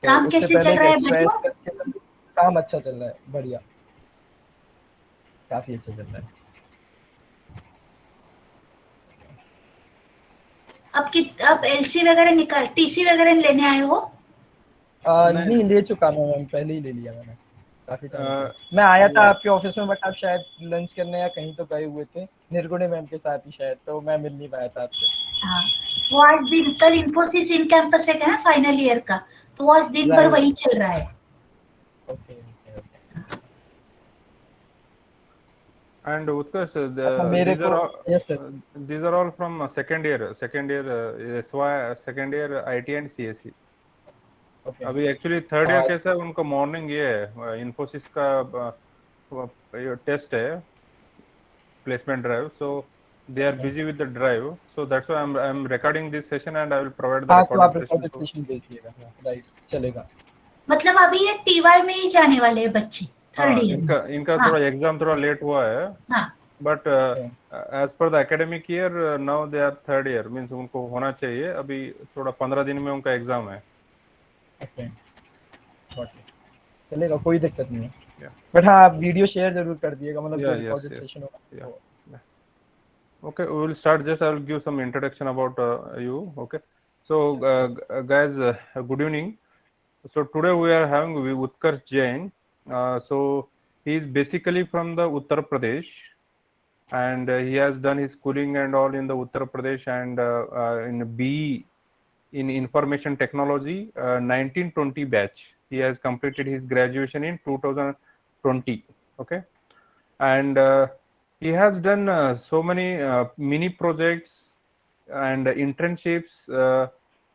तो काम उससे कैसे पहले चल एक रहा है? एक्सरसाइज बढ़िया। करके काम अच्छा चल रहा है, बढ़िया, काफी अच्छा चल रहा है। अब एलसी वगैरह निकाल, टीसी वगैरह लेने आए हो? नहीं नहीं, ले चुका मैं पहले ही ले लिया मैंने, काफी टाइम अ, से मैं आया था वो आपके ऑफिस में, बट आप शायद लंच करने या कहीं तो गए हुए थे निर्गुणे मैम के साथ ही शायद, तो मैं मिल नहीं पाया था आपसे। हाँ, वो आज दिन कल इन्फोसिस इन कैंपस है ना फाइनल ईयर का, तो वो आज दिन भर राइट, वही चल रहा है। Okay okay okay. and Utkarsh, अच्छा मेरे these are को, all yes sir, these are all from second year SY second year IT and CSE. Okay. अभी एक्चुअली थर्ड ईयर कैसा है उनका, मॉर्निंग ये है इन्फोसिस का टेस्ट है, placement drive, so they are busy with the drive, so that's why I'm recording this session and I will provide the हाँ तो recorded आप session. रिकॉर्डेड So सेशन भेज दिएगा, राइट चलेगा। मतलब अभी ये टीवाई में ही जाने वाले हैं बच्चे थर्ड हाँ, ईयर में। इनका इनका हाँ थोड़ा एग्जाम थोड़ा लेट हुआ है, हाँ। But okay as per the academic year now they are third year, means उनको होना चाहिए, अभी थोड़ा 15 दिन में उनका एग्जाम है। ओके, चलेगा, कोई दिक्कत नहीं है। या बट हाँ आप वीडियो शेयर जरूर कर दिएगा, मतलब जो या यस रिकॉर्डेड यस सेशन होगा या तो। Okay, we will start. Just I will give some introduction about you. Okay, so guys, good evening. So today we are having Utkarsh Jain. So he is basically from the Uttar Pradesh, and he has done his schooling and all in the Uttar Pradesh, and in BE in Information Technology 1920 batch. He has completed his graduation in 2020. Okay, and he has done so many mini projects and internships,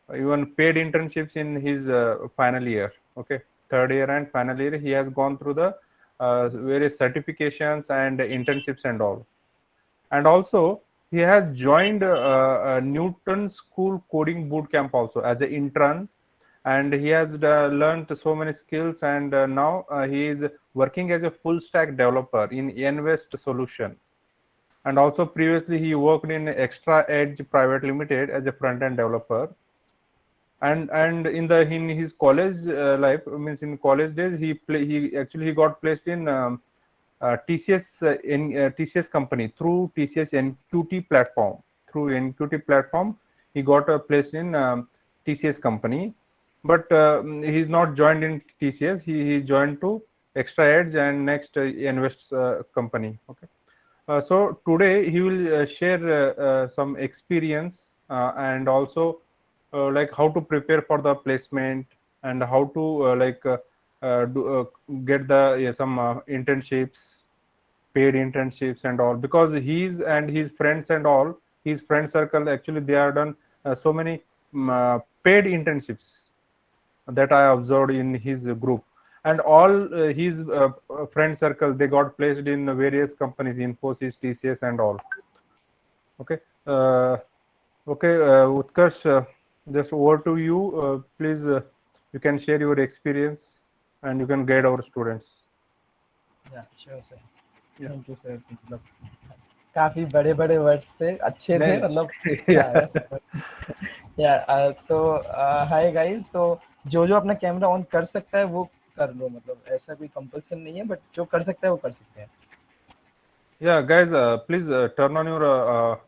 even paid internships in his final year. Okay, third year and final year, he has gone through the various certifications and internships and all. And also he has joined Newton School Coding Bootcamp also as an intern, and he has learned so many skills, and now he is working as a full stack developer in Envest Solution. And also previously he worked in Extra Edge Private Limited as a front end developer. And in his college life, means in college days, he got placed in TCS in TCS company through TCS NQT platform. Through NQT platform, he got placed in TCS company, but he's not joined in TCS. He joined to Extra Edge and next Invest company. Okay. So today he will share some experience and also like how to prepare for the placement, and how to get the some internships, paid internships and all, because he's and his friends and all, his friend circle actually they are done so many paid internships that I observed in his group. And all his friend circle, they got placed in various companies, Infosys, TCS and all. Okay. Okay, Utkarsh, just over to you. Please, you can share your experience and you can guide our students. Sure sir, Yeah. Thank you sir, मतलब काफी बड़े बड़े words थे, अच्छे थे, नहीं, मतलब yeah. या तो हाय गाइस, तो जो जो अपना कैमरा ऑन कर सकता है वो कर लो, मतलब ऐसा कोई कंपल्सन नहीं है, बट जो कर सकता है वो कर सकते हैं। Yeah, guys, please turn on your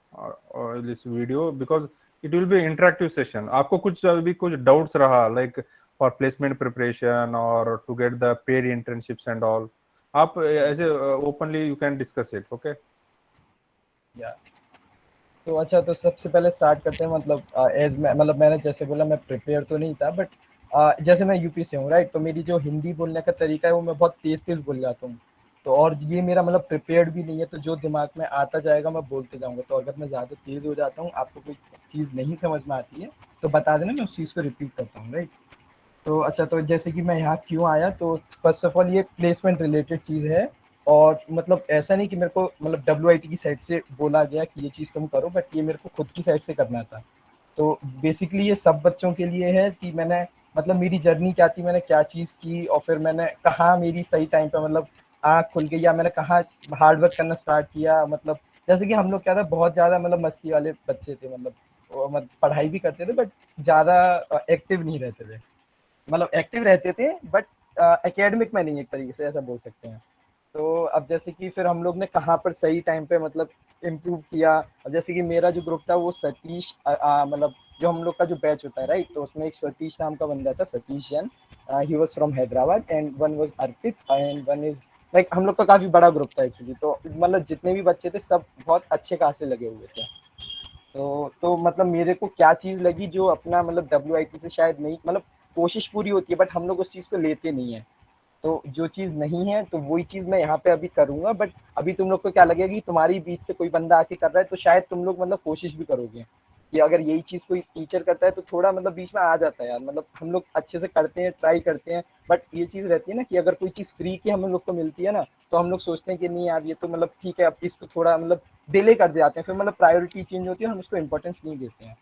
this video, because it will be interactive session. आपको कुछ अभी कुछ doubts रहा, like for placement preparation or to get the paid internships and all, आप ऐसे openly you can discuss it. Okay. या तो अच्छा, तो सबसे पहले स्टार्ट करते हैं, मतलब मतलब मैंने जैसे बोला, मैं प्रिपेयर तो नहीं था, बट जैसे मैं यूपी से हूँ, राइट, तो मेरी जो हिंदी बोलने का तरीका है वो मैं बहुत तेज तेज बोल जाता हूँ। तो और ये मेरा मतलब प्रिपेयर्ड भी नहीं है, तो जो दिमाग में आता जाएगा मैं बोलते जाऊंगा। तो अगर मैं ज़्यादा तेज हो जाता हूँ, आपको कोई चीज़ नहीं समझ में आती है तो बता देना, मैं उस चीज़ को रिपीट करता हूँ, राइट। तो अच्छा, तो जैसे कि मैं यहाँ क्यों आया, तो फर्स्ट ऑफ ऑल ये प्लेसमेंट रिलेटेड चीज़ है। और मतलब ऐसा नहीं कि मेरे को मतलब WIT की साइड से बोला गया कि ये चीज़ तुम करो, बट ये मेरे को खुद की साइड से करना था। तो बेसिकली ये सब बच्चों के लिए है कि मैंने मतलब मेरी जर्नी क्या थी, मैंने क्या चीज़ की, और फिर मैंने कहाँ मेरी सही टाइम पे मतलब आँख खुल गई, या मैंने कहाँ हार्ड वर्क करना स्टार्ट किया। मतलब जैसे कि हम लोग क्या था, बहुत ज़्यादा मतलब मस्ती वाले बच्चे थे, मतलब पढ़ाई भी करते थे बट ज़्यादा एक्टिव नहीं रहते थे। मतलब एक्टिव रहते थे, बट एकेडमिक में नहीं, एक तरीके से ऐसा बोल सकते हैं। तो अब जैसे कि फिर हम लोग ने कहाँ पर सही टाइम पे मतलब इम्प्रूव किया। अब जैसे कि मेरा जो ग्रुप था वो सतीश, मतलब जो हम लोग का जो बैच होता है राइट, तो उसमें एक सतीश नाम का बंदा था, Satish Jain, he was from Hyderabad, and one was Arpit, and one is like, हम लोग का काफी बड़ा ग्रुप था एक्चुअली। तो मतलब जितने भी बच्चे थे सब बहुत अच्छे खासे लगे हुए थे। तो मतलब मेरे को क्या चीज़ लगी जो अपना मतलब WIT से शायद नहीं, मतलब कोशिश पूरी होती है बट हम लोग उस चीज़ को लेते नहीं है। तो जो चीज़ नहीं है तो वही चीज़ मैं यहाँ पे अभी करूँगा। बट अभी तुम लोग को क्या लगेगा कि तुम्हारी बीच से कोई बंदा आके कर रहा है तो शायद तुम लोग मतलब कोशिश भी करोगे कि अगर यही चीज़ कोई टीचर करता है तो थोड़ा मतलब बीच में आ जाता है यार। मतलब हम लोग अच्छे से करते हैं, ट्राई करते हैं, बट ये चीज़ रहती है ना कि अगर कोई चीज़ फ्री की हम लोग को मिलती है ना, तो हम लोग सोचते हैं कि नहीं यार ये तो मतलब ठीक है, अब इसको थोड़ा मतलब डिले कर जाते हैं, फिर मतलब प्रायोरिटी चेंज होती है, हम उसको इम्पोर्टेंस नहीं देते हैं।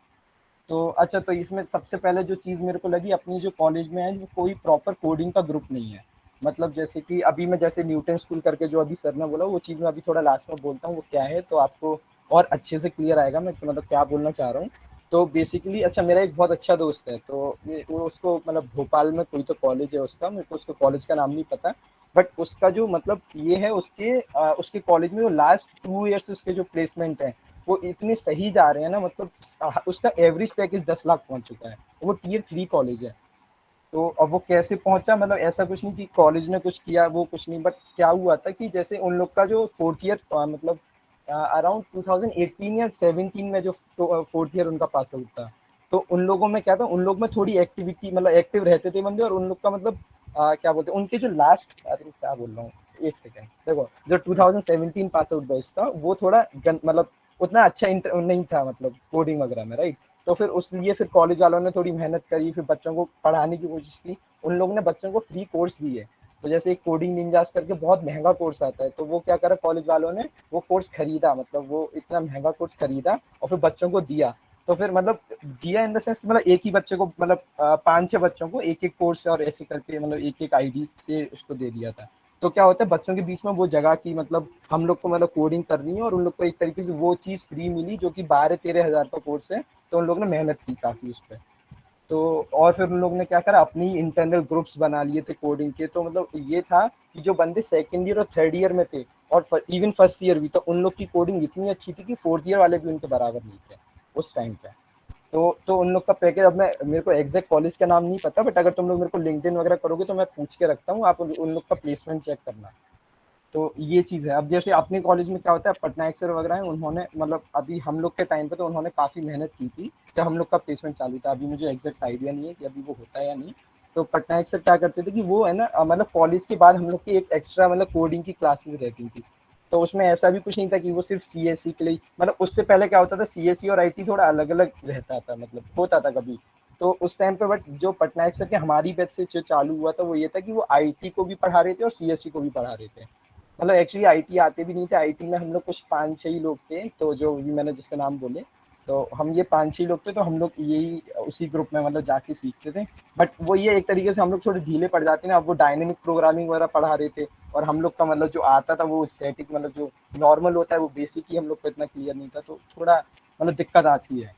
तो अच्छा, तो इसमें सबसे पहले जो चीज़ मेरे को लगी अपनी जो कॉलेज में है, वो कोई प्रॉपर कोडिंग का ग्रुप नहीं है। मतलब जैसे कि अभी मैं जैसे न्यूटन स्कूल करके जो अभी सर ने बोला, वो चीज़ मैं अभी थोड़ा लास्ट में बोलता हूँ वो क्या है, तो आपको और अच्छे से क्लियर आएगा मैं मतलब क्या बोलना चाह रहा हूँ। तो बेसिकली अच्छा, मेरा एक बहुत अच्छा दोस्त है, तो वो उसको मतलब भोपाल में कोई तो कॉलेज है उसका, मेरे को उसको कॉलेज का नाम नहीं पता, बट उसका जो मतलब ये है उसके कॉलेज में वो लास्ट 2 ईयर से उसके जो प्लेसमेंट है वो इतने सही जा रहे हैं ना, मतलब उसका एवरेज पैकेज 10 लाख पहुंच चुका है। वो Tier 3 कॉलेज है। तो अब वो कैसे पहुंचा, मतलब ऐसा कुछ नहीं कि कॉलेज ने कुछ किया, वो कुछ नहीं, बट क्या हुआ था कि जैसे उन लोग का जो 4th ईयर मतलब अराउंड 2018 या 17 में जो 4th ईयर उनका पास आउट था, तो उन लोगों में क्या था, उन लोग में थोड़ी एक्टिविटी मतलब एक्टिव रहते थे बंदे, और उन लोग का मतलब क्या बोलते हैं उनके जो लास्ट, अरे क्या बोल रहा हूँ, एक सेकेंड, देखो जो 2017 पास आउट बैच था वो थोड़ा मतलब उतना अच्छा नहीं था मतलब कोडिंग वगैरह में, राइट। तो फिर उस लिए फिर कॉलेज वालों ने थोड़ी मेहनत करी, फिर बच्चों को पढ़ाने की कोशिश की। उन लोगों ने बच्चों को फ्री कोर्स दिए। तो जैसे एक कोडिंग निंजास करके बहुत महंगा कोर्स आता है, तो वो क्या करा कॉलेज वालों ने, वो कोर्स खरीदा, मतलब वो इतना महंगा कोर्स खरीदा और फिर बच्चों को दिया। तो फिर मतलब दिया इन द सेंस मतलब एक ही बच्चे को मतलब 5-6 बच्चों को एक एक कोर्स और ऐसे करके मतलब एक एक ID से उसको दे दिया था। तो क्या होता है बच्चों के बीच में वो जगह की मतलब हम लोग को मतलब कोडिंग करनी है, और उन लोग को एक तरीके से वो चीज़ फ्री मिली जो कि 12-13 हज़ार का कोर्स है। तो उन लोगों ने मेहनत की काफ़ी उस पर। तो और फिर उन लोगों ने क्या करा, अपनी इंटरनल ग्रुप्स बना लिए थे कोडिंग के। तो मतलब ये था कि जो बंदे 2nd ईयर और 3rd ईयर में थे और इवन 1st ईयर भी, तो उन लोग की कोडिंग इतनी अच्छी थी कि 4th ईयर वाले भी उनके बराबर नहीं थे उस टाइम पे। तो उन लोग का पैकेज, अब मैं मेरे को एग्जैक्ट कॉलेज का नाम नहीं पता, बट अगर तुम लोग मेरे को लिंक्डइन वगैरह करोगे तो मैं पूछ के रखता हूँ, आप उन लोग का प्लेसमेंट चेक करना। तो ये चीज़ है। अब जैसे अपने कॉलेज में क्या होता है, पटनायक सर वगैरह हैं, उन्होंने मतलब अभी हम लोग के टाइम पे तो उन्होंने काफ़ी मेहनत की थी जब हम लोग का प्लेसमेंट चालू था। अभी मुझे एग्जैक्ट आइडिया नहीं है कि अभी वो होता है या नहीं। तो पटनायक सर क्या करते थे कि वो है ना मतलब कॉलेज के बाद हम लोग की एक एक्स्ट्रा मतलब कोडिंग की क्लासेस रहती थी। तो उसमें ऐसा भी कुछ नहीं था कि वो सिर्फ CSE के लिए, मतलब उससे पहले क्या होता था, CSE और IT थोड़ा अलग अलग रहता था, मतलब होता था कभी। तो उस टाइम पे बट जो पटनायक सर के हमारी बैच से जो चालू हुआ था वो ये था कि वो IT को भी पढ़ा रहे थे और CSE को भी पढ़ा रहे थे। मतलब एक्चुअली IT आते भी नहीं थे, IT में हम लोग कुछ 5-6 ही लोग थे, तो जो भी मैंने जिससे नाम बोले, तो हम ये 5-6 लोग थे, तो हम लोग यही उसी ग्रुप में मतलब जाके सीखते थे। बट वो ये एक तरीके से हम लोग थोड़े ढीले पड़ जाते ना, अब वो डायनेमिक प्रोग्रामिंग वगैरह पढ़ा रहे थे, और हम लोग का मतलब जो आता था वो स्टैटिक, मतलब जो नॉर्मल होता है वो बेसिक ही हम लोग को इतना क्लियर नहीं था, तो थोड़ा मतलब दिक्कत आती है।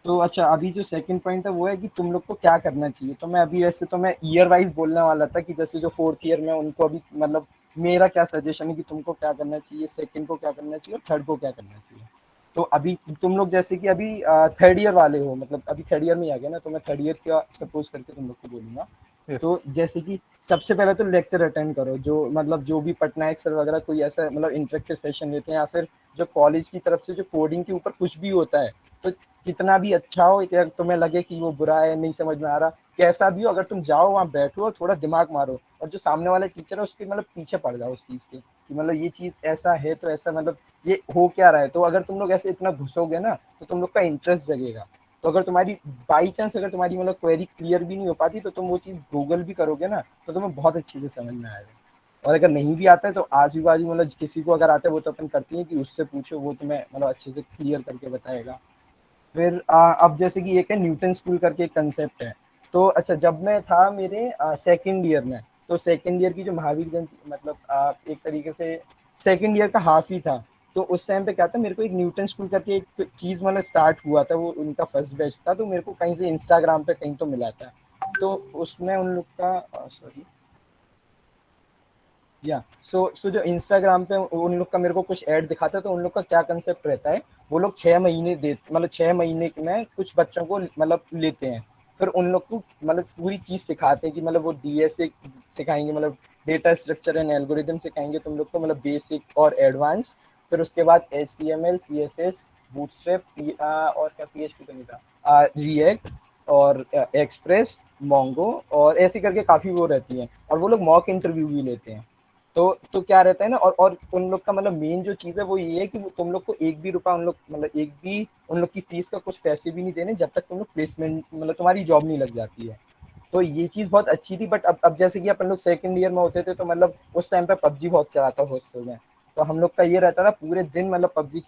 तो अच्छा, अभी जो सेकंड पॉइंट है वो है कि तुम लोग को क्या करना चाहिए। तो मैं अभी वैसे तो मैं ईयर वाइज बोलने वाला था कि जैसे जो 4th ईयर में उनको अभी मतलब मेरा क्या सजेशन है कि तुमको क्या करना चाहिए, सेकंड को क्या करना चाहिए और थर्ड को क्या करना चाहिए। तो अभी तुम लोग जैसे कि अभी 3rd ईयर वाले हो, मतलब अभी 3rd ईयर में आ गया ना, तो मैं 3rd ईयर का सपोज करके तुम लोग को बोलूंगा। Yes. तो जैसे कि सबसे पहले तो लेक्चर अटेंड करो, जो मतलब जो भी पटनायक सर वगैरह कोई ऐसा मतलब इंटरेक्टिव सेशन लेते हैं, या फिर जो कॉलेज की तरफ से जो कोडिंग के ऊपर कुछ भी होता है, तो कितना भी अच्छा हो, या तुम्हें लगे कि वो बुरा है, नहीं समझ में आ रहा, कैसा भी हो, अगर तुम जाओ वहाँ बैठो और थोड़ा दिमाग मारो, और जो सामने वाला टीचर है उसके मतलब पीछे पड़ जाओ उस चीज़ के कि मतलब ये चीज़ ऐसा है तो ऐसा मतलब ये हो क्या रहा है। तो अगर तुम लोग ऐसे इतना घुसोगे ना तो तुम लोग का इंटरेस्ट जगेगा। तो अगर तुम्हारी बाई चांस अगर तुम्हारी मतलब क्वेरी क्लियर भी नहीं हो पाती, तो तुम वो चीज़ गूगल भी करोगे ना, तो तुम्हें बहुत अच्छे से समझ में आएगा। और अगर नहीं भी आता है तो आजू बाजू मतलब किसी को अगर आता है, वो तो अपन करती है कि उससे पूछो, वो तुम्हें मतलब अच्छे से क्लियर करके बताएगा। फिर अब जैसे कि एक है न्यूटन स्कूल करके एक कंसेप्ट है। तो अच्छा, जब मैं था मेरे 2nd ईयर में, तो 2nd ईयर की जो महावीर जयंती मतलब एक तरीके से 2nd ईयर का हाफ ही था। तो उस टाइम पे क्या था, मेरे को एक न्यूटन स्कूल करके एक चीज़ मतलब स्टार्ट हुआ था, वो उनका फर्स्ट बैच था, तो मेरे को कहीं से इंस्टाग्राम पे कहीं तो मिला था। तो उसमें उन लोग का सॉरी या सो जो इंस्टाग्राम पे उन लोग का मेरे को कुछ ऐड दिखाता है, तो उन लोग का क्या कंसेप्ट रहता है, वो लोग 6 महीने दे मतलब 6 महीने में कुछ बच्चों को मतलब लेते हैं, फिर उन लोग को मतलब पूरी चीज़ सिखाते हैं कि मतलब वो डीएसए सिखाएंगे, मतलब डेटा स्ट्रक्चर एंड एल्गोरिदम सिखाएंगे तुम लोग को, मतलब बेसिक और एडवांस, फिर उसके बाद HTML CSS बूटस्ट्रैप और क्या PHP तो नहीं था, रिएक्ट और एक्सप्रेस मोंगो और ऐसे करके काफ़ी वो रहती हैं, और वो लोग मॉक इंटरव्यू भी लेते हैं। तो क्या रहता है ना, और उन लोग का मतलब मेन जो चीज़ है वो ये है कि वो तुम लोग को एक भी रुपया उन लोग मतलब एक भी उन लोग की फीस का कुछ पैसे भी नहीं देने जब तक तुम लोग प्लेसमेंट मतलब तुम्हारी जॉब नहीं लग जाती है। तो ये चीज़ बहुत अच्छी थी, बट अब जैसे कि अपन लोग सेकंड ईयर में होते थे तो मतलब उस टाइम पे पबजी बहुत चला था हॉस्टल में, तो हम लोग का ये रहता था पूरे दिन मतलब पबजी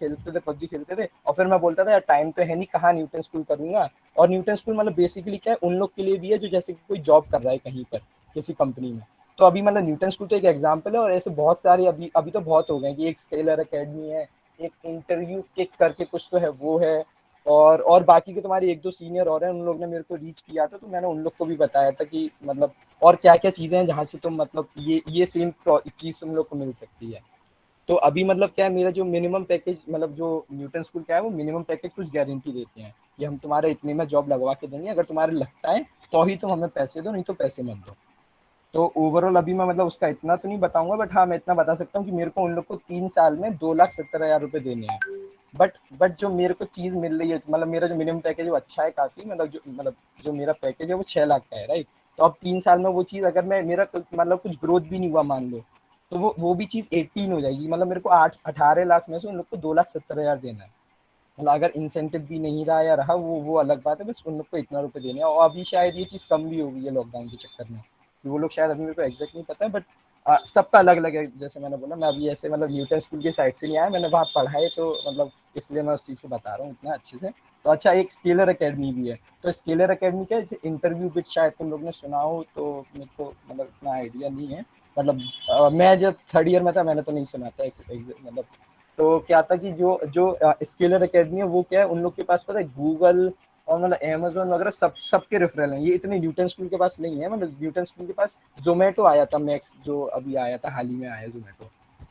खेलते थे, और फिर मैं बोलता था यार टाइम तो है नहीं, कहाँ न्यूटन स्कूल करूंगा। और न्यूटन स्कूल मतलब बेसिकली क्या है, उन लोग के लिए भी है जो जैसे कि कोई जॉब कर रहा है कहीं पर किसी कंपनी में। तो अभी मतलब न्यूटन स्कूल तो एक एग्जाम्पल है, और ऐसे बहुत सारे अभी अभी तो बहुत हो गए कि एक स्केलर अकेडमी है, एक इंटरव्यू किक करके कुछ तो है वो है, और बाकी के तुम्हारे एक दो सीनियर और हैं, उन लोग ने मेरे को रीच किया था, तो मैंने उन लोग को भी बताया था कि मतलब और क्या क्या चीज़ें हैं जहाँ से तुम मतलब ये सेम चीज़ तुम लोग को मिल सकती है। तो अभी मतलब क्या है, मेरा जो मिनिमम पैकेज मतलब जो न्यूटन स्कूल क्या है, वो मिनिमम पैकेज कुछ गारंटी देते हैं कि हम तुम्हारे इतने में जॉब लगवा के देंगे, अगर तुम्हारे लगता है तो ही तुम हमें पैसे दो, नहीं तो पैसे मत दो। तो ओवरऑल अभी मैं मतलब उसका इतना तो नहीं बताऊंगा, बट हाँ मैं इतना बता सकता हूँ कि मेरे को उन लोग को 3 साल में 2,70,000 रुपये देने हैं। बट जो मेरे को चीज़ मिल रही है, मतलब मेरा जो मिनिमम पैकेज है वो अच्छा है काफ़ी, मतलब जो मेरा पैकेज है वो 6 लाख का है, राइट। तो अब 3 साल में वो चीज़ अगर मैं मेरा मतलब कुछ ग्रोथ भी नहीं हुआ मान लो, तो वो भी चीज़ 18 हो जाएगी, मतलब मेरे को 18 लाख में से उन लोग को 2,70,000 देना है। मतलब अगर इंसेंटिव भी नहीं रहा या रहा वो अलग बात है, बस उन लोग को इतना रुपये देने हैं, और अभी शायद ये चीज़ कम भी हो गई है लॉकडाउन के चक्कर में, वो लोग शायद अभी मेरे को एग्जैक्ट नहीं पता है, बट सबका अलग अलग है। जैसे मैंने बोला मैं अभी ऐसे मतलब न्यूटन स्कूल की साइड से नहीं आया, मैंने वहाँ पढ़ा है, तो मतलब इसलिए मैं उस चीज़ को बता रहा हूँ इतना अच्छे से। तो अच्छा एक स्केलर अकेडमी भी है, तो स्केलर अकेडमी क्या है, जैसे इंटरव्यू बिट शायद तुम लोग ने सुना हो, तो मेरे को मतलब इतना आइडिया नहीं है, मतलब मैं जब थर्ड ईयर में था मैंने तो नहीं सुना था मतलब। तो क्या था कि जो जो स्केलर अकेडमी है वो क्या है, उन लोग के पास पता है गूगल और मतलब अमेजोन वगैरह सबके रेफरल हैं, ये इतने न्यूटन स्कूल के पास नहीं है, मतलब न्यूटन स्कूल के पास जोमेटो आया था मैक्स, जो अभी आया था हाल ही में आया जोमेटो,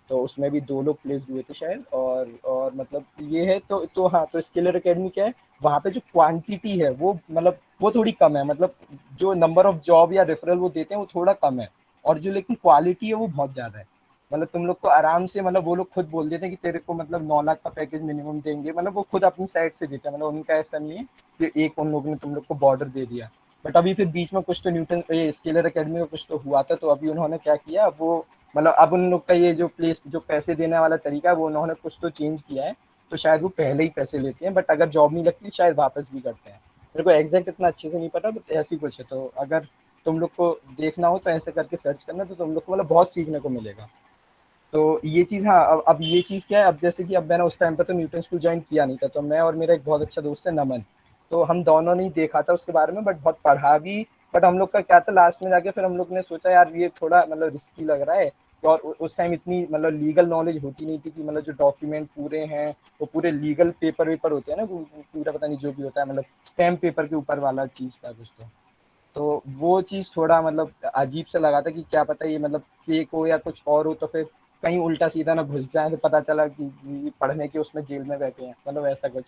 तो उसमें भी 2 लोग प्लेस हुए थे शायद, और मतलब ये है, तो हाँ, तो स्केलर अकेडमी क्या है, वहाँ पे जो क्वांटिटी है वो मतलब वो थोड़ी कम है, मतलब जो नंबर ऑफ जॉब या रेफरल वो देते हैं वो थोड़ा कम है, और जो लेकिन क्वालिटी है वो बहुत ज़्यादा है। मतलब तुम लोग को आराम से मतलब वो लोग खुद बोल देते हैं कि तेरे को मतलब 9 लाख का पैकेज मिनिमम देंगे, मतलब वो खुद अपनी साइड से देते हैं, मतलब उनका ऐसा नहीं है कि एक उन लोगों ने तुम लोग को बॉर्डर दे दिया। बट अभी फिर बीच में कुछ तो न्यूटन ये स्केलर अकेडमी में कुछ तो हुआ था, तो अभी उन्होंने क्या किया, वो मतलब अब उन लोग का ये जो प्लेस जो पैसे देने वाला तरीका है वो उन्होंने कुछ तो चेंज किया है, तो शायद वो पहले ही पैसे लेते हैं, बट अगर जॉब नहीं लगती शायद वापस भी करते हैं। मेरे को एग्जैक्ट इतना अच्छे से नहीं पता, बट ऐसी कुछ है, तो अगर तुम लोग को देखना हो तो ऐसे करके सर्च करना, तो तुम लोग को मतलब बहुत सीखने को मिलेगा। तो ये चीज़ हाँ, अब ये चीज़ क्या है, अब जैसे कि अब मैंने उस टाइम पे तो न्यूटन स्कूल ज्वाइन किया नहीं था, तो मैं और मेरा एक बहुत अच्छा दोस्त है नमन, तो हम दोनों ने ही देखा था उसके बारे में, बट बहुत पढ़ा भी। बट हम लोग का क्या था लास्ट में जाके फिर हम लोग ने सोचा यार ये थोड़ा मतलब रिस्की लग रहा है, और उस टाइम इतनी मतलब लीगल नॉलेज होती नहीं थी कि मतलब जो डॉक्यूमेंट पूरे हैं वो पूरे लीगल पेपर वेपर होते हैं ना, वो पूरा पता नहीं जो भी होता है, मतलब स्टैम्प पेपर के ऊपर वाला चीज़ था कुछ तो वो चीज़ थोड़ा मतलब अजीब सा लगा था कि क्या पता ये मतलब फेक हो या कुछ और हो, तो फिर कहीं उल्टा सीधा ना घुस जाए, तो पता चला कि ये पढ़ने के उसमें जेल में बैठे हैं, मतलब ऐसा कुछ।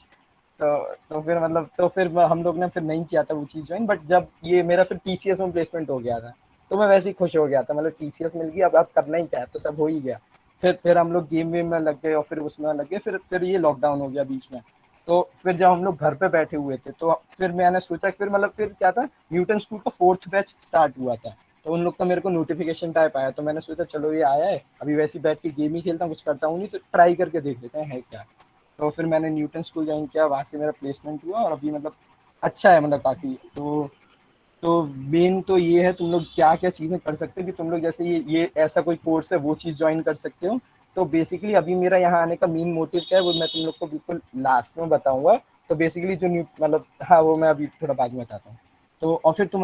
तो फिर मतलब तो फिर हम लोग ने फिर नहीं किया था वो चीज़ ज्वाइन, बट जब ये मेरा फिर TCS में प्लेसमेंट हो गया था, तो मैं वैसे ही खुश हो गया था, मतलब TCS मिल गई, अब करना ही क्या है, तो सब हो ही गया। फिर हम लोग गेम वेम में लग गए, और फिर उसमें लग गए, फिर ये लॉकडाउन हो गया बीच में। तो फिर जब हम लोग घर पे बैठे हुए थे, तो फिर मैंने सोचा, फिर मतलब फिर क्या था, न्यूटन स्कूल का 4th बैच स्टार्ट हुआ था, तो उन लोग का मेरे को नोटिफिकेशन टाइप आया, तो मैंने सोचा चलो ये आया है, अभी वैसे ही बैठ के गेम ही खेलता हूँ, कुछ करता हूँ नहीं, तो ट्राई करके देख लेते हैं है क्या। तो फिर मैंने न्यूटन स्कूल ज्वाइन किया, वहाँ से मेरा प्लेसमेंट हुआ, और अभी मतलब अच्छा है मतलब काफ़ी। तो मेन तो ये है, तुम लोग क्या क्या चीज़ें कर सकते हो कि तुम लोग जैसे ये ऐसा कोई कोर्स है वो चीज़ ज्वाइन कर सकते हो। तो बेसिकली अभी मेरा यहाँ आने का मेन मोटिव क्या है वो मैं तुम लोग को बिल्कुल लास्ट में बताऊंगा। तो बेसिकली जो न्यू मतलब हाँ वो मैं अभी थोड़ा बाद में बताता हूँ। तो और फिर तुम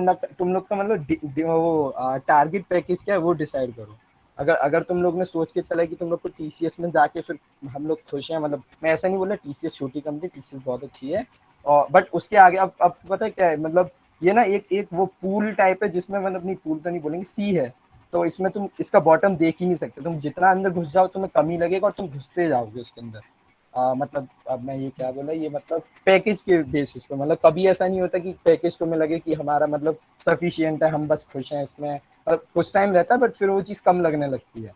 लोग का मतलब वो टारगेट पैकेज क्या है वो डिसाइड करो। अगर अगर तुम लोग ने सोच के चला कि तुम लोग को TCS में जाके फिर हम लोग खुश हैं, मतलब मैं ऐसा नहीं बोला TCS छोटी कंपनी, TCS बहुत अच्छी है, और बट उसके आगे अब पता है क्या है, मतलब ये ना एक एक वो पूल टाइप है जिसमें मतलब नहीं, पूल तो नहीं बोलेंगे, सी है। तो इसमें तुम इसका बॉटम देख ही नहीं सकते, तुम जितना अंदर घुस जाओ तुम्हें कम ही लगेगा और तुम घुसते जाओगे उसके अंदर। मतलब अब मैं ये क्या बोला, ये मतलब पैकेज के बेसिस पे, मतलब कभी ऐसा नहीं होता कि पैकेज तुम्हें लगे कि हमारा मतलब सफिशिएंट है, हम बस खुश हैं इसमें, मतलब कुछ टाइम रहता है बट फिर वो चीज़ कम लगने लगती है।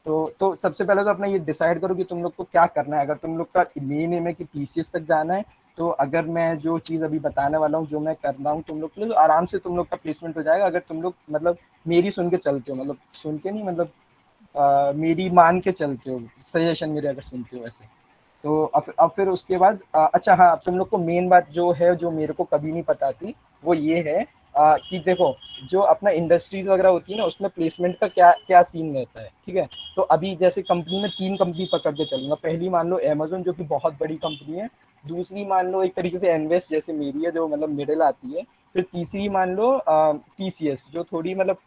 तो सबसे पहले तो अपना ये डिसाइड करो कि तुम लोग को क्या करना है। अगर तुम लोग का मेन एम है कि टीसीएस तक जाना है, तो अगर मैं जो चीज़ अभी बताने वाला हूँ, जो मैं कर रहा हूँ तुम लोग के लिए, तो आराम से तुम लोग का प्लेसमेंट हो जाएगा, अगर तुम लोग मतलब मेरी सुन के चलते हो, मतलब सुन के नहीं, मतलब मेरी मान के चलते हो, सजेशन मेरे अगर सुनते हो वैसे। तो अब फिर उसके बाद अच्छा हाँ, तुम लोग को मेन बात जो है, जो मेरे को कभी नहीं पता थी, वो ये है कि देखो, जो अपना इंडस्ट्रीज वगैरह होती है ना, उसमें प्लेसमेंट का क्या क्या सीन रहता है, ठीक है। तो अभी जैसे कंपनी में 3 कंपनी पकड़ के चलूंगा। पहली मान लो अमेजोन, जो कि बहुत बड़ी कंपनी है। दूसरी मान लो एक तरीके से एनवेस्ट जैसे मेरी है, जो मतलब मिडिल आती है। फिर तीसरी मान लो टीसीएस, जो थोड़ी मतलब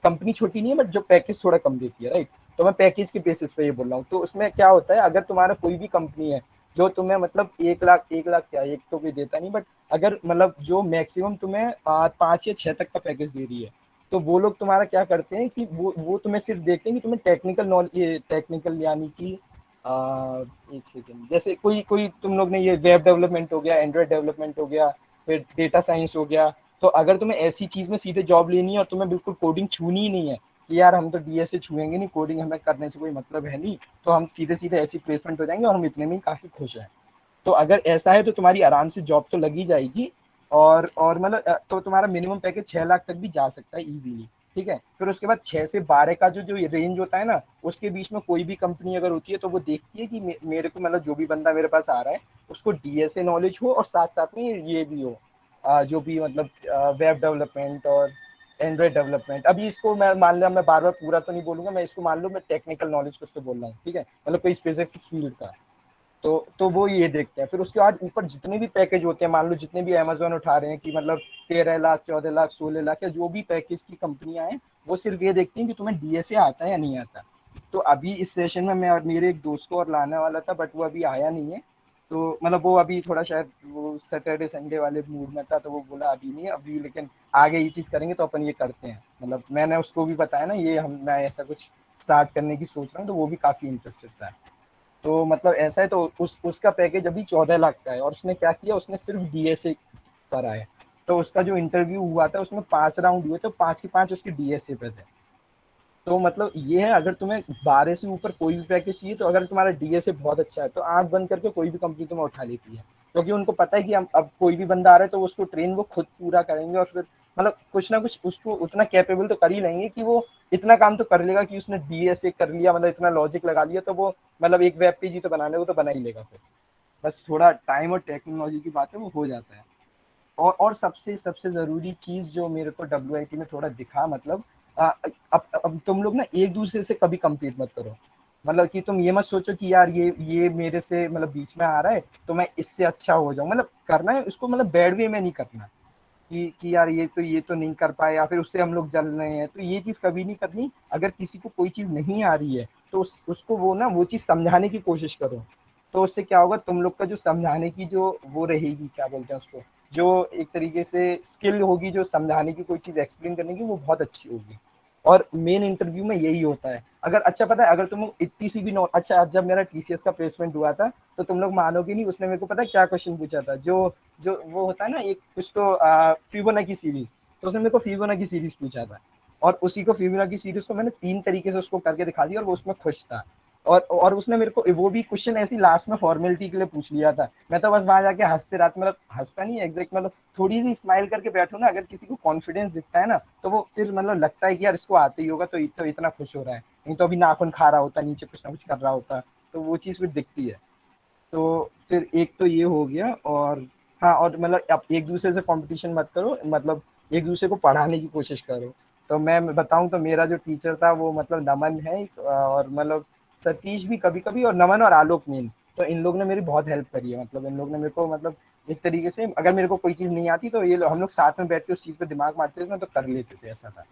कंपनी छोटी नहीं है बट जो पैकेज थोड़ा कम देती है, राइट। तो मैं पैकेज के बेसिस पे ये बोल रहा हूँ। तो उसमें क्या होता है, अगर तुम्हारा कोई भी कंपनी है जो तुम्हें मतलब 1 लाख क्या, एक तो कोई देता नहीं, बट अगर मतलब जो मैक्सिमम तुम्हें 5 या 6 तक का पैकेज दे रही है, तो वो लोग तुम्हारा क्या करते हैं कि वो तुम्हें सिर्फ देखते हैं कि तुम्हें टेक्निकल नॉलेज, ये टेक्निकल यानी कि एक सेकेंड, जैसे कोई कोई तुम लोग ने ये वेब डेवलपमेंट हो गया, एंड्रॉइड डेवलपमेंट हो गया, फिर डेटा साइंस हो गया। तो अगर तुम्हें ऐसी चीज में सीधे जॉब लेनी है और तुम्हें बिल्कुल कोडिंग छूनी ही नहीं है कि यार हम तो डीएसए छुएंगे नहीं, कोडिंग हमें करने से कोई मतलब है नहीं, तो हम सीधे सीधे ऐसी प्लेसमेंट हो जाएंगे और हम इतने में ही काफी खुश हैं। तो अगर ऐसा है तो तुम्हारी आराम से जॉब तो लगी जाएगी। और मतलब तो तुम्हारा मिनिमम पैकेज 6 लाख तक भी जा सकता है इजीली, ठीक है। फिर उसके बाद 6 से 12 का जो जो रेंज होता है ना, उसके बीच में कोई भी कंपनी अगर होती है तो वो देखती है कि मेरे को मतलब जो भी बंदा मेरे पास आ रहा है उसको डीएसए नॉलेज हो और साथ साथ में ये भी हो, जो भी मतलब वेब डेवलपमेंट और एंड्रॉइड डेवलपमेंट। अभी इसको मैं मान लिया, मैं बार बार पूरा तो नहीं बोलूंगा, मैं इसको मान लो मैं टेक्निकल नॉलेज को उसको बोल रहा हूँ, ठीक है, मतलब कोई स्पेसिफिक फील्ड का। तो वो ये देखते हैं। फिर उसके बाद ऊपर जितने भी पैकेज होते हैं, मान लो जितने भी अमेजोन उठा रहे हैं कि मतलब 13 लाख, 14 लाख, 16 लाख, या जो भी पैकेज की कंपनियां हैं, वो सिर्फ ये देखती हैं कि तुम्हें डीएसए आता है या नहीं आता। तो अभी इस सेशन में मैं और मेरे एक दोस्त को और लाने वाला था, बट वो अभी आया नहीं है। तो मतलब वो अभी थोड़ा शायद वो सैटरडे संडे वाले मूड में था, तो वो बोला अभी नहीं अभी, लेकिन आगे ये चीज़ करेंगे तो अपन ये करते हैं। मतलब मैंने उसको भी बताया ना, ये मैं ऐसा कुछ स्टार्ट करने की सोच रहा हूँ, तो वो भी काफ़ी इंटरेस्टेड था। तो मतलब ऐसा है, तो उसका पैकेज अभी 14 लाख का है, और उसने क्या किया, उसने सिर्फ डीएसए करा है। तो उसका जो इंटरव्यू हुआ था उसमें 5 राउंड हुए थे, 5 के 5 उसके डीएसए पे थे। तो मतलब ये है, अगर तुम्हें 12 से ऊपर कोई भी पैकेज चाहिए, तो अगर तुम्हारा डीएसए बहुत अच्छा है तो आंख बंद करके कोई भी कंपनी तुम्हें उठा लेती है, क्योंकि उनको पता है कि अब कोई भी बंदा आ रहा है तो उसको ट्रेन वो खुद पूरा करेंगे, और फिर मतलब कुछ ना कुछ उसको उतना कैपेबल तो कर ही लेंगे कि वो इतना काम तो कर लेगा कि उसने डीएसए कर लिया, मतलब इतना लॉजिक लगा लिया, तो वो मतलब एक वेब पेज ही तो बनाने को तो बना ही लेगा फिर। बस थोड़ा टाइम और टेक्नोलॉजी की बात है, वो हो जाता है। और सबसे सबसे ज़रूरी चीज़ जो मेरे को डब्ल्यूआईटी में थोड़ा दिखा, मतलब अब तुम लोग ना एक दूसरे से कभी कम्पीट मत करो। मतलब कि तुम ये मत सोचो कि यार ये मेरे से मतलब बीच में आ रहा है तो मैं इससे अच्छा हो जाऊँ, मतलब करना है उसको, मतलब बैड वे में नहीं करना कि यार ये तो नहीं कर पाए या फिर उससे हम लोग जल रहे हैं, तो ये चीज़ कभी नहीं करनी। अगर किसी को कोई चीज़ नहीं आ रही है तो उसको वो ना वो चीज़ समझाने की कोशिश करो। तो उससे क्या होगा, तुम लोग का जो समझाने की जो वो रहेगी, क्या बोलते हैं उसको, जो एक तरीके से स्किल होगी, जो समझाने की कोई चीज़ एक्सप्लेन करने की, वो बहुत अच्छी होगी। और मेन इंटरव्यू में यही होता है। अगर अच्छा पता है, अगर तुम इतनी सी भी अच्छा, जब मेरा टीसीएस का प्लेसमेंट हुआ था तो तुम लोग मानोगे नहीं, उसने मेरे को पता है क्या क्वेश्चन पूछा था, जो जो वो होता है ना एक कुछ तो फिबोनाची सीरीज। तो उसने मेरे को फिबोनाची सीरीज पूछा था, और उसी को फिबोनाची सीरीज को मैंने 3 तरीके से उसको करके दिखा दिया और वो उसमें खुश था। और उसने मेरे को वो भी क्वेश्चन ऐसी लास्ट में फॉर्मेलिटी के लिए पूछ लिया था। मैं तो बस वहां जाके हंसते रहा, मतलब हंसता नहीं एग्जैक्ट, मतलब थोड़ी सी स्माइल करके बैठो ना, अगर किसी को कॉन्फिडेंस दिखता है ना, तो वो फिर मतलब लगता है कि यार इसको आते ही होगा, तो इतना खुश हो रहा है, नहीं तो अभी नाखून खा रहा होता, नीचे कुछ ना कुछ कर रहा होता। तो वो चीज़ फिर दिखती है। तो फिर एक तो ये हो गया। और हाँ, और मतलब आप एक दूसरे से कंपटीशन मत करो, मतलब एक दूसरे को पढ़ाने की कोशिश करो। तो मैं बताऊं तो मेरा जो टीचर था वो मतलब नमन है, और मतलब सतीश भी कभी कभी, और नमन और आलोक मेन। तो इन लोग ने मेरी बहुत हेल्प करी है, मतलब इन लोग ने मेरे को मतलब एक तरीके से, अगर मेरे को कोई चीज़ नहीं आती तो हम लोग साथ में बैठ के उस चीज़ पे दिमाग मारते थे ना, तो कर लेते थे, ऐसा था।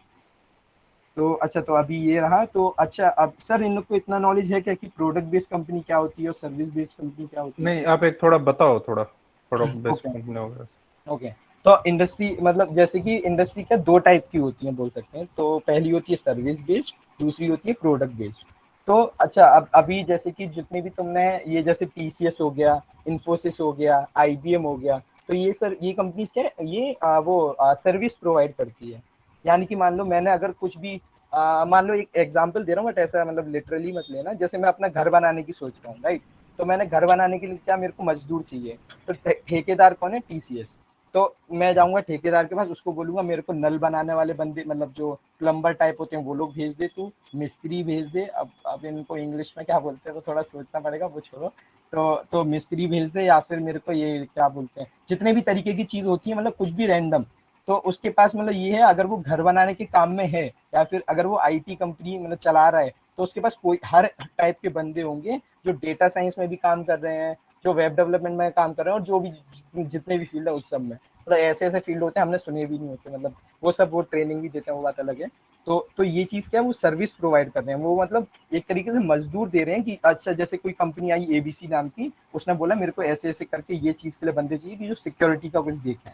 तो अच्छा, तो अभी ये रहा। तो अच्छा, अब सर इन लोग को इतना नॉलेज है क्या कि प्रोडक्ट बेस्ड कंपनी क्या होती है और सर्विस बेस्ड कंपनी क्या होती है? नहीं, आप एक थोड़ा बताओ, थोड़ा थोड़ा बेस्ट ओके कंपनी वगैरह। ओके। तो इंडस्ट्री मतलब जैसे कि इंडस्ट्री क्या दो टाइप की होती है बोल सकते हैं। तो पहली होती है सर्विस बेस्ड, दूसरी होती है प्रोडक्ट बेस्ड। तो अच्छा, अब अभी जैसे कि जितने भी तुमने ये जैसे टीसीएस हो गया, इन्फोसिस हो गया, आईबीएम हो गया, तो ये सर ये कंपनीज क्या है, ये वो सर्विस प्रोवाइड करती है। यानी कि मान लो मैंने अगर कुछ भी मान लो एक एग्जांपल दे रहा हूँ बट ऐसा मतलब लिटरली मत लेना। जैसे मैं अपना घर बनाने की सोच रहा हूँ, राइट? तो मैंने घर बनाने के लिए क्या, मेरे को मजदूर चाहिए। तो ठेकेदार कौन है? टीसीएस। तो मैं जाऊंगा ठेकेदार के पास, उसको बोलूंगा मेरे को नल बनाने वाले बंदे मतलब जो प्लम्बर टाइप होते हैं वो लोग भेज दे, तू मिस्त्री भेज दे। अब इनको इंग्लिश में क्या बोलते हैं तो थोड़ा सोचना पड़ेगा, वो छोड़ो। तो मिस्त्री भेज दे, या फिर मेरे को ये क्या बोलते हैं, जितने भी तरीके की चीज होती है मतलब कुछ भी रैंडम। तो उसके पास मतलब ये है, अगर वो घर बनाने के काम में है या फिर अगर वो आईटी कंपनी मतलब चला रहा है, तो उसके पास कोई हर टाइप के बंदे होंगे जो डेटा साइंस में भी काम कर रहे हैं, जो वेब डेवलपमेंट में काम कर रहे हैं, और जो भी जितने भी फील्ड है उस सब में। मतलब ऐसे ऐसे फील्ड होते हैं हमने सुने भी नहीं होते, मतलब वो सब वो ट्रेनिंग भी देते हैं, वो बात अलग है। तो ये चीज क्या है, वो सर्विस प्रोवाइड कर रहे हैं। वो मतलब एक तरीके से मजदूर दे रहे हैं कि अच्छा जैसे कोई कंपनी आई एबीसी नाम की, उसने बोला मेरे को ऐसे ऐसे करके ये चीज के लिए बंदे चाहिए कि जो सिक्योरिटी का कुछ देखें।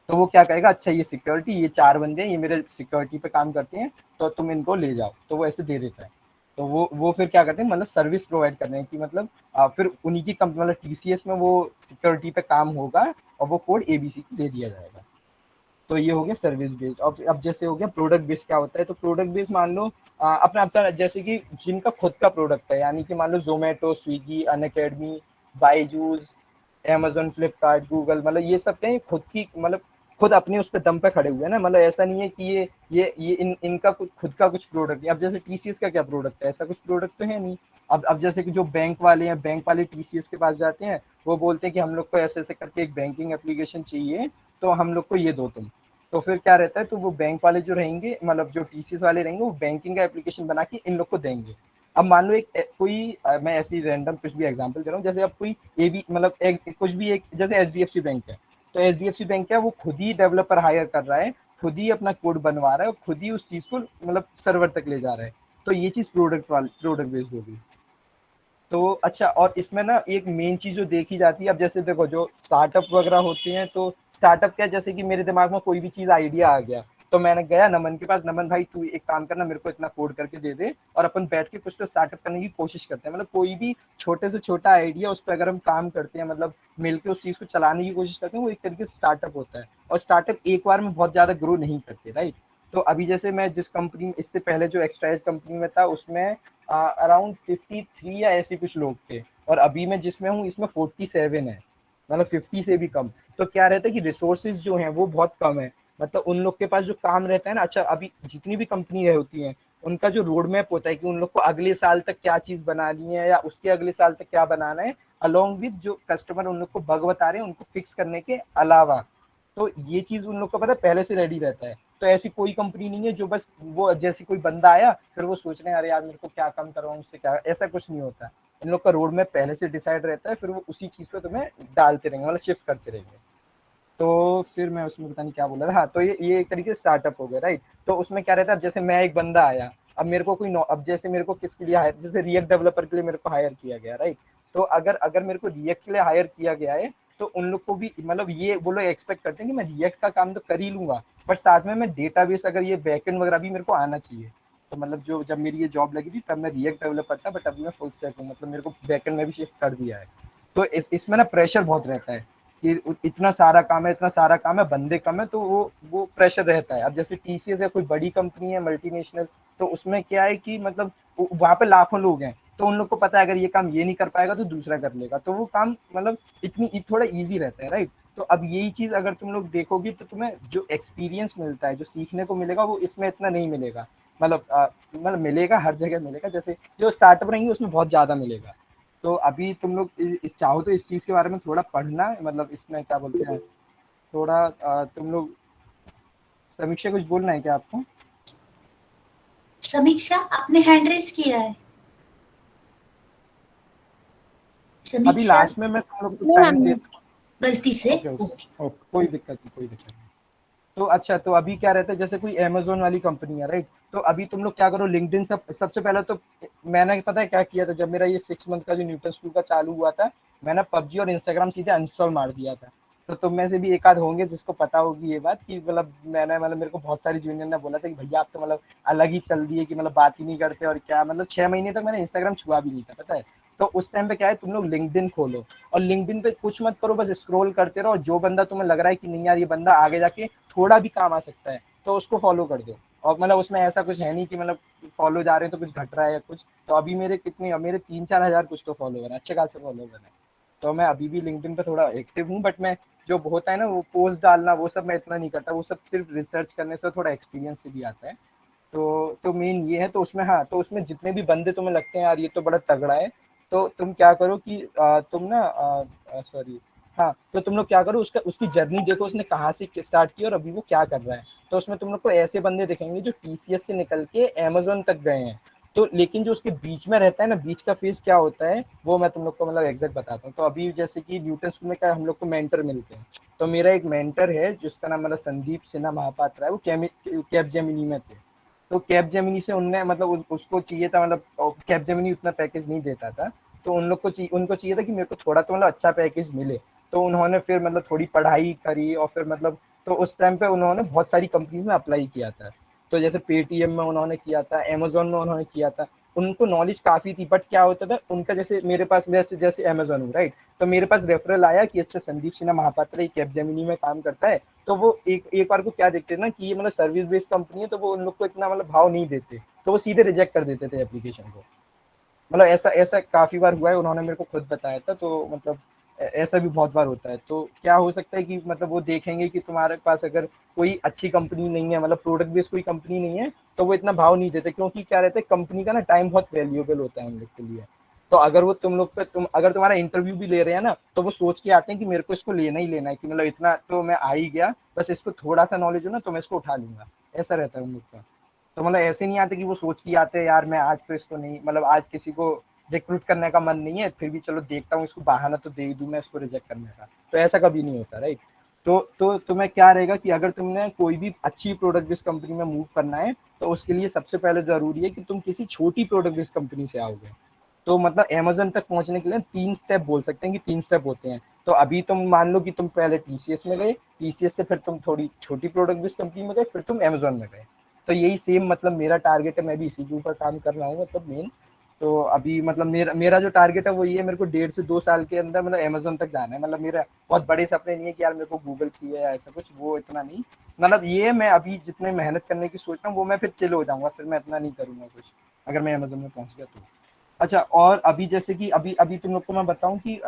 तो वो क्या कहेगा, अच्छा ये सिक्योरिटी, ये 4 बंदे हैं, ये मेरे सिक्योरिटी पे काम करते हैं, तो तुम इनको ले जाओ। तो वो ऐसे दे देता है। तो वो फिर क्या करते हैं, मतलब सर्विस प्रोवाइड कर रहे हैं कि मतलब फिर उन्हीं की कंपनी मतलब टीसीएस में वो सिक्योरिटी पे काम होगा और वो कोड एबीसी को दे दिया जाएगा। तो ये हो गया सर्विस बेस्ड। अब जैसे हो गया प्रोडक्ट बेस्ड, क्या होता है? तो प्रोडक्ट बेस्ड मान लो अपना अपना जैसे कि जिनका खुद का प्रोडक्ट है, यानी कि मान लो Zomato, Swiggy, Unacademy, Byju's, Amazon, Flipkart, Google, मतलब ये सब कहीं खुद की मतलब खुद अपने उस पर दम पे खड़े हुए हैं ना। मतलब ऐसा नहीं है कि ये इनका कुछ खुद का कुछ प्रोडक्ट है। अब जैसे टीसीएस का क्या प्रोडक्ट है? ऐसा कुछ प्रोडक्ट तो है नहीं। अब जैसे कि जो बैंक वाले हैं, बैंक वाले टीसीएस के पास जाते हैं, वो बोलते हैं कि हम लोग को ऐसे ऐसे करके एक बैंकिंग एप्लीकेशन चाहिए, तो हम लोग को ये दो तुम। तो फिर क्या रहता है, तो वो बैंक वाले जो रहेंगे मतलब जो टीसीएस वाले रहेंगे, वो बैंकिंग का एप्लीकेशन बना के इन लोग को देंगे। अब मान लो कोई मैं ऐसी रैंडम कुछ भी एग्जांपल दे रहा हूँ, जैसे अब कोई ए बी मतलब कुछ भी एक जैसे एचडीएफसी बैंक है। तो एचडीएफसी बैंक क्या है, वो खुद ही डेवलपर हायर कर रहा है, खुद ही अपना कोड बनवा रहा है और खुद ही उस चीज को मतलब सर्वर तक ले जा रहा है। तो ये चीज प्रोडक्ट बेस्ड होगी। तो अच्छा, और इसमें ना एक मेन चीज जो देखी जाती है, अब जैसे देखो जो स्टार्टअप वगैरह होते हैं, तो स्टार्टअप क्या, जैसे कि मेरे दिमाग में कोई भी चीज आइडिया आ गया, तो मैंने गया नमन के पास, नमन भाई तू एक काम करना, मेरे को इतना कोड करके दे दे, और अपन बैठ के कुछ तो स्टार्टअप करने की कोशिश करते हैं। मतलब कोई भी छोटे से छोटा आइडिया उस पर अगर हम काम करते हैं, मतलब मिलकर उस चीज को चलाने की कोशिश करते हैं, वो एक तरीके से स्टार्टअप होता है। और स्टार्टअप एक बार में बहुत ज्यादा ग्रो नहीं करते, राइट? तो अभी जैसे मैं जिस कंपनी, इससे पहले जो एक्स्ट्रा एज कंपनी में था, उसमें अराउंड 53 या ऐसे कुछ लोग थे, और अभी मैं जिसमें हूँ इसमें 47 है, मतलब 50 से भी कम। तो क्या रहता है कि रिसोर्सेज जो हैं वो बहुत कम है। मतलब उन लोग के पास जो काम रहता है ना, अच्छा अभी जितनी भी कंपनी होती हैं, उनका जो रोड मैप होता है कि उन लोग को अगले साल तक क्या चीज बनानी है या उसके अगले साल तक क्या बनाना है, अलॉन्ग विद जो कस्टमर उन लोग को बग बता रहे हैं उनको फिक्स करने के अलावा। तो ये चीज उन लोग को पता है, पहले से रेडी रहता है। तो ऐसी कोई कंपनी नहीं है जो बस वो जैसे कोई बंदा आया फिर वो सोच रहे हैं अरे यार मेरे को क्या काम करवाऊं उससे, क्या, ऐसा कुछ नहीं होता। इन लोग का रोड मैप पहले से डिसाइड रहता है, फिर वो उसी चीज पे तुम्हें डालते रहेंगे, मतलब शिफ्ट करते रहेंगे। तो फिर मैं उसमें पता नहीं क्या बोला था, हाँ, तो ये एक तरीके से स्टार्टअप हो गया, राइट? तो उसमें क्या रहता है, अब जैसे मैं एक बंदा आया, अब मेरे को कोई अब जैसे मेरे को किसके लिए हायर, जैसे रिएक्ट डेवलपर के लिए मेरे को हायर किया गया, राइट? तो अगर अगर मेरे को रिएक्ट के लिए हायर किया गया है, तो उन लोग को भी मतलब ये वो लोग एक्सपेक्ट करते हैं कि मैं रिएक्ट का काम तो कर ही लूंगा, बट साथ में मैं डेटाबेस अगर ये बैकएंड वगैरह भी मेरे को आना चाहिए। तो मतलब जो जब मेरी ये जॉब लगी थी तब मैं रिएक्ट डेवलपर था, बट अभी मैं फुल स्टैक हूँ, मतलब मेरे को बैकएंड में भी शिफ्ट कर दिया है। तो इसमें ना प्रेशर बहुत रहता है कि इतना सारा काम है, इतना सारा काम है, बंदे कम है, तो वो प्रेशर रहता है। अब जैसे टीसीएस है, कोई बड़ी कंपनी है मल्टीनेशनल, तो उसमें क्या है कि मतलब वहाँ पे लाखों लोग हैं, तो उन लोग को पता है अगर ये काम ये नहीं कर पाएगा तो दूसरा कर लेगा, तो वो काम मतलब थोड़ा ईजी रहता है, राइट? तो अब यही चीज अगर तुम लोग देखोगे तो तुम्हें जो एक्सपीरियंस मिलता है, जो सीखने को मिलेगा, वो इसमें इतना नहीं मिलेगा। मतलब मिलेगा, हर जगह मिलेगा, जैसे जो स्टार्टअप रहेंगे उसमें बहुत ज्यादा मिलेगा। तो अभी तुम लोग चाहो तो इस चीज के बारे में थोड़ा पढ़ना, मतलब इसमें क्या बोलते हैं, थोड़ा तुम लोग, समीक्षा कुछ बोलना है क्या आपको? समीक्षा आपने हैंड रेस किया है? अभी समीक्षा लास्ट में मैं तुम लोग को टाइम दे, गलती से ओके ओके ओके। ओके, कोई दिक्कत नहीं, कोई दिक्कत नहीं। तो अच्छा, तो अभी क्या रहता है, जैसे कोई अमेजोन वाली कंपनी है, राइट? तो अभी तुम लोग क्या करो, लिंक्डइन सबसे पहले तो मैंने पता है क्या किया था, जब मेरा ये 6 मंथ का जो न्यूटन स्कूल का चालू हुआ था, मैंने पबजी और इंस्टाग्राम सीधे अनइंस्टॉल मार दिया था। तो तुम में से भी एक आध होंगे जिसको पता होगी ये बात कि मतलब मैंने मतलब मेरे को बहुत सारी जूनियर ने बोला था कि भैया आप तो मतलब अलग ही चल दिए कि मतलब बात ही नहीं करते और क्या मतलब 6 महीने तक मैंने इंस्टाग्राम छुआ भी नहीं था पता है। तो उस टाइम पे क्या है तुम लोग लिंक्डइन खोलो और लिंक्डइन पे कुछ मत करो बस स्क्रॉल करते रहो, जो बंदा तुम्हें लग रहा है कि नहीं यार ये बंदा आगे जाके थोड़ा भी काम आ सकता है तो उसको फॉलो कर दो। और मतलब उसमें ऐसा कुछ है नहीं कि मतलब फॉलो जा रहे हैं तो कुछ घट रहा है या कुछ। तो अभी मेरे कितने मेरे 3-4 हज़ार कुछ तो फॉलोवर है, अच्छे खासे फॉलोवर है। तो मैं अभी भी लिंक्डइन पे थोड़ा एक्टिव हूँ, बट मैं जो होता है ना वो पोस्ट डालना वो सब मैं इतना नहीं करता, वो सब सिर्फ रिसर्च करने से थोड़ा एक्सपीरियंस से भी आता है। तो मेन ये है। तो उसमें हाँ, तो उसमें जितने भी बंदे तुम्हें लगते हैं यार ये तो बड़ा तगड़ा है, तो तुम क्या करो कि तुम ना सॉरी हाँ, तो तुम लोग क्या करो उसका उसकी जर्नी देखो, उसने कहाँ से स्टार्ट की और अभी वो क्या कर रहा है। तो उसमें तुम लोग को ऐसे बंदे दिखेंगे जो टीसीएस से निकल के अमेजोन तक गए हैं। तो लेकिन जो उसके बीच में रहता है ना, बीच का फेज क्या होता है वो मैं तुम लोग को मतलब एग्जैक्ट बताता हूँ। तो अभी जैसे कि न्यूटन स्कूल में क्या हम लोग को मेंटर मिलते हैं। तो मेरा एक मेंटर है जिसका नाम मतलब संदीप सिन्हा महापात्रा है, वो कैप जेमिनी में थे। तो कैप जेमिनी से उनने मतलब उसको चाहिए था, मतलब कैप जेमिनी उतना पैकेज नहीं देता था। तो उनको चाहिए था कि मेरे को थोड़ा तो मतलब अच्छा पैकेज मिले। तो उन्होंने फिर मतलब थोड़ी पढ़ाई करी और फिर मतलब तो उस टाइम पे उन्होंने बहुत सारी कंपनीज में अप्लाई किया था। तो जैसे पेटीएम में उन्होंने किया था, अमेजोन में उन्होंने किया था। उनको नॉलेज काफी थी, बट क्या होता था उनका, जैसे मेरे पास जैसे जैसे अमेजोन हूँ राइट, तो मेरे पास रेफरल आया कि अच्छा संदीप सिन्हा महापात्रा ये कैपजेमिनी में काम करता है। तो वो एक एक बार को क्या देखते थे ना कि ये मतलब सर्विस बेस्ड कंपनी है, तो वो उन लोग को इतना मतलब भाव नहीं देते, तो वो सीधे रिजेक्ट कर देते थे एप्लीकेशन को। मतलब ऐसा ऐसा काफी बार हुआ है, उन्होंने मेरे को खुद बताया था। तो मतलब ऐसा भी बहुत बार होता है। तो क्या हो सकता है कि मतलब वो देखेंगे कि तुम्हारे पास अगर कोई अच्छी कंपनी नहीं है, मतलब प्रोडक्ट बेस्ड कोई कंपनी नहीं है, तो वो इतना भाव नहीं देते, क्योंकि क्या रहता है कंपनी का ना टाइम बहुत वैल्यूएबल होता है उन लोग के लिए। तो अगर वो तुम लोग पे तुम अगर तुम्हारा इंटरव्यू भी ले रहे हैं ना, तो वो सोच के आते हैं कि मेरे को इसको लेना ही लेना है, कि मतलब इतना तो मैं आ ही गया, बस इसको थोड़ा सा नॉलेज हो ना तो मैं इसको उठा लूंगा। ऐसा रहता है उन लोग का। तो मतलब ऐसे नहीं आते कि वो सोच के आते हैं यार मैं आज तो इसको नहीं, मतलब आज किसी को रिक्रूट करने का मन नहीं है, फिर भी चलो देखता हूँ इसको बहाना तो दे ही दूं मैं इसको रिजेक्ट करने का। तो ऐसा कभी नहीं होता राइट। तो तुम्हें क्या रहेगा कि अगर तुमने कोई भी अच्छी प्रोडक्ट बेस्ड कंपनी में मूव करना है, तो उसके लिए सबसे पहले जरूरी है कि तुम किसी छोटी प्रोडक्ट बेस्ड कंपनी से आओगे। तो मतलब अमेजन तक पहुंचने के लिए 3 स्टेप बोल सकते हैं कि 3 स्टेप होते हैं। तो अभी तुम मान लो कि तुम पहले टीसीएस में गए, टीसीएस से फिर तुम थोड़ी छोटी प्रोडक्ट बेस्ड कंपनी में गए, फिर तुम अमेजोन में गए। तो यही सेम मतलब मेरा टारगेट है, मैं भी इसी के ऊपर काम कर रहा हूँ मतलब मेन। तो अभी मतलब मेरा मेरा जो टारगेट है वो ये है, मेरे को 1.5 से 2 साल के अंदर मतलब अमेजोन तक जाना है। मतलब मेरा बहुत बड़े सपने नहीं है कि यार मेरे को गूगल चाहिए या ऐसा कुछ, वो इतना नहीं। मतलब ये मैं अभी जितने मेहनत करने की सोच रहा हूँ वो मैं फिर चिल हो जाऊंगा, फिर मैं इतना नहीं करूंगा कुछ, अगर मैं अमेजोन में पहुंच गया तो। अच्छा, और अभी जैसे कि अभी अभी तुम लोग को मैं बताऊं कि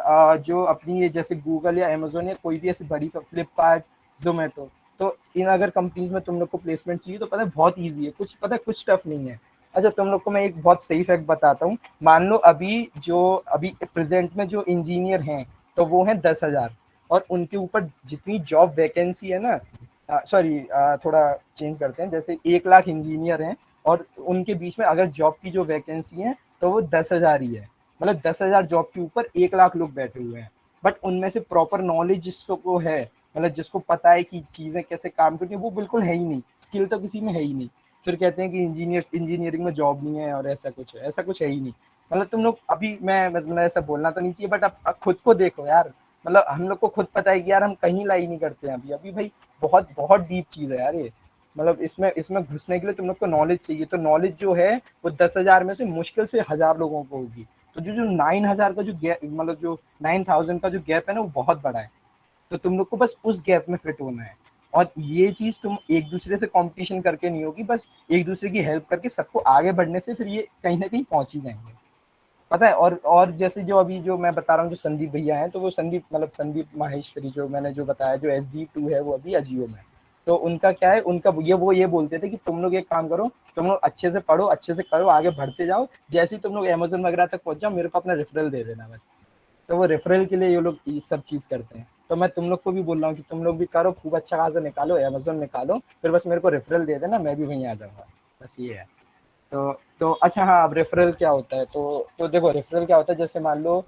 जो अपनी ये जैसे गूगल या अमेजोन या कोई भी ऐसी बड़ी फ्लिपकार्ट, जोमेटो, तो इन अगर कंपनीज में तुम लोग को प्लेसमेंट चाहिए तो पता है बहुत ईजी है, कुछ पता है कुछ टफ नहीं है। अच्छा, तुम लोग को मैं एक बहुत सही फैक्ट बताता हूँ। मान लो अभी प्रेजेंट में जो इंजीनियर हैं तो वो हैं 10,000, और उनके ऊपर जितनी जॉब वैकेंसी है ना, सॉरी थोड़ा चेंज करते हैं, जैसे 1 लाख इंजीनियर हैं और उनके बीच में अगर जॉब की जो वैकेंसी है तो वो 10,000 ही है। मतलब 10,000 जॉब के ऊपर 1 लाख लोग बैठे हुए हैं। बट उनमें से प्रॉपर नॉलेज जिसको है, मतलब जिसको पता है कि चीजें कैसे काम करती है, वो बिल्कुल है ही नहीं, स्किल तो किसी में है ही नहीं। फिर कहते हैं कि इंजीनियरिंग में जॉब नहीं है और ऐसा कुछ है, ऐसा कुछ है ही नहीं। मतलब तुम लोग अभी मैं मतलब ऐसा बोलना तो नहीं चाहिए, बट अब खुद को देखो यार। मतलब हम लोग को खुद पता है कि यार हम कहीं लाई नहीं करते हैं अभी अभी भाई। बहुत बहुत डीप चीज है यार ये। मतलब इसमें इसमें घुसने के लिए तुम लोग को नॉलेज चाहिए, तो नॉलेज जो है वो 10,000 में से मुश्किल से 1,000 लोगों को होगी। तो जो जो 9,000 का जो गैप, मतलब जो 9,000 का जो गैप है ना वो बहुत बड़ा है। तो तुम लोग को बस उस गैप में फिट होना है। और ये चीज तुम एक दूसरे से कंपटीशन करके नहीं होगी, बस एक दूसरे की हेल्प करके सबको आगे बढ़ने से फिर ये कहीं ना कहीं पहुंच ही जाएंगे। पता है। और जैसे जो अभी जो मैं बता रहा हूँ जो संदीप भैया हैं, तो वो संदीप मतलब संदीप माहेश्वरी, जो मैंने जो बताया जो SD2 है वो अभी अजियो में। तो उनका क्या है, उनका ये बोलते थे कि तुम लोग एक काम करो, तुम लोग अच्छे से पढ़ो, अच्छे से करो, आगे बढ़ते जाओ, जैसे ही तुम लोग अमेजोन वगैरह तक पहुंच जाओ मेरे को अपना रेफरल दे देना बस। तो वो रेफरल के लिए ये लोग ये सब चीज करते हैं। तो मैं तुम लोग को भी बोल रहा हूँ कि तुम लोग भी करो, खूब अच्छा खासा निकालो, अमेजोन निकालो, फिर बस मेरे को रेफरल दे देना, मैं भी वहीं आ जाऊंगा। बस ये है। तो अच्छा हाँ, अब रेफरल क्या होता है, तो देखो रेफरल क्या होता है, जैसे मान लो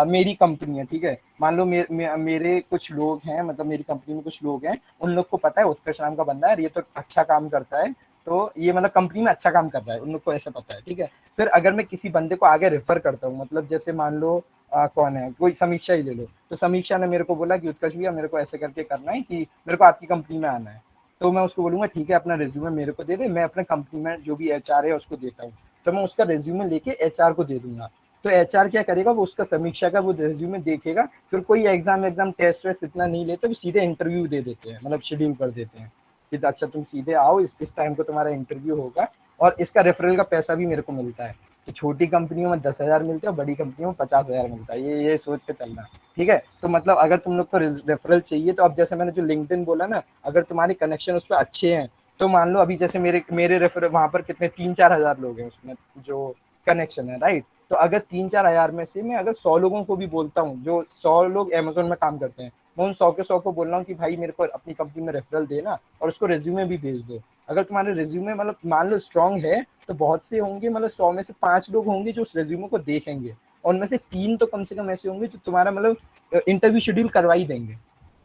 मेरी कंपनी है, ठीक है। मान लो मेरे कुछ लोग हैं, मतलब मेरी कंपनी में कुछ लोग हैं, उन लोग को पता है उत्कर्ष नाम का बंदा है, ये तो अच्छा काम करता है, तो ये मतलब कंपनी में अच्छा काम कर रहा है, उन लोग को ऐसा पता है, ठीक है। फिर अगर मैं किसी बंदे को आगे रेफर करता हूँ, मतलब जैसे मान लो कौन है, कोई समीक्षा ही ले लो, तो समीक्षा ने मेरे को बोला कि उत्कर्ष भैया मेरे को ऐसे करके करना है कि मेरे को आपकी कंपनी में आना है, तो मैं उसको बोलूंगा ठीक है अपना रिज्यूमे मेरे को दे दे, मैं अपने कंपनी में जो भी एचआर है उसको देता हूँ, तो मैं उसका रिज्यूमे लेके एचआर को दे दूंगा। तो एचआर क्या करेगा, वो उसका समीक्षा का वो रिज्यूमे देखेगा, फिर कोई एग्जाम टेस्ट वेस्ट इतना नहीं लेते, वो सीधे इंटरव्यू दे देते हैं, मतलब शेड्यूल कर देते हैं कि अच्छा तुम सीधे आओ, इस टाइम को तुम्हारा इंटरव्यू होगा, और इसका रेफरल का पैसा भी मेरे को मिलता है। तो छोटी कंपनियों में 10,000 मिलते हैं, बड़ी कंपनियों में 50,000 मिलता है, ये सोच के चलना, ठीक है। तो मतलब अगर तुम लोग को रेफरल चाहिए, तो अब जैसे मैंने जो लिंक्डइन बोला ना, अगर तुम्हारे कनेक्शन उस पर अच्छे हैं, तो मान लो अभी जैसे मेरे मेरे रेफर वहां पर कितने 3-4 हजार लोग हैं उसमें जो कनेक्शन है, राइट। तो अगर 3-4 हजार में से मैं अगर 100 लोगों को भी बोलता हूँ, जो 100 लोग अमेजोन में काम करते हैं, मैं उन 100 के 100 को बोल रहा हूँ कि भाई मेरे को अपनी कंपनी में रेफरल देना और उसको रेज्यूमे भी भेज दो। अगर तुम्हारे रेज्यूमे मतलब मान लो स्ट्रांग है, तो बहुत से होंगे, मतलब 100 में से 5 लोग होंगे जो उस रेज्यूमे को देखेंगे, और उनमें से 3 तो कम से कम ऐसे होंगे जो तुम्हारा मतलब इंटरव्यू शेड्यूल करवा ही देंगे।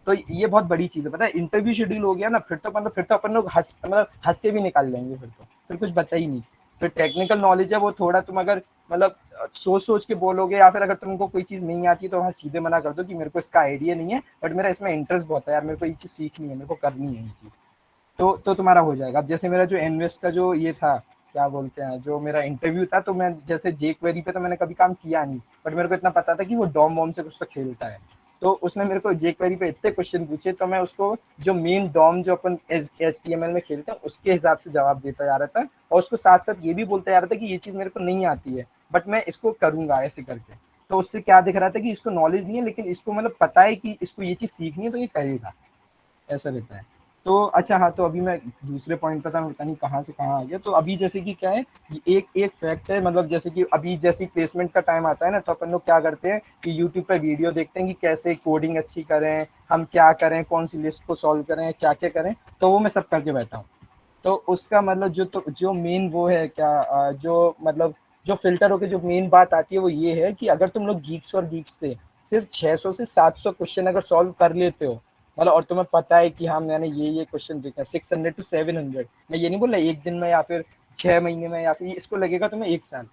तो ये बहुत बड़ी चीज है, पता है। इंटरव्यू शेड्यूल हो गया ना, फिर तो अपन लोग हंस के भी निकाल लेंगे, फिर कुछ बचा ही नहीं। फिर टेक्निकल नॉलेज है वो थोड़ा तुम अगर मतलब सोच सोच के बोलोगे, या फिर अगर तुमको कोई चीज नहीं आती तो वहाँ सीधे मना कर दो कि मेरे को इसका आइडिया नहीं है, बट मेरा इसमें इंटरेस्ट बहुत है यार, मेरे को ये चीज सीखनी है, मेरे को करनी है ये चीज, तो तुम्हारा हो जाएगा। अब जैसे मेरा जो इन्वेस्ट का जो ये था, क्या बोलते हैं, जो मेरा इंटरव्यू था, तो मैं जैसे जे क्वेरी पे तो मैंने कभी काम किया नहीं, बट मेरे को इतना पता था कि वो डॉम वॉम से कुछ तो खेलता है। तो उसने मेरे को जे क्वेरी पे इतने क्वेश्चन पूछे, तो मैं उसको जो मेन डॉम जो अपन HTML में खेलते हैं उसके हिसाब से जवाब देता जा रहा था, और उसको साथ साथ ये भी बोलता जा रहा था कि ये चीज मेरे को नहीं आती है, बट मैं इसको करूंगा ऐसे करके। तो उससे क्या दिख रहा था कि इसको नॉलेज नहीं है, लेकिन इसको मतलब पता है कि इसको ये चीज सीखनी है, तो ये करेगा, ऐसा रहता है। तो अच्छा हाँ, तो अभी मैं दूसरे पॉइंट पर था, मैं पता नहीं कहाँ से कहाँ आ गया। तो अभी जैसे कि क्या है, एक एक फैक्ट है, मतलब जैसे कि अभी जैसे प्लेसमेंट का टाइम आता है ना, तो अपन लोग क्या करते हैं कि यूट्यूब पर वीडियो देखते हैं कि कैसे कोडिंग अच्छी करें, हम क्या करें, कौन सी लिस्ट को सॉल्व करें, क्या क्या करें, तो वो मैं सब करके बैठा हूँ। तो उसका मतलब जो मेन वो है क्या, जो मतलब जो फिल्टर होकर जो मेन बात आती है वो ये है कि अगर तुम लोग गीक्स और गीक्स से सिर्फ 600 से 700 क्वेश्चन अगर सॉल्व कर लेते हो, मतलब, और तुम्हें पता है कि हाँ मैंने ये क्वेश्चन देखे 600 to 700, मैं ये नहीं बोल रहा एक दिन में या फिर 6 महीने में, या फिर इसको लगेगा तुम्हें 1 साल,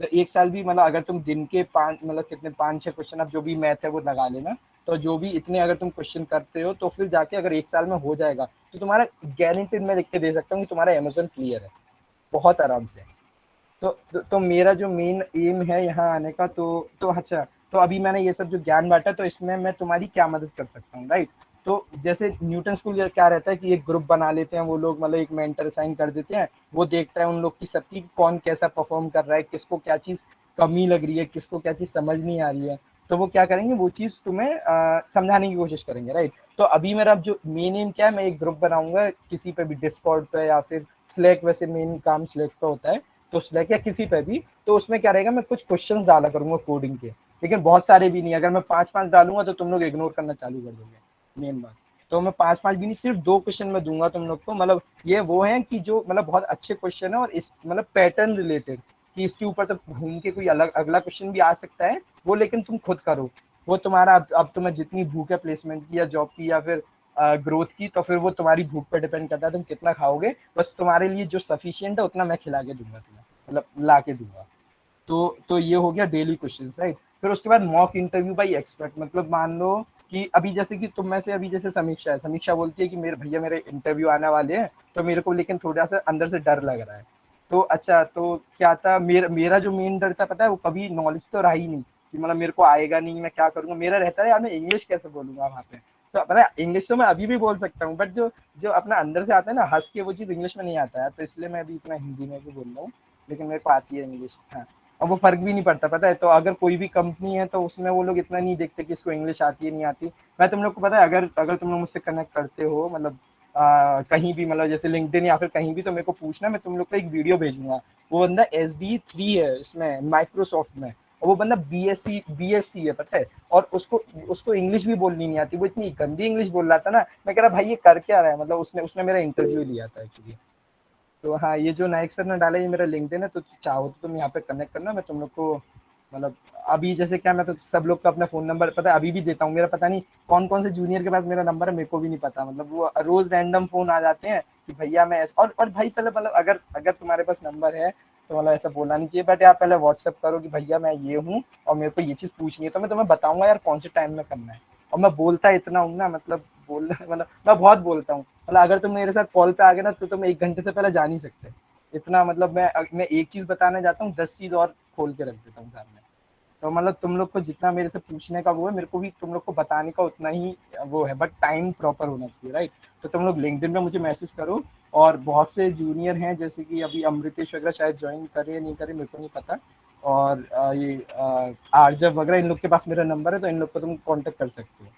तो 1 साल भी मतलब अगर तुम दिन के 5 मतलब कितने 5-6 क्वेश्चन, अब जो भी मैथ है वो लगा लेना, तो जो भी इतने अगर तुम क्वेश्चन करते हो, तो फिर जाके अगर 1 साल में हो जाएगा, तो तुम्हारा गारंटेड मैं लिख के दे सकता हूँ कि तुम्हारा अमेजोन क्लियर है बहुत आराम से। तो मेरा जो मेन एम है यहाँ आने का, तो अच्छा, तो अभी मैंने ये सब जो ज्ञान बांटा, तो इसमें मैं तुम्हारी क्या मदद कर सकता हूँ, राइट। तो जैसे न्यूटन स्कूल क्या रहता है कि एक ग्रुप बना लेते हैं वो लोग, मतलब एक मेंटर असाइन कर देते हैं, वो देखता है उन लोग की सबकी कौन कैसा परफॉर्म कर रहा है, किसको क्या चीज़ कमी लग रही है, किसको क्या चीज़ समझ नहीं आ रही है, तो वो क्या करेंगे, वो चीज़ तुम्हें समझाने की कोशिश करेंगे, राइट। तो अभी मेरा जो मेन एम क्या है, मैं एक ग्रुप बनाऊंगा किसी पे भी, डिस्कॉर्ड पे या फिर स्लैक, वैसे मेन काम स्लैक का होता है, तो स्लैक या किसी पे भी, तो उसमें क्या रहेगा, मैं कुछ क्वेश्चंस डाला करूंगा कोडिंग के, लेकिन बहुत सारे भी नहीं, अगर मैं 5-5 डालूंगा तो तुम लोग इग्नोर करना चालू कर दोगे, मेन बात। तो मैं 5-5 भी नहीं, सिर्फ 2 क्वेश्चन में दूंगा तुम लोग को, मतलब ये वो है कि जो मतलब बहुत अच्छे क्वेश्चन है, और इस मतलब पैटर्न रिलेटेड, कि इसके ऊपर तो घूम के कोई अलग अगला क्वेश्चन भी आ सकता है वो, लेकिन तुम खुद करो, वो तुम्हारा अब तुम्हें जितनी भूख है प्लेसमेंट की या जॉब की या फिर ग्रोथ की, तो फिर वो तुम्हारी भूख पर डिपेंड करता है, तुम कितना खाओगे, बस तुम्हारे लिए जो सफिशियंट है उतना मैं खिला के दूंगा तुम्हें, मतलब ला के दूंगा। तो ये हो गया डेली क्वेश्चंस, राइट। फिर उसके बाद मॉक इंटरव्यू बाई एक्सपर्ट, मतलब मान लो कि अभी जैसे कि तुम में से अभी जैसे समीक्षा है, समीक्षा बोलती है कि मेरे भैया मेरे इंटरव्यू आने वाले हैं, तो मेरे को लेकिन थोड़ा सा अंदर से डर लग रहा है। तो अच्छा, तो क्या था, मेरा जो मेन डर था पता है, वो कभी नॉलेज तो रहा ही नहीं कि मतलब मेरे को आएगा नहीं, मैं क्या करूंगा, मेरा रहता है यार मैं इंग्लिश कैसे बोलूंगा वहाँ पे। तो पता है इंग्लिश तो मैं अभी भी बोल सकता हूँ, बट जो जो अपना अंदर से आता है ना हंस के, वो चीज़ इंग्लिश में नहीं आता है, तो इसलिए मैं अभी इतना हिंदी में भी बोल रहा हूँ, लेकिन मेरे को आती है इंग्लिश, हाँ। और वो फर्क भी नहीं पड़ता, पता है। तो अगर कोई भी कंपनी है तो उसमें वो लोग इतना नहीं देखते कि इसको इंग्लिश आती है नहीं आती। मैं तुम लोग को पता है, अगर अगर तुम लोग मुझसे कनेक्ट करते हो, मतलब कहीं भी, मतलब जैसे लिंक्डइन या फिर कहीं भी, तो मेरे को पूछना, मैं तुम लोग को एक वीडियो भेजूंगा। वो बंदा SD3 है इसमें माइक्रोसॉफ्ट में, और वो बंदा BSc है, पता है। और उसको उसको इंग्लिश भी बोलनी नहीं आती, वो इतनी गंदी इंग्लिश बोल रहा था ना, मैं कह रहा भाई ये कर क्या रहा है, मतलब उसने उसने मेरा इंटरव्यू लिया था एक्चुअली। तो हाँ, ये जो नाइक सर ने डाला, ये मेरा लिंक्डइन है, तो चाहो तो तुम यहाँ पे कनेक्ट करना, मैं तुम लोग को मतलब अभी जैसे क्या, मैं तो सब लोग का अपना फ़ोन नंबर पता है अभी भी देता हूँ, मेरा पता नहीं कौन-कौन से जूनियर के पास मेरा नंबर है, मेरे को भी नहीं पता, मतलब वो रोज़ रैंडम फ़ोन आ जाते हैं, कि भैया मैं और भाई पहले मतलब अगर अगर तुम्हारे पास नंबर है तो मतलब ऐसा बोलना नहीं चाहिए, बट यार पहले व्हाट्सएप करो कि भैया मैं ये हूँ और मेरे को ये चीज़ पूछनी है, तो मैं तुम्हें बताऊंगा यार कौन से टाइम में करना है। और मैं बोलता इतना हूँ ना, मतलब बोलना मतलब मैं बहुत बोलता हूँ, मतलब अगर तुम मेरे साथ कॉल पे आ गए ना तो तुम 1 घंटे से पहले जा नहीं सकते इतना, मतलब मैं एक चीज़ बताने जाता हूँ 10 चीज़ और खोल के रख देता हूँ सामने। तो मतलब तुम लोग को जितना मेरे से पूछने का वो है, मेरे को भी तुम लोग को बताने का उतना ही वो है, बट टाइम प्रॉपर होना चाहिए, राइट। तो तुम लोग लिंक्डइन पे मुझे मैसेज करो, और बहुत से जूनियर हैं जैसे कि अभी अमृतेश वगैरह शायद ज्वाइन करे या नहीं करे मेरे को नहीं पता, और ये आरजब वगैरह, इन लोग के पास मेरा नंबर है, तो इन लोग को तुम कांटेक्ट कर सकते हो।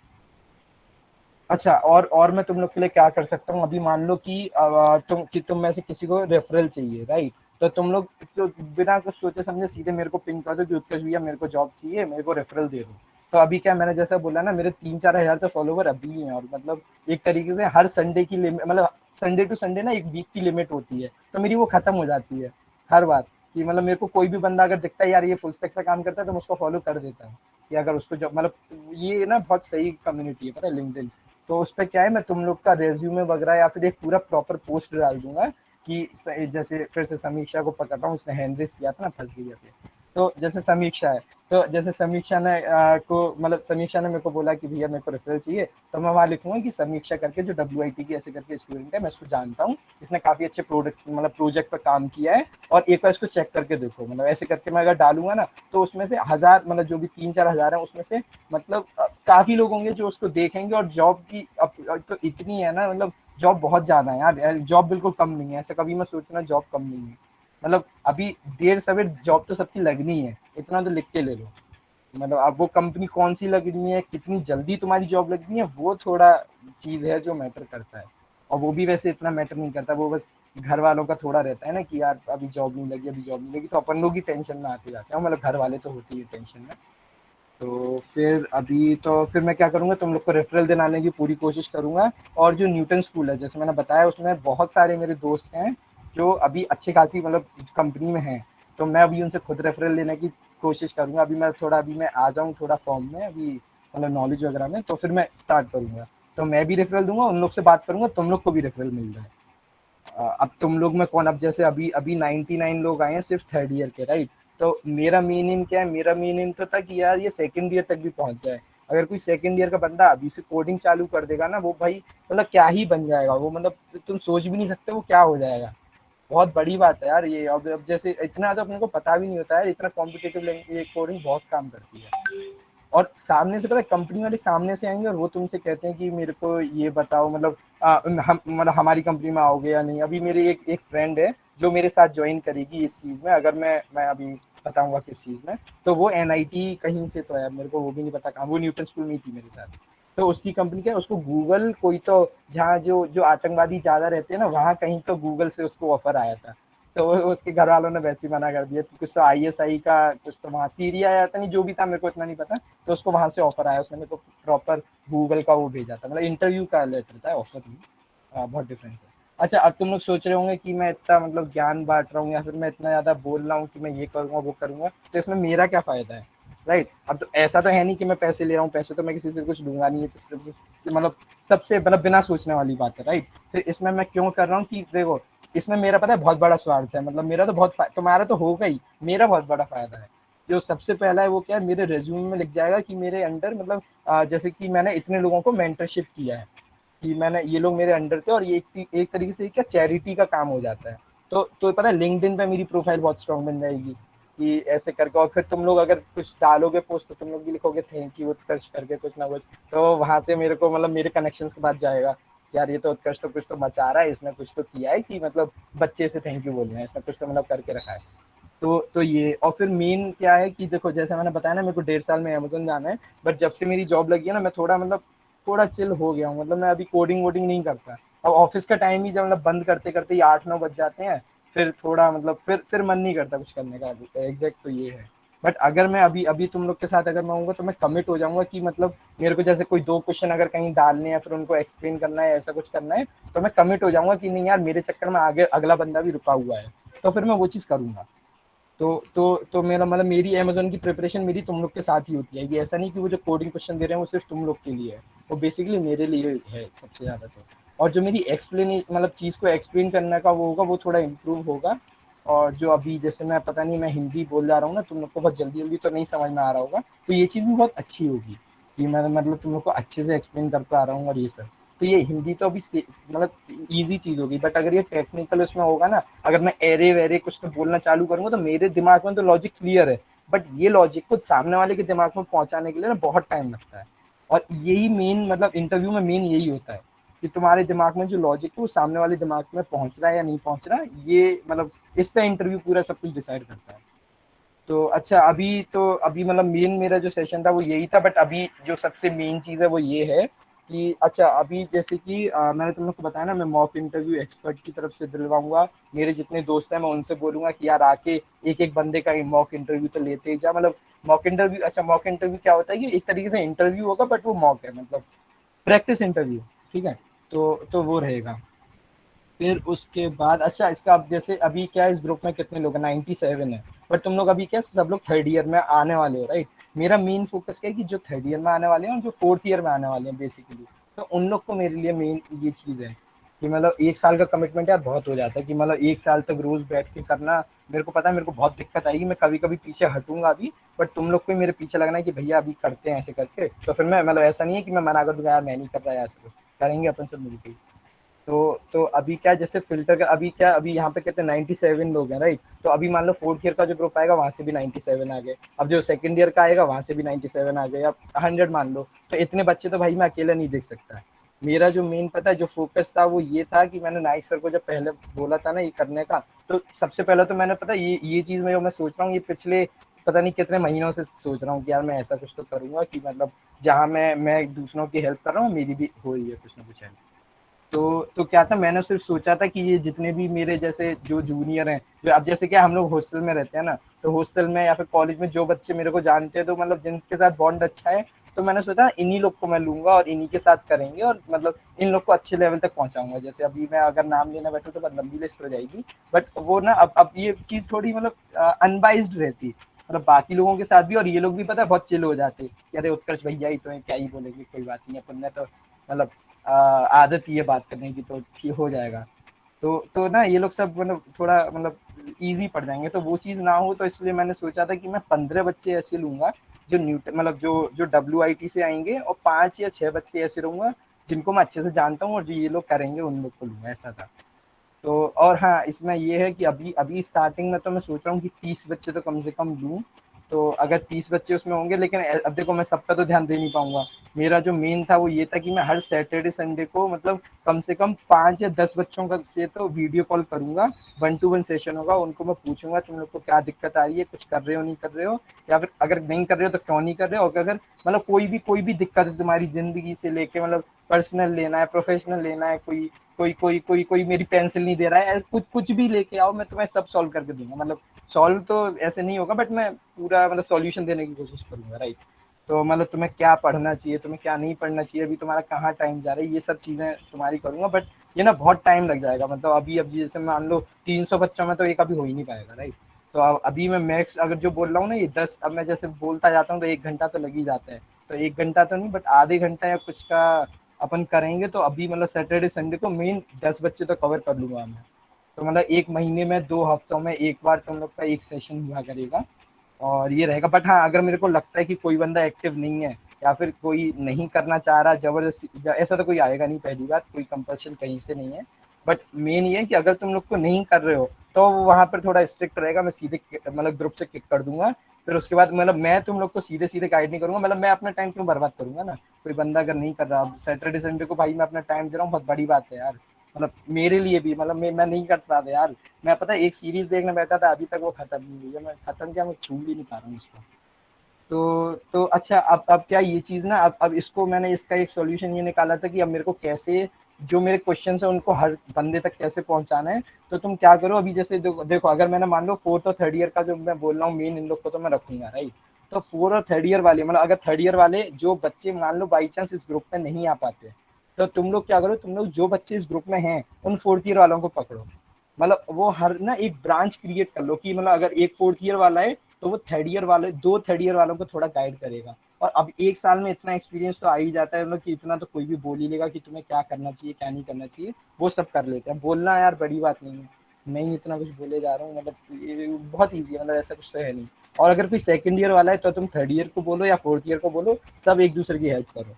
अच्छा, और मैं तुम लोग के लिए क्या कर सकता हूँ, अभी मान लो कि तुम में से किसी को रेफरल चाहिए, राइट। तो तुम लोग तो बिना कुछ सोचे समझे सीधे मेरे को पिंग कर दो कि उत्कर्ष भैया मेरे को जॉब चाहिए, मेरे को रेफरल दे दो। तो अभी क्या, मैंने जैसा बोला ना, मेरे 3-4 हज़ार तो फॉलोवर अभी ही हैं, और मतलब एक तरीके से हर संडे की लिमिट, मतलब संडे टू संडे ना एक वीक की लिमिट होती है, तो मेरी वो खत्म हो जाती है हर बार। कि मतलब मेरे को कोई भी बंदा अगर दिखता है यार ये फुल स्टैक पे काम करता है, तो मैं उसको फॉलो कर देता हूँ कि अगर उसको जब मतलब, ये ना बहुत सही कम्युनिटी है पता है लिंक्डइन। तो उस पे क्या है, मैं तुम लोग का रेज्यूमे वगैरह या फिर एक पूरा प्रॉपर पोस्ट डाल दूंगा कि जैसे फिर से समीक्षा को पकड़ रहा हूँ, उसने हैंड रेस किया था ना, फंस गई है। तो जैसे समीक्षा है, तो जैसे समीक्षा ने मतलब समीक्षा ने मेरे को बोला कि भैया मेरे को रेफरल चाहिए, तो मैं वहाँ लिखूंगा कि समीक्षा करके जो WIT की ऐसे करके स्टूडेंट है, मैं उसको जानता हूँ, इसने काफी अच्छे प्रोडक्ट मतलब प्रोजेक्ट पर काम किया है, और एक बार इसको चेक करके देखो, मतलब ऐसे करके मैं अगर डालूंगा ना, तो उसमें से 1000 मतलब जो भी 3-4 हज़ार है उसमें से मतलब काफी लोग होंगे जो उसको देखेंगे, और जॉब की अब तो इतनी है ना, मतलब जॉब बहुत ज्यादा है यार, जॉब बिल्कुल कम नहीं है, ऐसा कभी मैं सोचना जॉब कम नहीं है, मतलब अभी देर सवेर जॉब तो सबकी लगनी है, इतना तो लिख के ले लो। मतलब अब वो कंपनी कौन सी लगनी है, कितनी जल्दी तुम्हारी जॉब लगनी है, वो थोड़ा चीज है जो मैटर करता है। और वो भी वैसे इतना मैटर नहीं करता, वो बस घर वालों का थोड़ा रहता है ना कि यार अभी जॉब नहीं लगी, अभी जॉब नहीं लगी, तो अपन लोग ही टेंशन में आते जाते हैं, मतलब घर वाले तो होते ही टेंशन में। तो फिर अभी तो फिर मैं क्या करूँगा, तुम लोग को रेफरल दिलाने की पूरी कोशिश करूँगा। और जो न्यूटन स्कूल है जैसे मैंने बताया, उसमें बहुत सारे मेरे दोस्त हैं जो अभी अच्छी खासी मतलब कंपनी में हैं, तो मैं अभी उनसे खुद रेफरल लेने की कोशिश करूँगा। अभी मैं आ जाऊँ थोड़ा फॉर्म में, अभी मतलब नॉलेज वगैरह में, तो फिर मैं स्टार्ट करूँगा। तो मैं भी रेफरल दूंगा, उन लोग से बात करूँगा, तुम लोग को भी रेफरल मिल जाए। अब तुम लोग में कौन, अब जैसे अभी अभी 99 लोग आए हैं सिर्फ थर्ड ईयर के, राइट। तो मेरा मेन एम क्या है, मेरा मेन एम तो था कि यार ये सेकंड ईयर तक भी पहुंच जाए। अगर कोई सेकंड ईयर का बंदा अभी से कोडिंग चालू कर देगा ना, वो भाई मतलब क्या ही बन जाएगा वो, मतलब तुम सोच भी नहीं सकते वो क्या हो जाएगा। बहुत बड़ी बात है यार ये। अब जैसे इतना तो अपने को पता भी नहीं होता है, इतना कॉम्पिटेटिव ये कोडिंग बहुत काम करती है। और सामने से पता है, कंपनी वाले सामने से आएंगे और वो तुमसे कहते हैं कि मेरे को ये बताओ, मतलब हम मतलब हमारी कंपनी में आओगे या नहीं। अभी मेरी एक एक फ्रेंड है जो मेरे साथ ज्वाइन करेगी इस चीज़ में, अगर मैं अभी बताऊंगा किस चीज़ में। तो वो NIT कहीं से तो है, मेरे को वो भी नहीं पता कहाँ, वो न्यूटन स्कूल में थी मेरे साथ। तो उसकी कंपनी क्या है, उसको गूगल कोई तो, जहाँ जो जो आतंकवादी ज़्यादा रहते हैं ना, वहाँ कहीं तो गूगल से उसको ऑफर आया था। तो उसके घर वालों ने वैसे ही मना कर दिया, कुछ तो ISI का, कुछ तो वहाँ सीरिया आया था, नहीं जो भी था मेरे को इतना नहीं पता। तो उसको वहां से ऑफर आया, उसने मेरे को प्रॉपर गूगल का वो भेजा था, मतलब इंटरव्यू का लेटर था, ऑफर नहीं। बहुत डिफरेंस है। अच्छा, अब तुम लोग सोच रहे होंगे कि मैं इतना मतलब ज्ञान बांट रहा हूँ या फिर मैं इतना ज्यादा बोल रहा हूँ कि मैं ये करूंगा वो करूंगा, तो इसमें मेरा क्या फायदा है, राइट। अब तो ऐसा तो है नहीं कि मैं पैसे ले रहा हूँ, पैसे तो मैं किसी से कुछ दूंगा नहीं है, तो मतलब सबसे मतलब बिना सोचने वाली बात है, राइट। फिर इसमें मैं क्यों कर रहा हूँ कि देखो, इसमें मेरा पता है बहुत बड़ा स्वार्थ है, मतलब मेरा तो बहुत तुम्हारा तो होगा ही, मेरा बहुत बड़ा फायदा है। जो सबसे पहला है वो क्या है, मेरे रेज्यूमे में लिख जाएगा कि मेरे अंडर मतलब जैसे कि मैंने इतने लोगों को मेंटरशिप किया है, कि मैंने ये लोग मेरे अंडर थे, और ये एक तरीके से क्या चैरिटी का काम हो जाता है। तो पता है लिंक्डइन पे मेरी प्रोफाइल बहुत स्ट्रांग बन जाएगी कि ऐसे करके। और फिर तुम लोग अगर कुछ डालोगे पोस्ट, तो तुम लोग भी लिखोगे थैंक यू उत्कर्ष करके कुछ ना कुछ, तो वहां से मेरे को मतलब मेरे कनेक्शंस के बाद जाएगा, यार ये तो उत्कर्ष तो कुछ तो मचा रहा है, इसने कुछ तो किया है कि मतलब बच्चे से थैंक यू बोलना है, इसने कुछ तो मतलब करके रखा है। तो ये, और फिर मेन क्या है कि देखो जैसे मैंने बताया ना, मेरे को 1.5 साल में अमेजोन जाना है, बट जब से मेरी जॉब लगी है ना, मैं थोड़ा मतलब थोड़ा चिल हो गया हूँ, मतलब मैं अभी कोडिंग वोडिंग नहीं करता। अब ऑफिस का टाइम ही जब मतलब बंद करते करते ही 8-9 बज जाते हैं, फिर थोड़ा मतलब फिर मन नहीं करता कुछ करने का, एग्जैक्ट तो ये है। बट अगर मैं अभी अभी तुम लोग के साथ अगर मैं आऊँगा, तो मैं कमिट हो जाऊंगा कि मतलब मेरे को जैसे कोई 2 क्वेश्चन अगर कहीं डालने हैं, फिर उनको एक्सप्लेन करना है, ऐसा कुछ करना है, तो मैं कमिट हो जाऊंगा कि नहीं यार मेरे चक्कर में आगे अगला बंदा भी रुका हुआ है, तो फिर मैं वो चीज़ करूंगा। तो मेरा मतलब मेरी अमेज़न की प्रिपरेशन मेरी तुम लोग के साथ ही होती है, ये ऐसा नहीं कि वो जो कोडिंग क्वेश्चन दे रहे हैं वो सिर्फ तुम लोग के लिए है, वो बेसिकली मेरे लिए है सबसे ज़्यादा तो। और जो मेरी एक्सप्लेन मतलब चीज़ को एक्सप्लेन करने का वो होगा वो थोड़ा इम्प्रूव होगा। और जो अभी जैसे मैं पता नहीं मैं हिंदी बोल जा रहा हूँ ना, तुम लोग को बहुत जल्दी जल्दी तो नहीं समझ में आ रहा होगा, तो ये चीज़ भी बहुत अच्छी होगी कि मैं मतलब तुम लोग को अच्छे से एक्सप्लेन कर पा रहा हूँ और ये सब। तो ये हिंदी तो अभी मतलब ईजी चीज़ होगी, बट अगर ये टेक्निकल उसमें होगा ना, अगर मैं एरे वेरे कुछ तो बोलना चालू करूंगा तो मेरे दिमाग में तो लॉजिक क्लियर है, बट ये लॉजिक को सामने वाले के दिमाग में पहुंचाने के लिए ना बहुत टाइम लगता है। और यही मेन मतलब इंटरव्यू में मेन यही होता है कि तुम्हारे दिमाग में जो लॉजिक है वो सामने वाले दिमाग में पहुंच रहा है या नहीं पहुंच रहा, ये मतलब इस पे इंटरव्यू पूरा सब कुछ डिसाइड करता है। तो अच्छा अभी मतलब मेन मेरा जो सेशन था वो यही था, बट अभी जो सबसे मेन चीज़ है वो ये है कि अच्छा अभी जैसे कि मैंने तुम लोग को बताया ना मैं मॉक इंटरव्यू एक्सपर्ट की तरफ से दिलवाऊंगा। मेरे जितने दोस्त हैं मैं उनसे बोलूंगा कि यार आके एक एक बंदे का मॉक इंटरव्यू तो लेते ही जा। मतलब मॉक इंटरव्यू, अच्छा मॉक इंटरव्यू क्या होता है कि एक तरीके से इंटरव्यू होगा बट वो मॉक है, मतलब प्रैक्टिस इंटरव्यू। ठीक है, तो वो रहेगा। फिर उसके बाद अच्छा इसका अब जैसे अभी क्या है, इस ग्रुप में कितने लोग हैं, 97 है। बट तुम लोग अभी क्या सब लोग थर्ड ईयर में आने वाले हो, राइट। मेरा मेन फोकस क्या है कि जो थर्ड ईयर में आने वाले हैं और जो फोर्थ ईयर में आने वाले हैं बेसिकली, तो उन लोग को मेरे लिए मेन ये चीज़ है कि मतलब एक साल का कमिटमेंट यार बहुत हो जाता है कि मतलब एक साल तक रोज बैठ के करना। मेरे को पता है मेरे को बहुत दिक्कत आएगी, मैं कभी कभी पीछे हटूंगा अभी, बट तुम लोग को मेरे पीछे लगना है कि भैया अभी करते हैं ऐसे करके, तो फिर मैं मतलब ऐसा नहीं है कि मैं मना कर दूंगा यार मैं नहीं कर रहा यार, ऐसे करेंगे अपन सब मिलकर। तो अभी क्या जैसे फिल्टर का अभी क्या अभी यहाँ पे कहते हैं 97 लोग हैं, राइट। तो अभी मान लो फोर्थ ईयर का जो ग्रुप आएगा वहां से भी 97 आ गए, अब जो सेकंड ईयर का आएगा वहां से भी 97 आ गए, अब 100 मान लो। तो इतने बच्चे तो भाई मैं अकेला नहीं देख सकता। मेरा जो मेन पता है जो फोकस था वो ये था कि मैंने नाइक सर को जब पहले बोला था ना ये करने का, तो सबसे पहले तो मैंने पता ये चीज में जो मैं सोच रहा हूँ ये पिछले पता नहीं कितने महीनों से सोच रहा हूँ कि यार मैं ऐसा कुछ तो करूंगा कि मतलब जहाँ मैं दूसरों की हेल्प कर रहा हूँ मेरी भी हो रही है कुछ ना कुछ हेल्प। तो क्या था मैंने सिर्फ सोचा था कि ये जितने भी मेरे जैसे जो जूनियर हैं, जो अब जैसे क्या हम लोग हॉस्टल में रहते हैं ना, तो हॉस्टल में या फिर कॉलेज में जो बच्चे मेरे को जानते हैं तो मतलब जिनके साथ बॉन्ड अच्छा है, तो मैंने सोचा इन्हीं लोग को मैं लूंगा और इन्हीं के साथ करेंगे और मतलब इन लोग को अच्छे लेवल तक पहुंचाऊंगा। जैसे अभी मैं अगर नाम लेना बैठू तो बहुत लंबी लिस्ट हो जाएगी, बट वो ना अब ये चीज थोड़ी मतलब अनबाइज्ड रहती, मतलब बाकी लोगों के साथ भी, और ये लोग भी पता है बहुत चिल हो जाते कि अरे उत्कर्ष भैया ही तो है क्या ही बोलेंगे, कोई बात नहीं अपन ने तो मतलब आदत ही है बात करने की, तो ठीक हो जाएगा। तो ना ये लोग सब मतलब थोड़ा मतलब इजी पड़ जाएंगे, तो वो चीज़ ना हो तो इसलिए मैंने सोचा था कि मैं 15 बच्चे ऐसे लूंगा जो न्यूटन मतलब जो WIT से आएंगे, और 5 या 6 बच्चे ऐसे रहूंगा जिनको मैं अच्छे से जानता हूँ और जो ये लोग करेंगे उन लोग को लूंगा, ऐसा था। तो और हाँ इसमें ये है कि अभी अभी स्टार्टिंग में तो मैं सोच रहा हूँ कि 30 बच्चे तो कम से कम लूँ। तो अगर 30 बच्चे उसमें होंगे, लेकिन अब देखो मैं सबका तो ध्यान दे नहीं पाऊंगा। मेरा जो मेन था वो ये था कि मैं हर सैटरडे संडे को मतलब कम से कम 5 या 10 बच्चों का से तो वीडियो कॉल करूंगा, 1-to-1 सेशन होगा, उनको मैं पूछूंगा तुम लोग को क्या दिक्कत आ रही है, कुछ कर रहे हो नहीं कर रहे हो, या फिर अगर नहीं कर रहे हो तो क्यों नहीं कर रहे हो, और अगर मतलब कोई भी दिक्कत है तुम्हारी जिंदगी से लेके मतलब पर्सनल लेना है प्रोफेशनल लेना है, कोई मेरी पेंसिल नहीं दे रहा है, कुछ कुछ भी लेके आओ मैं तुम्हें सब सॉल्व करके दूंगा। मतलब सॉल्व तो ऐसे नहीं होगा बट मैं पूरा मतलब सॉल्यूशन देने की कोशिश करूंगा, राइट। तो मतलब तुम्हें क्या पढ़ना चाहिए तुम्हें क्या नहीं पढ़ना चाहिए, अभी तुम्हारा कहाँ टाइम जा रहा है, ये सब चीजें तुम्हारी करूंगा, बट ये ना बहुत टाइम लग जाएगा। मतलब अभी जैसे मान लो 300 बच्चों में तो एक अभी हो ही नहीं पाएगा, राइट। तो अभी मैं मैक्स अगर जो बोल रहा हूँ ना ये 10, अब मैं जैसे बोलता जाता हूँ तो 1 घंटा तो लग ही जाता है, तो 1 घंटा तो नहीं बट आधे घंटा या कुछ का अपन करेंगे। तो अभी मतलब सैटरडे संडे को मेन 10 बच्चे तो कवर कर लूंगा मैं। तो मतलब एक महीने में 2 हफ्तों में एक बार तुम लोग का एक सेशन हुआ करेगा और ये रहेगा। बट हाँ अगर मेरे को लगता है कि कोई बंदा एक्टिव नहीं है या फिर कोई नहीं करना चाह रहा जबरदस्ती, ऐसा तो कोई आएगा नहीं, पहली बात कोई कंपल्शन कहीं से नहीं है। बट मेन ये है कि अगर तुम लोग को नहीं कर रहे हो तो वहां पर थोड़ा स्ट्रिक्ट रहेगा, मैं सीधे मतलब ग्रुप से किक कर दूंगा। फिर उसके बाद मतलब मैं तुम लोग को सीधे सीधे गाइड नहीं करूंगा, मतलब मैं अपना टाइम क्यों बर्बाद करूंगा ना। कोई बंदा अगर नहीं कर रहा, अब सैटरडे संडे को भाई मैं अपना टाइम दे रहा हूँ, बहुत बड़ी बात है यार। मतलब मेरे लिए भी मतलब मैं नहीं कर पा रहा यार। मैं पता है एक सीरीज देखने बैठा था अभी तक वो खत्म नहीं हुई है, मैं खत्म क्या मैं छू भी नहीं पा रहा हूँ उसको। तो अच्छा अब क्या ये चीज ना अब इसको मैंने इसका एक सॉल्यूशन ये निकाला था कि अब मेरे को कैसे जो मेरे क्वेश्चन है उनको हर बंदे तक कैसे पहुंचाना है। तो तुम क्या करो अभी जैसे देखो अगर मैंने मान लो फोर्थ और थर्ड ईयर का जो मैं बोल रहा हूँ मेन इन लोग को तो मैं रखूंगा, राइट। तो फोर्थ और थर्ड ईयर वाले मतलब अगर थर्ड ईयर वाले जो बच्चे मान लो बाई चांस इस ग्रुप में नहीं आ पाते, तो तुम लोग क्या करो तुम लोग जो बच्चे इस ग्रुप में हैं उन फोर्थ ईयर वालों को पकड़ो। मतलब वो हर ना एक ब्रांच क्रिएट कर लो कि मतलब अगर एक फोर्थ ईयर वाला है तो वो थर्ड ईयर वालों को थोड़ा गाइड करेगा। और अब एक साल में इतना एक्सपीरियंस तो आ ही जाता है मतलब कि इतना तो कोई भी बोल ही लेगा कि तुम्हें क्या करना चाहिए क्या नहीं करना चाहिए, वो सब कर लेते हैं। बोलना यार बड़ी बात नहीं है, मैं ही इतना कुछ बोले जा रहा हूँ, मतलब ये बहुत ईजी है, मतलब ऐसा कुछ तो है नहीं। और अगर कोई सेकंड ईयर वाला है तो तुम थर्ड ईयर को बोलो या फोर्थ ईयर को बोलो, सब एक दूसरे की हेल्प करो।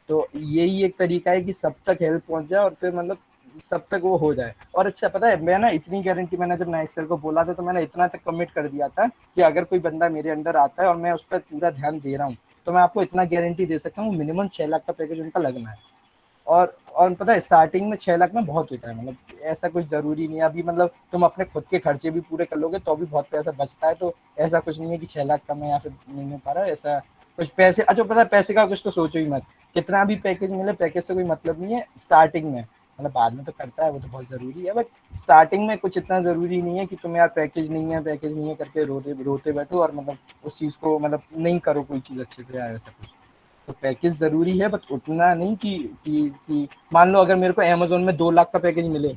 तो यही एक तरीका है कि सब तक हेल्प पहुंच जाए और फिर मतलब सब तक वो हो जाए। और अच्छा पता है मैं ना इतनी गारंटी, मैंने जब नाइक सर को बोला था तो मैंने इतना तक कमिट कर दिया था कि अगर कोई बंदा मेरे अंडर आता है और मैं उस पर पूरा ध्यान दे रहा हूँ तो मैं आपको इतना गारंटी दे सकता हूँ मिनिमम 6 लाख का पैकेज उनका लगना है। और पता है स्टार्टिंग में 6 लाख में बहुत होता है, मतलब ऐसा कुछ जरूरी नहीं है। अभी मतलब तुम अपने खुद के खर्चे भी पूरे कर लोगे तो भी बहुत पैसा बचता है। तो ऐसा कुछ नहीं है कि 6 लाख कम है या फिर नहीं हो पा रहा है ऐसा कुछ। पैसे अच्छा पता है पैसे का कुछ तो सोचो ही मत, कितना भी पैकेज मिले पैकेज से कोई मतलब नहीं है स्टार्टिंग में, मतलब बाद में तो करता है वो तो बहुत जरूरी है, बट स्टार्टिंग में कुछ इतना जरूरी नहीं है कि तुम यार पैकेज नहीं है करके रोते रोते बैठो और मतलब उस चीज को मतलब नहीं करो कोई चीज अच्छे से यार ऐसा कुछ। तो पैकेज ज़रूरी है बट उतना नहीं कि मान लो अगर मेरे को अमेज़न में 2 लाख का पैकेज मिले,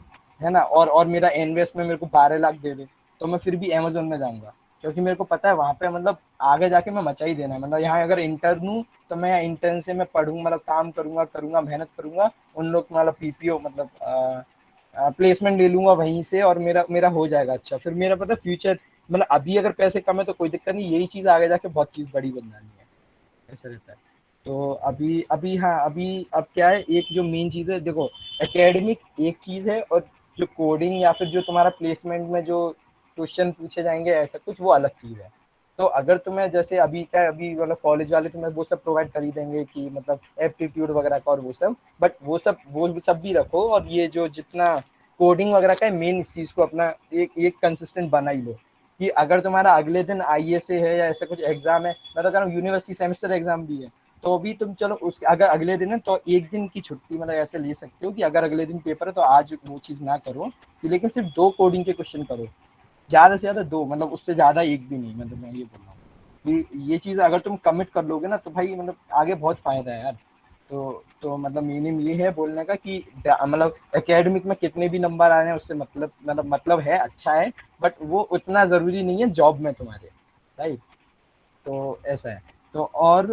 है ना? और मेरा इन्वेस्ट में मेरे को 12 लाख दे दे, तो मैं फिर भी अमेज़न में जाऊँगा। क्योंकि मेरे को पता है वहाँ पे मतलब आगे जाके मैं मचा ही देना है। मतलब यहाँ अगर इंटर्न हूँ, तो मैं इंटर्न से मैं पढ़ूँ मतलब काम करूँगा, मेहनत करूँगा। उन लोग मतलब पीपीओ मतलब प्लेसमेंट ले लूँगा वहीं से और मेरा मेरा हो जाएगा अच्छा। फिर मेरा पता है फ्यूचर मतलब अभी अगर पैसे कम है तो कोई दिक्कत नहीं, यही चीज़ आगे जाके बहुत चीज़ बड़ी बन जानी है। ऐसा रहता है। तो अभी अभी हाँ अभी अब क्या है, एक जो मेन चीज़ है देखो, एकेडमिक एक चीज़ है और जो कोडिंग या फिर जो तुम्हारा प्लेसमेंट में जो क्वेश्चन पूछे जाएंगे ऐसा कुछ वो अलग चीज़ है। तो अगर तुम्हें जैसे अभी क्या है, अभी मतलब कॉलेज वाले तुम्हें वो सब प्रोवाइड कर ही देंगे कि मतलब एप्टीट्यूड वगैरह का और वो सब, बट वो सब भी रखो और ये जो जितना कोडिंग वगैरह का मेन इस चीज़ को अपना एक एक कंसिस्टेंट बना ही लो कि अगर तुम्हारा अगले दिन आईएसए है या ऐसा कुछ एग्जाम है, मैं तो कह रहा हूँ यूनिवर्सिटी सेमेस्टर एग्जाम भी है, तो भी तुम चलो उस अगर अगले दिन है तो एक दिन की छुट्टी मतलब ऐसे ले सकते हो कि अगर अगले दिन पेपर है तो आज वो चीज़ ना करो कि लेकिन सिर्फ 2 कोडिंग के क्वेश्चन करो, ज़्यादा से ज़्यादा 2, मतलब उससे ज़्यादा एक भी नहीं, मतलब मैं ये बोल रहा हूँ कि ये चीज़ अगर तुम कमिट कर लोगे ना तो भाई मतलब आगे बहुत फायदा है यार। तो मतलब मीनिंग ये है बोलने का कि मतलब एकेडमिक में कितने भी नंबर आ रहे हैं उससे मतलब है अच्छा है, बट वो उतना ज़रूरी नहीं है जॉब में तुम्हारे, राइट? तो ऐसा है। तो और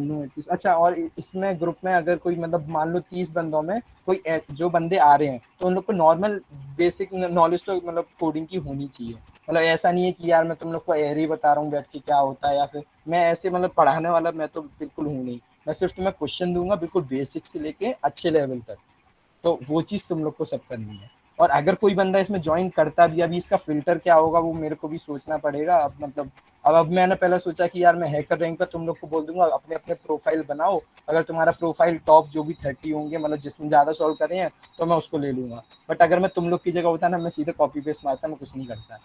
नोटिस अच्छा, और इसमें ग्रुप में अगर कोई मतलब मान लो 30 बंदों में कोई जो बंदे आ रहे हैं तो उन लोग को नॉर्मल बेसिक नॉलेज तो मतलब कोडिंग की होनी चाहिए। मतलब ऐसा नहीं है कि यार मैं तुम लोग को एरी बता रहा हूँ बैठ के क्या होता है, या फिर मैं ऐसे मतलब पढ़ाने वाला मैं तो बिल्कुल हूँ नहीं। मैं सिर्फ तुम्हें क्वेश्चन दूंगा बिल्कुल बेसिक से लेके अच्छे लेवल तक, तो वो चीज़ तुम लोग को सब करनी है। और अगर कोई बंदा इसमें ज्वाइन करता भी, अभी इसका फ़िल्टर क्या होगा वो मेरे को भी सोचना पड़ेगा। अब मतलब अब मैंने पहले सोचा कि यार मैं हैकर रैंक पर तुम लोग को बोल दूंगा अपने अपने प्रोफाइल बनाओ, अगर तुम्हारा प्रोफाइल टॉप जो भी 30 होंगे मतलब जिसमें ज़्यादा सॉल्व कर रहे हैं तो मैं उसको ले लूँगा। बट अगर मैं तुम लोग की जगह होता ना मैं सीधे कॉपी पेस्ट मारता, मैं कुछ नहीं करता।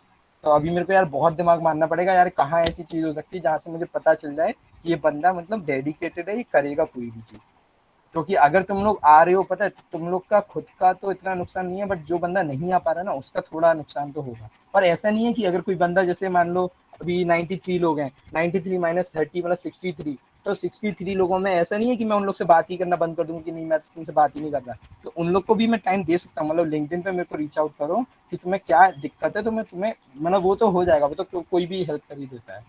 तो अभी मेरे को यार बहुत दिमाग मारना पड़ेगा यार, कहाँ ऐसी चीज़ हो सकती है जहाँ से मुझे पता चल जाए कि ये बंदा मतलब डेडिकेटेड है, ये करेगा कोई भी चीज़। क्योंकि अगर तुम लोग आ रहे हो पता है तुम लोग का खुद का तो इतना नुकसान नहीं है, बट जो बंदा नहीं आ पा रहा ना उसका थोड़ा नुकसान तो होगा। और ऐसा नहीं है कि अगर कोई बंदा जैसे मान लो अभी 93 लोग हैं, 93 माइनस 30 मतलब 63, तो 63 लोगों में ऐसा नहीं है कि मैं उन लोग से बात ही करना बंद कर दूँ कि नहीं मैं तुमसे बात ही नहीं कर रहा। तो उन लोग को भी मैं टाइम दे सकता हूँ, मतलब लिंक्डइन पे मेरे को रीच आउट करो कि तुम्हें क्या दिक्कत है, तो मैं तुम्हें मतलब वो तो हो जाएगा, वो तो कोई भी हेल्प कर ही देता है।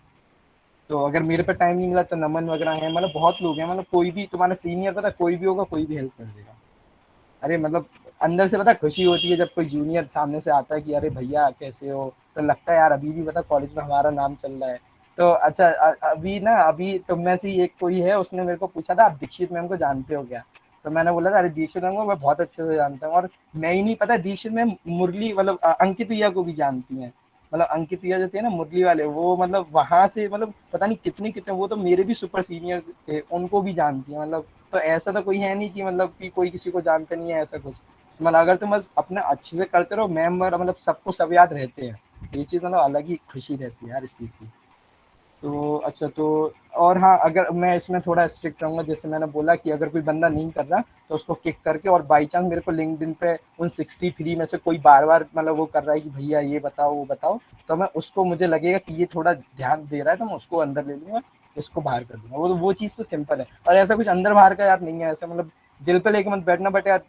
तो अगर मेरे पे टाइम नहीं मिला तो नमन वगैरह है, मतलब बहुत लोग हैं, मतलब कोई भी तुम्हारा सीनियर पता कोई भी होगा कोई भी हेल्प कर देगा। अरे मतलब अंदर से पता खुशी होती है जब कोई जूनियर सामने से आता है कि अरे भैया कैसे हो, तो लगता है यार अभी भी पता कॉलेज में हमारा नाम चल रहा है। तो अच्छा अभी ना अभी तुम में से ही एक कोई है उसने मेरे को पूछा था आप दीक्षित मैम को जानते हो क्या? तो मैंने बोला था अरे दीक्षित मैम को मैं बहुत अच्छे से जानता हूँ, और मैं ही नहीं पता दीक्षित मैम मुरली मतलब अंकित भैया को भी जानती हैं। मतलब अंकित भैया जो थे ना मुरली वाले, वो मतलब वहां से मतलब पता नहीं कितने कितने, वो तो मेरे भी सुपर सीनियर थे, उनको भी जानती है मतलब। तो ऐसा तो कोई है नहीं कि मतलब कि कोई किसी को जानता नहीं है ऐसा कुछ। मतलब अगर तुम बस अपना अच्छे से करते रहो मैम मतलब सबको सब याद रहते हैं, ये चीज़ मतलब अलग ही खुशी रहती है यार इस चीज़ की। तो अच्छा तो और हाँ अगर मैं इसमें थोड़ा स्ट्रिक्ट रहूँगा, जैसे मैंने बोला कि अगर कोई बंदा नहीं कर रहा तो उसको किक करके, और बाई चांस मेरे को लिंक्डइन पे उन 63 में से कोई बार बार मतलब वो कर रहा है कि भैया ये बताओ वो बताओ, तो मैं उसको मुझे लगेगा कि ये थोड़ा ध्यान दे रहा है तो मैं उसको अंदर ले लूँगा, इसको बाहर कर दूंगा। वो चीज़ तो सिंपल है, और ऐसा कुछ अंदर बाहर का यार नहीं है ऐसा, मतलब दिल पे लेके मत बैठना। बट यार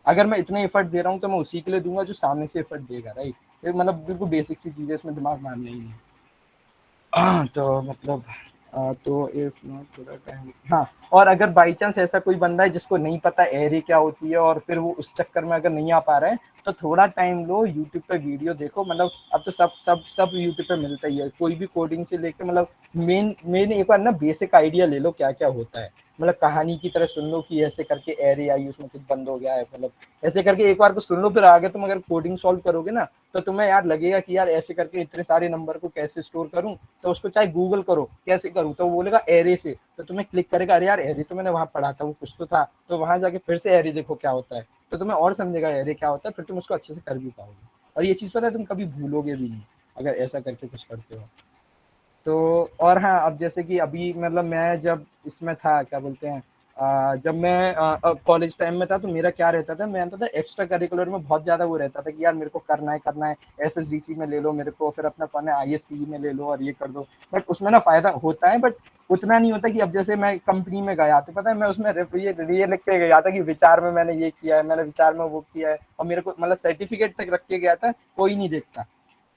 अगर मैं इतना एफर्ट दे रहा हूँ तो मैं उसी के लिए दूंगा जो सामने से एफर्ट देगा, राइट? मतलब बिल्कुल बेसिक सी चीज़ है, इसमें दिमाग मारना ही नहीं। तो मतलब तो इफ नॉट थोड़ा टाइम, हाँ, और अगर बाई चांस ऐसा कोई बंदा है जिसको नहीं पता एरे क्या होती है और फिर वो उस चक्कर में अगर नहीं आ पा रहा है, तो थोड़ा टाइम लो, यूट्यूब पे वीडियो देखो। मतलब अब तो सब यूट्यूब पे मिलता ही है, कोई भी कोडिंग से लेके मतलब मेन मेन एक बार ना बेसिक आइडिया ले लो क्या क्या होता है। मतलब कहानी की तरह सुन लो कि ऐसे करके एरे आई, उसमें कुछ बंद हो गया है, मतलब ऐसे करके एक बार को सुन लो, फिर आगे तुम अगर कोडिंग सॉल्व करोगे ना, तो तुम्हें यार लगेगा कि यार ऐसे करके इतने सारे नंबर को कैसे स्टोर करूं। तो उसको चाहे गूगल करो कैसे करूं, तो वो बोलेगा एरे से, तो तुम्हें क्लिक करेगा, अरे यार एरे तो मैंने वहां पढ़ा था, वो कुछ तो था, तो वहां जाके फिर से एरे देखो क्या होता है, तो तुम्हें और समझेगा एरे क्या होता है, फिर तुम उसको अच्छे से कर भी पाओगे। और ये चीज पता है तुम कभी भूलोगे भी नहीं अगर ऐसा करके कुछ करते हो तो। और हाँ, अब जैसे कि अभी मतलब मैं जब इसमें था क्या बोलते हैं, जब मैं कॉलेज टाइम में था, तो मेरा क्या रहता था, मैं था एक्स्ट्रा करिकुलर में बहुत ज्यादा वो रहता था कि यार मेरे को करना है, एसएसडीसी में ले लो मेरे को, फिर अपना पढ़ना है आईएसटी में ले लो और ये कर दो। बट उसमें ना फायदा होता है, बट उतना नहीं होता कि अब जैसे मैं कंपनी में गया तो पता है मैं उसमें ये लिख के गया था कि विचार में मैंने ये किया है, मैंने विचार में वो किया है, और मेरे को मतलब सर्टिफिकेट तक रख के गया था, कोई नहीं देखता,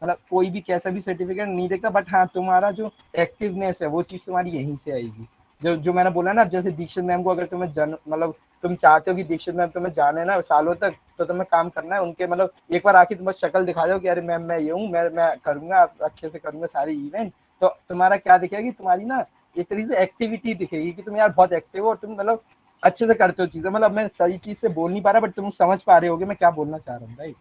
मतलब कोई भी कैसा भी सर्टिफिकेट नहीं देखता। बट हाँ, तुम्हारा जो एक्टिवनेस है वो चीज तुम्हारी यहीं से आएगी। जो जो मैंने बोला ना, अब जैसे दीक्षित मैम को अगर तुम्हें मतलब तुम चाहते हो कि दीक्षित मैम तुम्हें जाने ना सालों तक, तो तुम्हें काम करना है उनके, मतलब एक बार आके तुम बस शक्ल दिखा दो कि अरे मैम मैं ये हूँ, मैं करूंगा, अच्छे से करूंगा सारे इवेंट, तो तुम्हारा क्या दिखेगा कि तुम्हारी ना एक तरीके से एक्टिविटी दिखेगी कि तुम यार बहुत एक्टिव हो और तुम मतलब अच्छे से करते हो चीजें। मतलब मैं सही चीज से बोल नहीं पा रहा, बट तुम समझ पा रहे होगे मैं क्या बोलना चाह रहा हूँ, राइट?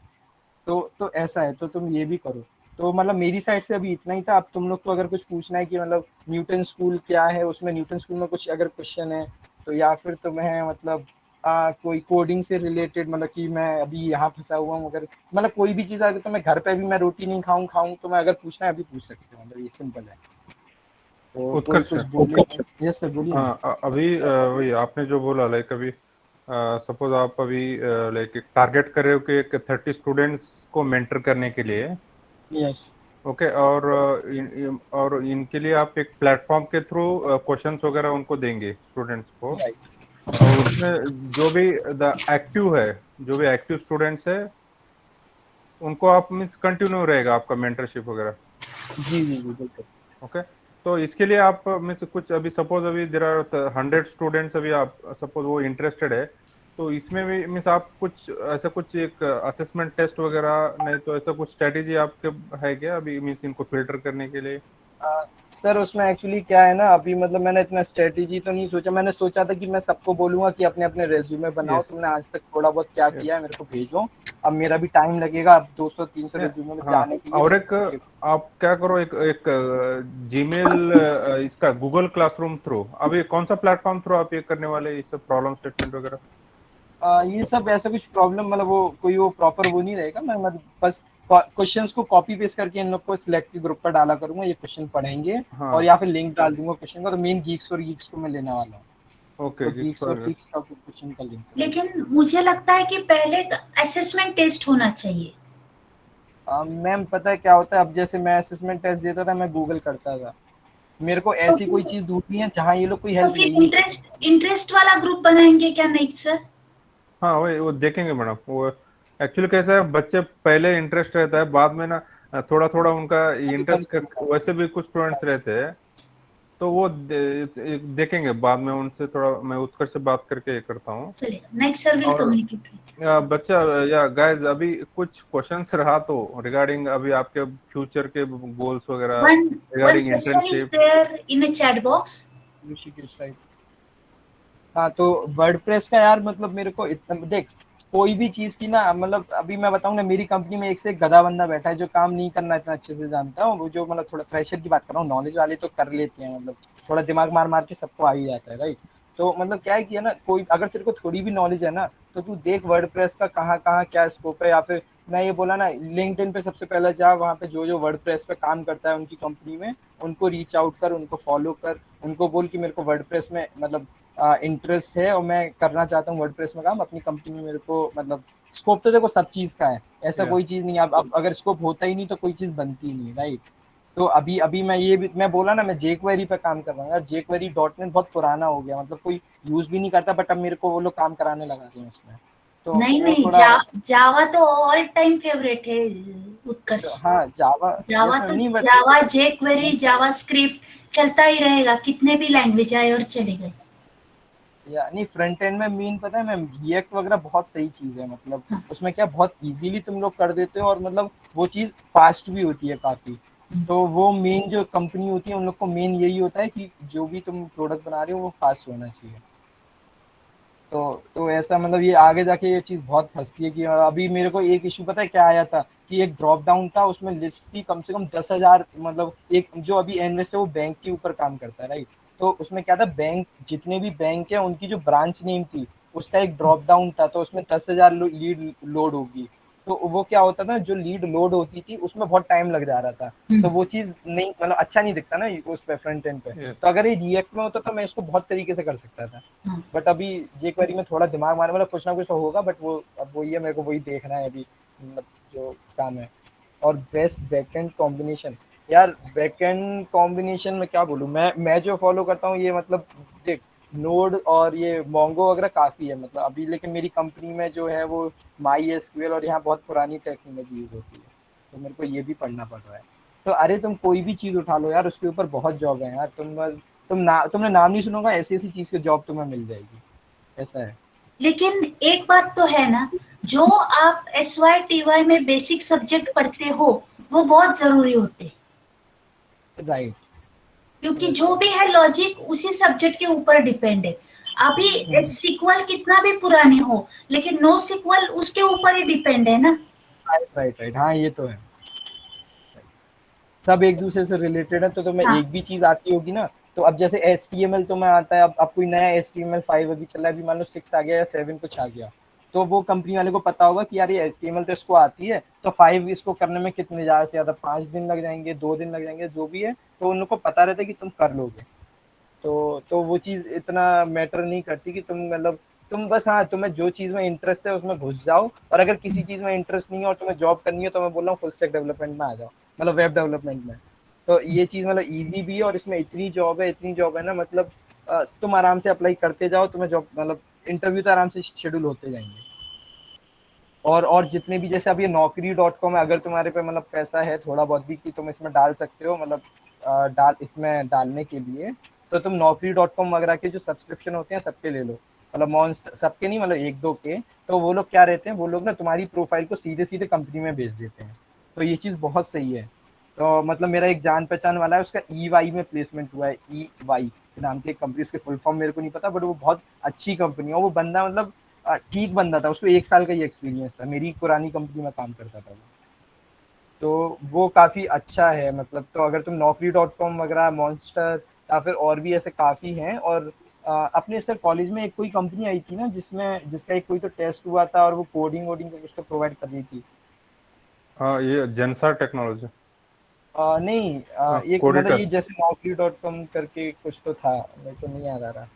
तो ऐसा है, तो तुम ये भी करो। तो मतलब मेरी साइड से अभी इतना ही था। अब तुम लोग को अगर कुछ पूछना है कि मतलब न्यूटन स्कूल क्या है, उसमें न्यूटन स्कूल में कुछ अगर क्वेश्चन है, तो या फिर तुम्हें मतलब कोई कोडिंग से रिलेटेड, मतलब कि मैं अभी यहाँ फंसा हुआ हूँ, अगर मतलब कोई भी चीज़ अगर तुम्हें घर पे भी मैं रोटी नहीं खाऊं तो मैं अगर पूछना है अभी पूछ सकते हो, मतलब ये सिंपल है। तो कोई उत्कर्ष, कुछ बोले? यस सर, बोलिए ना। हाँ अभी वही आपने जो बोला लाइक अभी सपोज आप अभी लाइक टारगेट कर रहे हो कि एक 30 स्टूडेंट्स को मेंटर करने के लिए, यस। ओके, और और इनके लिए आप एक प्लेटफॉर्म के थ्रू क्वेश्चंस वगैरह उनको देंगे स्टूडेंट्स को, राइट। और उसमें जो भी द एक्टिव है, जो भी एक्टिव स्टूडेंट्स है उनको आप मीन्स कंटिन्यू रहेगा आपका मेंटरशिप वगैरह, जी जी जी, बिल्कुल। ओके। तो इसके लिए आप मीन्स कुछ अभी सपोज अभी देर आर 100 स्टूडेंट्स, अभी आप सपोज वो इंटरेस्टेड है, तो इसमें भी मीन्स आप कुछ ऐसा कुछ एक असेसमेंट टेस्ट वगैरह, नहीं तो ऐसा कुछ स्ट्रेटेजी आपके है क्या अभी मीन्स इनको फिल्टर करने के लिए? सर उसमें एक्चुअली क्या है ना, अभी मतलब मैंने इतना स्ट्रेटेजी तो नहीं सोचा। मैंने सोचा था कि मैं सबको बोलूंगा कि अपने अपने रेज्यूमे बनाओ, यस, तुमने आज तक थोड़ा बहुत क्या यस। किया है मेरे को भेजो। अब मेरा भी टाइम लगेगा, अब 200-300 रेज्यूमे में हाँ, जाने के लिए, और तो एक सबको आप क्या करो, एक एक जीमेल, इसका गूगल क्लासरूम थ्रू, अभी कौन सा प्लेटफॉर्म थ्रू आप ये करने वाले इस प्रॉब्लम स्टेटमेंट वगैरह? ये सब ऐसा कुछ प्रॉब्लम, मतलब वो कोई वो प्रॉपर वो नहीं रहेगा। मैं मतलब बस क्वेश्चंस को कॉपी पेस्ट करके इन लोग को सिलेक्टिव ग्रुप पर डाला करूंगा, ये क्वेश्चन पढ़ेंगे, और हाँ, या फिर लिंक डाल दूंगा क्वेश्चन का। तो मेन गीक्स और गीक्स को मैं लेने वाला हूँ, ओके, तो गिग्स गीक्स और पर। गीक्स का क्वेश्चन का लिंक, राइट? लेकिन मुझे लगता है कि पहले असेसमेंट टेस्ट होना चाहिए। मैम पता है क्या होता है, अब जैसे मैं असेसमेंट टेस्ट देता था, मैं गूगल करता था, मेरे को तो ऐसी कोई फिर चीज ढूंढनी है जहाँ ये लोग कोई तो हेल्प ले फिर ही नहीं सके। इंटरेस्ट वाला ग्रुप बनाएंगे क्या, नहीं सर? हाँ, वही वो देखेंगे मैडम, वो एक्चुअली कैसा है, बच्चे पहले इंटरेस्ट रहता है, बाद में ना थोड़ा थोड़ा उनका कम इंटरेस्ट कम कम। वैसे भी कुछ स्टूडेंट्स रहते हैं, तो वो देखेंगे बाद में, उनसे थोड़ा मैं उत्कर्ष से बात करके ये करता हूँ। चलिए, नेक्स्ट सर विल और कम्युनिकेट विथ। बच्चा या गाइस, अभी कुछ क्वेश्चंस रहा तो रिगार्डिंग अभी आपके फ्यूचर के गोल्स वगैरह, One regarding question is internship. there in a chat box. Rishikesh, right. हाँ, तो वर्डप्रेस का यार मतलब मेरे को इतना देख, कोई भी चीज की ना, मतलब अभी मैं बताऊँ ना, मेरी कंपनी में एक से एक गधा बंदा बैठा है जो काम नहीं करना इतना अच्छे से जानता है। वो जो मतलब थोड़ा फ्रेशर की बात कर रहा हूँ, नॉलेज वाले तो कर लेते हैं, मतलब थोड़ा दिमाग मार मार के सबको आ ही जाता है, राइट? तो मतलब क्या है कि है ना, कोई अगर तेरे को थोड़ी भी नॉलेज है ना, तो तू देख वर्डप्रेस का कहाँ कहाँ क्या स्कोप है। या फिर मैं ये बोला ना, लिंक्डइन पे सबसे पहले जा, वहाँ पे जो जो वर्डप्रेस पे काम करता है उनकी कंपनी में, उनको रीच आउट कर, उनको फॉलो कर, उनको बोल कि मेरे को वर्डप्रेस में मतलब इंटरेस्ट है और मैं करना चाहता हूँ वर्डप्रेस में काम अपनी कंपनी में। मेरे को मतलब स्कोप तो देखो सब चीज का है, ऐसा या कोई चीज नहीं है। अब अगर स्कोप होता ही नहीं तो कोई चीज बनती ही नहीं, राइट? तो अभी अभी मैं ये भी मैं बोला ना, मैं जेक्वेरी पे काम कर रहा हूँ यार। जेक्वेरी डॉट नेट बहुत पुराना हो गया, मतलब कोई यूज भी नहीं करता, बट अब मेरे को वो लोग काम कराने लगा रहे हैं उसमें। तो नहीं वो नहीं, थोड़ा जावा तो ऑल टाइम फेवरेट है उत्कर्ष। हाँ जावा, जावा यस मैम, तो नहीं but Java, J query, Java script चलता ही रहेगा, कितने भी लैंग्वेज आए और चले गए। या नहीं, फ्रंट एंड में मेन पता है मैम, रिएक्ट वगैरह बहुत सही चीज है, मतलब हाँ। उसमें क्या बहुत इजीली तुम लोग कर देते हो, और मतलब वो चीज फास्ट भी होती है काफी। तो वो मेन जो कंपनी होती है उन लोग को मेन यही होता है कि जो भी तुम प्रोडक्ट बना रहे हो वो फास्ट होना चाहिए। तो ऐसा मतलब ये आगे जाके ये चीज़ बहुत फँसती है कि अभी मेरे को एक इश्यू पता है क्या आया था, कि एक ड्रॉप डाउन था, उसमें लिस्ट थी कम से कम 10,000, मतलब एक जो अभी एनवेस्ट है वो बैंक के ऊपर काम करता है, राइट? तो उसमें क्या था, बैंक जितने भी बैंक है उनकी जो ब्रांच नेम थी उसका एक ड्रॉप डाउन था, तो उसमें 10,000 लीड लोड होगी। तो वो क्या होता था, जो लीड लोड होती थी उसमें बहुत टाइम लग जा रहा था। तो वो चीज़ नहीं, मतलब अच्छा नहीं दिखता ना उस पे, फ्रंट एंड पे। Yes. तो अगर ये रिएक्ट में होता तो मैं इसको बहुत तरीके से कर सकता था। हाँ। बट अभी jQuery में थोड़ा दिमाग मारने, मतलब कुछ ना कुछ तो होगा, बट वो अब वही है, मेरे को वही देखना है अभी, मतलब जो काम है। और बेस्ट बैकएंड कॉम्बिनेशन, यार बैकएंड कॉम्बिनेशन में क्या बोलूँ, मैं जो फॉलो करता हूँ ये, मतलब देख, नोड और ये मोंगो वगैरह काफ़ी है मतलब अभी, लेकिन मेरी कंपनी में जो है वो माई एसक्यूएल और यहाँ बहुत पुरानी टेक्नोलॉजी यूज होती है, तो मेरे को ये भी पढ़ना पड़ रहा है। तो अरे तुम कोई भी चीज़ उठा लो यार, उसके ऊपर बहुत जॉब है यार, तुमने नाम नहीं सुनोगा, ऐसी ऐसी चीज़ की जॉब तुम्हें मिल जाएगी, ऐसा है। लेकिन एक बात तो है ना, जो आप SY TY में बेसिक सब्जेक्ट पढ़ते हो वो बहुत जरूरी होते हैं, राइट। क्योंकि जो भी है लॉजिक उसी सब्जेक्ट के ऊपर डिपेंड है। अभी सीक्वल कितना भी पुरानी हो, लेकिन नो सीक्वल उसके ऊपर ही डिपेंड है ना। राइट राइट राइट, हाँ ये तो है, सब एक दूसरे से रिलेटेड है। तो तुम्हें हाँ। एक भी चीज आती होगी ना, तो अब जैसे HTML तुम्हें आता है, अब कोई नया HTML5 अभी चल रहा है, अभी मान लो 6 आ गया या 7 कुछ आ गया, तो वो कंपनी वाले को पता होगा कि यार ये HTML तो इसको आती है, तो 5 इसको करने में कितने ज़्यादा से ज़्यादा 5 दिन लग जाएंगे, 2 दिन लग जाएंगे, जो भी है, तो उन लोग को पता रहता है कि तुम कर लोगे। तो वो चीज़ इतना मैटर नहीं करती कि तुम, मतलब तुम बस, हाँ तुम्हें जो चीज़ में इंटरेस्ट है उसमें घुस जाओ, और अगर किसी चीज़ में इंटरेस्ट नहीं है और तुम्हें जॉब करनी है, तो मैं बोल रहा हूँ फुल स्टैक डेवलपमेंट में आ जाओ, मतलब वेब डेवलपमेंट में। तो ये चीज़ मतलब ईजी भी है, और इसमें इतनी जॉब है ना, मतलब तुम आराम से अप्लाई करते जाओ, तुम्हें जॉब, मतलब इंटरव्यू तो आराम से शेड्यूल होते जाएंगे। और जितने भी, जैसे अब ये naukri.com है, अगर तुम्हारे पे मतलब पैसा है थोड़ा बहुत भी कि तुम इसमें डाल सकते हो, मतलब इसमें डालने के लिए, तो तुम naukri.com वगैरह के जो सब्सक्रिप्शन होते हैं सबके ले लो, मतलब मॉन्स्ट सबके नहीं, मतलब एक दो के। तो वो लोग क्या रहते हैं, वो लोग ना तुम्हारी प्रोफाइल को सीधे सीधे कंपनी में भेज देते हैं, तो ये चीज़ बहुत सही है। तो मतलब मेरा एक जान पहचान वाला है, उसका EY में प्लेसमेंट हुआ है, EY नाम की एक कंपनी, उसके फुल फॉर्म मेरे को नहीं पता, बट वो बहुत अच्छी कंपनी है, और वो बंदा मतलब ठीक बंदा था, उसको 1 साल का ही एक्सपीरियंस था, मेरी पुरानी कंपनी में काम करता था वो। तो वो काफ़ी अच्छा है, मतलब तो अगर तुम naukri.com वगैरह, मॉन्स्टर, या फिर और भी ऐसे काफ़ी हैं। और अपने सर कॉलेज में एक कोई कंपनी आई थी ना, जिसमें जिसका एक कोई तो टेस्ट हुआ था, और वो कोडिंग वोडिंग का कुछ तो प्रोवाइड कर रही थी। हाँ, ये जेंसर टेक्नोलॉजी। नहीं, एक मतलब ये कोडिटस। जैसे naukri.com करके कुछ तो था, मेरे को नहीं याद आ रहा।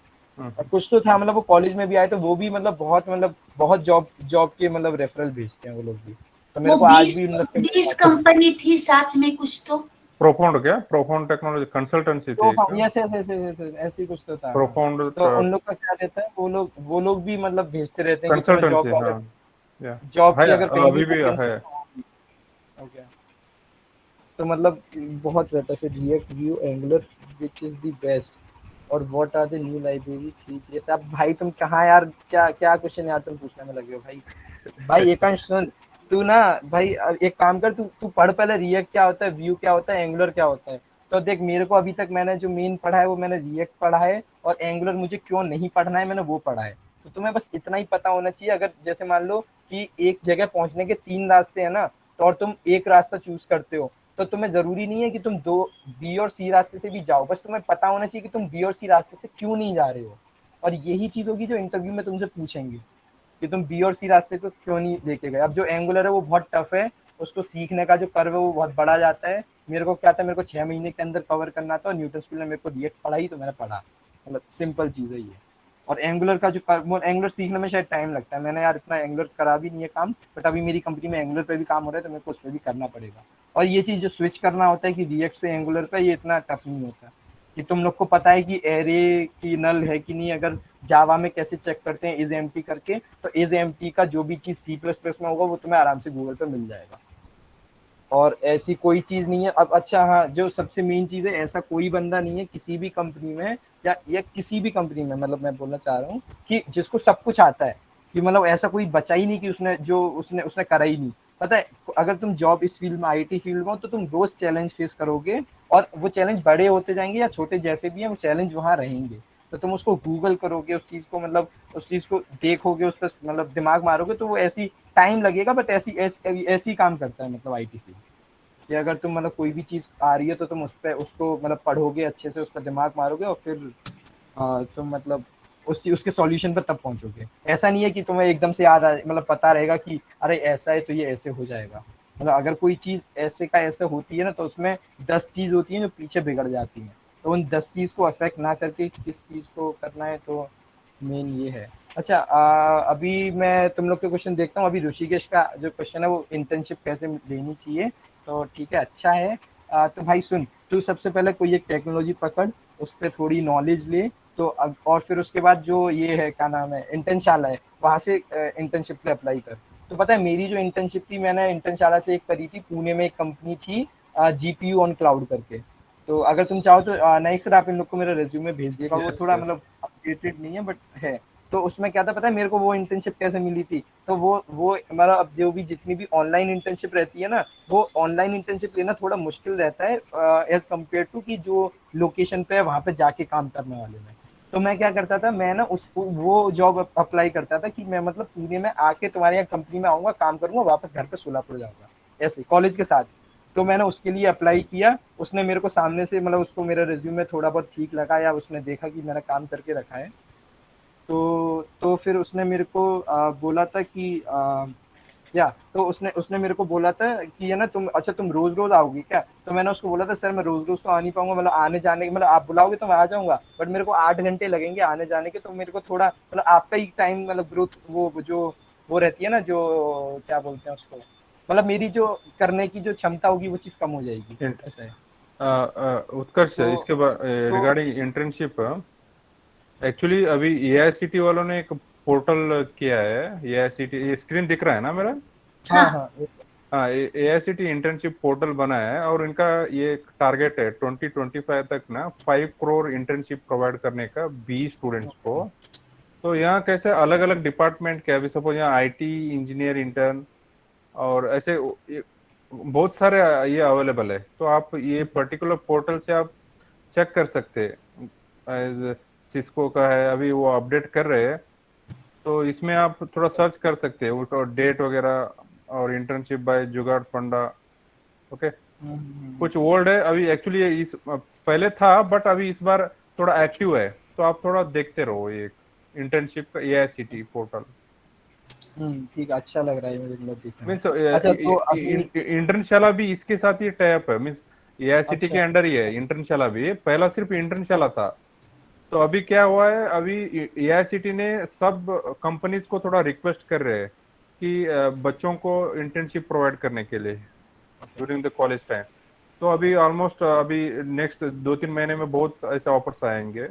कुछ तो था, मतलब वो कॉलेज में भी आए, तो वो भी मतलब बहुत जॉब जॉब के मतलब रेफरल भेजते हैं वो लोग भी। तो वो मेरे को आज 20 भी उन लोग के 20 बात होती है। कंपनी थी साथ में कुछ तो। प्रोफाउंड, क्या प्रोफाउंड टेक्नोलॉजी कंसल्टेंसी तो थी हाँ, क्या? ऐसे ऐसे ऐसे ऐसे ऐसे ही कुछ तो था, हाँ। प्रोफाउंड तो उन लोग का क्या रहता है, वो लोग भी मतलब भेजते रहते हैं कि तुम्हें कंसल्टेंसी, हाँ। या जॉब की है, अगर कहीं भी अभी भी वैकेंसी है। है। ओके। तो मतलब बहुत रहता है। फिर React, Vue, Angular, which is the best, और what are the new library, ठीक है सब भाई। तुम कहाँ यार, क्या क्या क्वेश्चन यार तुम पूछने में लगे हो भाई। भाई एकांश सुन, तू ना भाई एक काम कर, तू तू पढ़ पहले, रिएक्ट क्या होता है, व्यू क्या होता है, एंगुलर क्या होता है। तो देख, मेरे को अभी तक मैंने जो मेन पढ़ा है वो मैंने रिएक्ट पढ़ा है, और एंगुलर मुझे क्यों नहीं पढ़ना है मैंने वो पढ़ा है। तो तुम्हें बस इतना ही पता होना चाहिए, अगर जैसे मान लो कि एक जगह पहुंचने के 3 रास्ते हैं ना, तो और तुम एक रास्ता चूज करते हो, तो तुम्हें जरूरी नहीं है कि तुम दो बी और सी रास्ते से भी जाओ, बस तुम्हें पता होना चाहिए कि तुम बी और सी रास्ते से क्यों नहीं जा रहे हो। और यही चीज होगी जो इंटरव्यू में तुमसे पूछेंगे, कि तुम बी और सी रास्ते को क्यों नहीं लेके गए। अब जो एंगुलर है वो बहुत टफ है, उसको सीखने का जो कर्व है वो बहुत बड़ा जाता है। मेरे को क्या था, मेरे को 6 महीने के अंदर कवर करना था, और न्यूटन स्कूल ने मेरे को रिएक्ट पढ़ाई, तो मैंने पढ़ा, मतलब सिंपल चीज़ है ये। और एंगुलर का जो एंगुलर सीखने में शायद टाइम लगता है, मैंने यार इतना एंगुलर करा भी नहीं है काम, बट अभी मेरी कंपनी में एंगुलर पे भी काम हो रहा है, तो मेरे को उस पर भी करना पड़ेगा। और ये चीज़ जो स्विच करना होता है कि रिएक्ट से एंगुलर पे, ये इतना टफ नहीं होता। कि तुम लोग को पता है कि एरे की नल है कि नहीं, अगर जावा में कैसे चेक करते हैं इज एम्प्टी करके, तो इज एम्प्टी का जो भी चीज सी प्लस प्लस में होगा वो तुम्हें आराम से गूगल पे मिल जाएगा। और ऐसी कोई चीज नहीं है। अब अच्छा हाँ, जो सबसे मेन चीज है, ऐसा कोई बंदा नहीं है किसी भी कंपनी में या किसी भी कंपनी में, मतलब मैं बोलना चाह रहा हूँ कि जिसको सब कुछ आता है, कि मतलब ऐसा कोई बचा ही नहीं कि उसने जो उसने उसने करा ही नहीं। पता है, अगर तुम जॉब इस फील्ड में, आईटी फील्ड में हो, तो तुम रोज चैलेंज फेस करोगे, और वो चैलेंज बड़े होते जाएंगे या छोटे जैसे भी हैं, वो चैलेंज वहाँ रहेंगे। तो तुम उसको गूगल करोगे, उस चीज को मतलब उस चीज को देखोगे, उस पर मतलब दिमाग मारोगे, तो वो ऐसी टाइम लगेगा, बट ऐसी काम करता है मतलब आईटी फील्ड। कि अगर तुम मतलब कोई भी चीज आ रही है तो तुम उस पर उसको मतलब पढ़ोगे अच्छे से, उसका दिमाग मारोगे, और फिर तुम मतलब उसके सॉल्यूशन पर तब पहुंचोगे। ऐसा नहीं है कि तुम्हें एकदम से याद आ मतलब पता रहेगा कि अरे ऐसा है तो ये ऐसे हो जाएगा। मतलब अगर कोई चीज ऐसे का ऐसे होती है ना, तो उसमें 10 चीज होती है जो पीछे बिगड़ जाती हैं। तो उन 10 चीज को अफेक्ट ना करके किस चीज को करना है, तो मेन ये है। अच्छा, अभी मैं तुम लोग के क्वेश्चन देखता हूँ। अभी ऋषिकेश का जो क्वेश्चन है वो इंटर्नशिप कैसे लेनी चाहिए, तो ठीक है, अच्छा है। तो भाई सुन, तू सबसे पहले कोई एक टेक्नोलॉजी पकड़, उस पर थोड़ी नॉलेज ले, तो और फिर उसके बाद जो ये है क्या नाम है इंटर्नशाला है, वहाँ से इंटर्नशिप पे अप्लाई कर। तो पता है मेरी जो इंटर्नशिप थी, मैंने इंटर्नशाला से एक करी थी, पुणे में एक कंपनी थी जीपीयू ऑन क्लाउड करके। तो अगर तुम चाहो तो नेक्स्ट सर आप इन लोग को मेरा रेज्यूमे भेज देगा, वो यस थोड़ा यस। मतलब अपडेटेड नहीं है बट है। तो उसमें क्या था पता है मेरे को, वो इंटर्नशिप कैसे मिली थी, तो वो हमारा अब जो भी जितनी भी ऑनलाइन इंटर्नशिप रहती है ना, वो ऑनलाइन इंटर्नशिप लेना थोड़ा मुश्किल रहता है एज कम्पेयर टू कि जो लोकेशन पे है वहाँ पे जाके काम करने वाले में। तो मैं क्या करता था, मैं ना उसको वो जॉब अप्लाई करता था कि मैं मतलब पुणे में आके तुम्हारे यहाँ कंपनी में आऊंगा, काम करूंगा, वापस घर पे सोलापुर जाऊंगा, ऐसे कॉलेज के साथ। तो मैंने उसके लिए अप्लाई किया। उसने मेरे को सामने से मतलब उसको मेरा रिज्यूमे थोड़ा बहुत ठीक लगा, या उसने देखा कि मैंने काम करके रखा है, तो फिर उसने मेरे को बोला था कि या तो उसने उसने मेरे को बोला था कि है ना तुम, अच्छा तुम रोज रोज आओगी क्या। तो मैंने उसको बोला था सर मैं रोज रोज तो आ नहीं पाऊंगा, मतलब आने जाने मतलब आप बुलाओगे तो मैं आ जाऊंगा, बट मेरे को 8 घंटे लगेंगे आने जाने के, तो मेरे को थोड़ा मतलब आपका ही टाइम मतलब ग्रोथ वो जो वो रहती है ना, जो क्या बोलते हैं उसको, मतलब मेरी जो करने की जो क्षमता होगी वो चीज़ कम हो जाएगी। ऐसा है। उत्कर्ष, तो इसके बाद तो रिगार्डिंग इंटर्नशिप, एक्चुअली अभी एआईसीटी वालों ने एक पोर्टल किया है। एआईसीटी, ये स्क्रीन दिख रहा है ना मेरा? हाँ हाँ हाँ हाँ, एआईसीटी इंटर्नशिप पोर्टल बना है, और इनका ये टारगेट है 2025 तक ना 5 करोड़ इंटर्नशिप प्रोवाइड करने का 20 स्टूडेंट्स को। तो यहाँ कैसे अलग अलग डिपार्टमेंट के, अभी सपोज यहाँ आईटी इंजीनियर इंटर्न और ऐसे बहुत सारे ये अवेलेबल है। तो आप ये पर्टिकुलर पोर्टल से आप चेक कर सकते हैं। एज सिस्को का है, अभी वो अपडेट कर रहे हैं, तो इसमें आप थोड़ा सर्च कर सकते हैं वो डेट वगैरह, और इंटर्नशिप बाय जुगाड़ फंडा। ओके, कुछ ओल्ड है अभी एक्चुअली, इस पहले था बट अभी इस बार थोड़ा एक्टिव है। तो आप थोड़ा देखते रहो ये इंटर्नशिप का एआईसीटी पोर्टल। ठीक है, अच्छा लग रहा है मुझे मतलब देखने में। मीन्स अच्छा तो अभी इंटर्नशाला भी इसके साथ ही टाइप है। मीन्स एआईसीटी अच्छा के अंडर ही है इंटर्नशाला भी, पहला सिर्फ इंटर्नशाला था। तो अभी क्या हुआ है, अभी एआईसीटी ने सब कंपनीज को थोड़ा रिक्वेस्ट कर रहे हैं कि बच्चों को इंटर्नशिप प्रोवाइड करने के लिए ड्यूरिंग द कॉलेज टाइम। तो अभी ऑलमोस्ट अभी नेक्स्ट 2-3 महीने में बहुत ऐसे ऑफर्स आएंगे।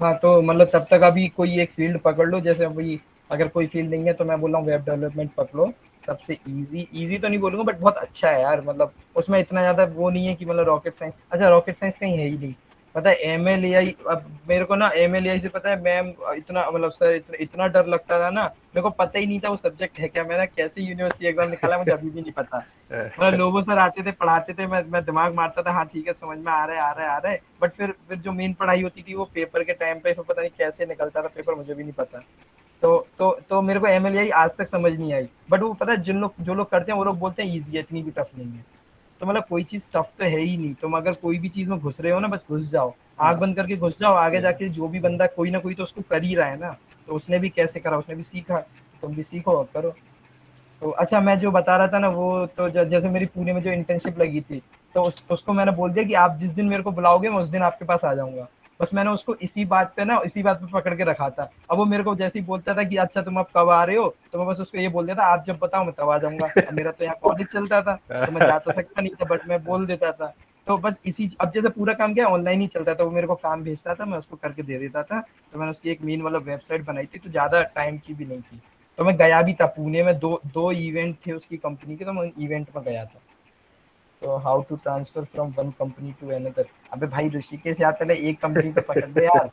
हाँ, तो मतलब तब तक अभी कोई एक फील्ड पकड़ लो, जैसे अभी अगर कोई फील्ड नहीं है तो मैं बोल रहा हूँ वेब डेवलपमेंट पकड़ लो। सबसे इजी इजी तो नहीं बोलूंगा बट बहुत अच्छा है यार, मतलब उसमें इतना ज्यादा वो नहीं है कि मतलब रॉकेट साइंस, अच्छा रॉकेट साइंस कहीं है ही नहीं। पता है एम एल ए आई, अब मेरे को ना एम एल ए आई से पता है मैम इतना मतलब सर इतना डर लगता था ना, मेरे को पता ही नहीं था वो सब्जेक्ट है क्या, मैंने कैसे यूनिवर्सिटी एग्जाम निकाला मुझे अभी भी नहीं पता। मतलब लोगो सर आते थे पढ़ाते थे, मैं दिमाग मारता था हाँ ठीक है समझ में आ रहा है आ रहा है आ रहा है, बट फिर जो मेन पढ़ाई होती थी वो पेपर के टाइम पे, फिर पता नहीं कैसे निकलता था पेपर मुझे भी नहीं पता। तो मेरे को एमएलए आज तक समझ नहीं आई, बट वो पता है जिन लोग जो लोग करते हैं वो लोग बोलते हैं ईजी है, इतनी भी टफ नहीं है। तो मतलब कोई चीज टफ तो है ही नहीं, तुम अगर कोई भी चीज में घुस रहे हो ना बस घुस जाओ, आंख बंद करके घुस जाओ, आगे जाके जो भी बंदा कोई ना कोई तो उसको कर ही रहा है ना, तो उसने भी कैसे करा उसने भी सीखा, तुम भी सीखो और करो। तो अच्छा मैं जो बता रहा था ना वो तो जैसे मेरी पुणे में जो इंटर्नशिप लगी थी, तो उसको मैंने बोल दिया कि आप जिस दिन मेरे को बुलाओगे मैं उस दिन आपके पास आ जाऊंगा। बस मैंने उसको इसी बात पे पकड़ के रखा था। अब वो मेरे को जैसे ही बोलता था कि अच्छा तुम अब कब आ रहे हो, तो मैं बस उसको ये बोल देता आप जब बताओ मैं तब आ जाऊंगा। अब मेरा तो यहाँ कॉलेज चलता था तो मैं जा तो सकता नहीं था, बट मैं बोल देता था। तो बस इसी, अब जैसे पूरा काम क्या ऑनलाइन ही चलता था, वो मेरे को काम भेजता था, मैं उसको करके दे देता था। तो मैंने उसकी एक मेन मतलब वेबसाइट बनाई थी, तो ज़्यादा टाइम की भी नहीं थी। तो मैं गया भी था पुणे में, दो दो इवेंट थे उसकी कंपनी के, तो मैं इवेंट में गया था। तो how to transfer from one company to another. अबे भाई ऋषिकेश यार, पहले एक कंपनी तो पकड़ ले यार।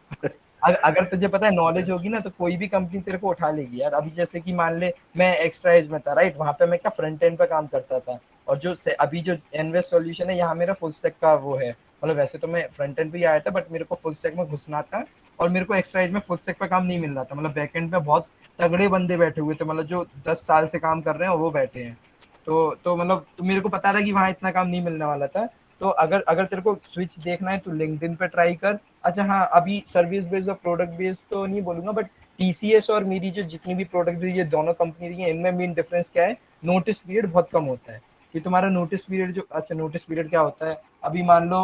अगर तुझे पता है नॉलेज होगी ना, तो कोई भी कंपनी तेरे को उठा लेगी यार। अभी जैसे कि मान ले मैं एक्स्ट्रा एज में था, राइट, वहां पे मैं क्या फ्रंट एंड पे काम करता था। और अभी जो एनवेस्ट सॉल्यूशन है, यहाँ मेरा फुल स्टैक का वो है। मतलब वैसे तो मैं फ्रंट एंड पे ही आया था, बट मेरे को फुल स्टैक में घुसना था। और मेरे को एक्स्ट्रा एज में फुल स्टैक पे काम नहीं मिल रहा था, मतलब बैक एंड पे बहुत तगड़े बंदे बैठे हुए थे, मतलब जो 10 साल से काम कर रहे हैं वो बैठे हैं। तो मतलब तो मेरे को पता था कि वहाँ इतना काम नहीं मिलने वाला था। तो अगर अगर तेरे को स्विच देखना है तो लिंक्डइन पे ट्राई कर। अच्छा हाँ, अभी सर्विस बेस्ड और प्रोडक्ट बेस्ड तो नहीं बोलूंगा, बट टीसीएस और मेरी जो जितनी भी प्रोडक्ट ये दोनों कंपनी रही है, इनमें मेन डिफरेंस क्या है, नोटिस पीरियड बहुत कम होता है। कि तुम्हारा नोटिस पीरियड जो, अच्छा नोटिस पीरियड क्या होता है, अभी मान लो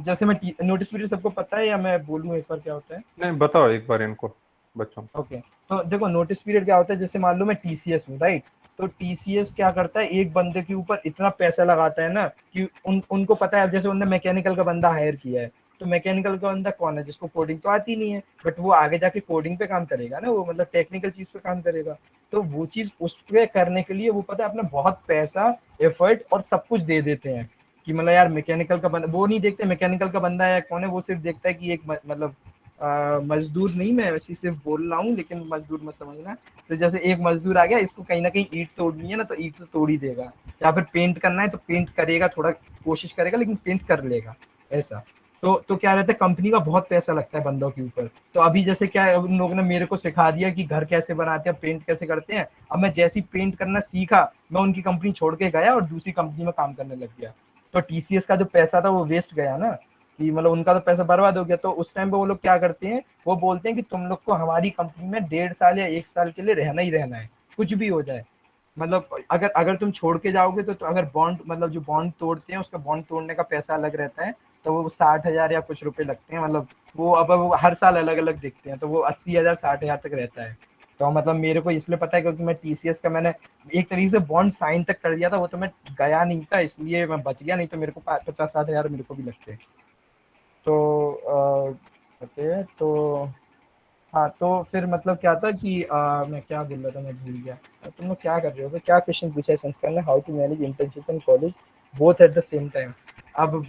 जैसे मैं नोटिस पीरियड सबको पता है या मैं बोलूँ एक बार क्या होता है? नहीं, बताओ एक बार इनको, बच्चों। ओके, तो देखो नोटिस पीरियड क्या होता है, जैसे मान लो मैं टीसीएस हूँ, राइट। तो टीसीएस क्या करता है, एक बंदे के ऊपर इतना पैसा लगाता है ना कि उनको पता है, अब जैसे उनने मैकेनिकल का बंदा हायर किया है, तो मैकेनिकल का बंदा कौन है, जिसको कोडिंग तो आती नहीं है, बट वो आगे जाके कोडिंग पे काम करेगा ना, वो मतलब टेक्निकल चीज पे काम करेगा। तो वो चीज उस पे करने के लिए वो पता है अपना बहुत पैसा, एफर्ट और सब कुछ दे देते हैं। कि मतलब यार मैकेनिकल का बंदा, वो नहीं देखते मैकेनिकल का बंदा है कौन है, वो सिर्फ देखता है कि एक मतलब मजदूर नहीं, मैं वैसे सिर्फ बोल रहा हूँ, लेकिन मजदूर मत समझना। तो जैसे एक मजदूर आ गया, इसको कहीं ना कहीं ईंट तोड़नी है ना, तो ईंट तो तोड़ ही देगा। या फिर पेंट करना है तो पेंट करेगा, थोड़ा कोशिश करेगा लेकिन पेंट कर लेगा, ऐसा। तो क्या रहता है, कंपनी का बहुत पैसा लगता है बंदों के ऊपर। तो अभी जैसे क्या है, उन लोगों ने मेरे को सिखा दिया कि घर कैसे बनाते हैं, पेंट कैसे करते हैं। अब मैं जैसे ही पेंट करना सीखा, मैं उनकी कंपनी छोड़ के गया और दूसरी कंपनी में काम करने लग गया। तो टीसीएस का जो पैसा था वो वेस्ट गया ना, कि मतलब उनका तो पैसा बर्बाद हो गया। तो उस टाइम पे वो लोग क्या करते हैं, वो बोलते हैं कि तुम लोग को हमारी कंपनी में 1.5 साल या 1 साल के लिए रहना ही रहना है, कुछ भी हो जाए। मतलब अगर अगर तुम छोड़ के जाओगे तो अगर बॉन्ड, मतलब जो बॉन्ड तोड़ते हैं उसका बॉन्ड तोड़ने का पैसा अलग रहता है। तो वो 60,000 या कुछ रुपए लगते हैं, मतलब वो अब वो हर साल अलग अलग दिखते हैं, तो वो 80,000 60,000 तक रहता है। तो मतलब मेरे को इसलिए पता है क्योंकि मैं टीसीएस का मैंने एक तरीके से बॉन्ड साइन तक कर दिया था, वो तो मैं गया नहीं था इसलिए मैं बच गया, नहीं तो मेरे को 50-60 हजार मेरे को भी लगते। तो ओके, तो हाँ, तो फिर मतलब क्या था कि मैं क्या बोल रहा था, मैं भूल गया। तुम लोग क्या कर रहे हो, क्या क्वेश्चन पूछा है संस्कार ने, how to manage internship in college both at the same time. अब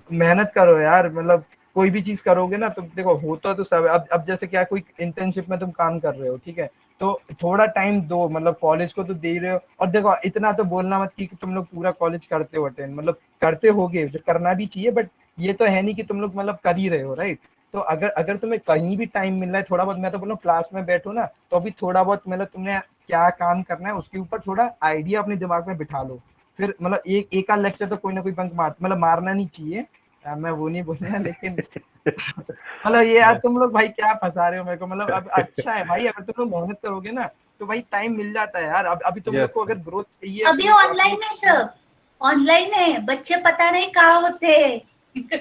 मेहनत करो यार, मतलब कोई भी चीज करोगे ना, तो देखो होता तो सब। अब जैसे क्या, कोई इंटर्नशिप में तुम काम कर रहे हो, ठीक है, तो थोड़ा टाइम दो, मतलब कॉलेज को तो दे ही रहे हो। और देखो इतना तो बोलना मत कि तुम लोग पूरा कॉलेज करते हो अटेंड, मतलब करते होगे, जो करना भी चाहिए, बट ये तो है नहीं कि तुम लोग मतलब कर ही रहे हो, राइट। तो अगर अगर तुम्हें कहीं भी टाइम मिल रहा है थोड़ा बहुत, मैं तो बोल रहा हूँ क्लास में बैठो ना, तो अभी थोड़ा बहुत मतलब तुमने क्या काम करना है उसके ऊपर थोड़ा आइडिया अपने दिमाग में बिठा लो। फिर मतलब एक आध लेक्चर तो कोई ना कोई बंक मतलब मारना नहीं चाहिए। मैं वो नहीं बोलना, लेकिन मतलब ये यार तुम लोग भाई क्या फंसा रहे हो मेरे को, मतलब अब अच्छा है भाई, अगर तुम लोग मेहनत करोगे ना तो भाई टाइम मिल जाता है यार। अब अभी तुम लोग यस, को अगर ग्रोथ चाहिए अभी अपनी तो अपनी। ऑनलाइन है सब, ऑनलाइन है, बच्चे पता नहीं कहाँ होते हैं।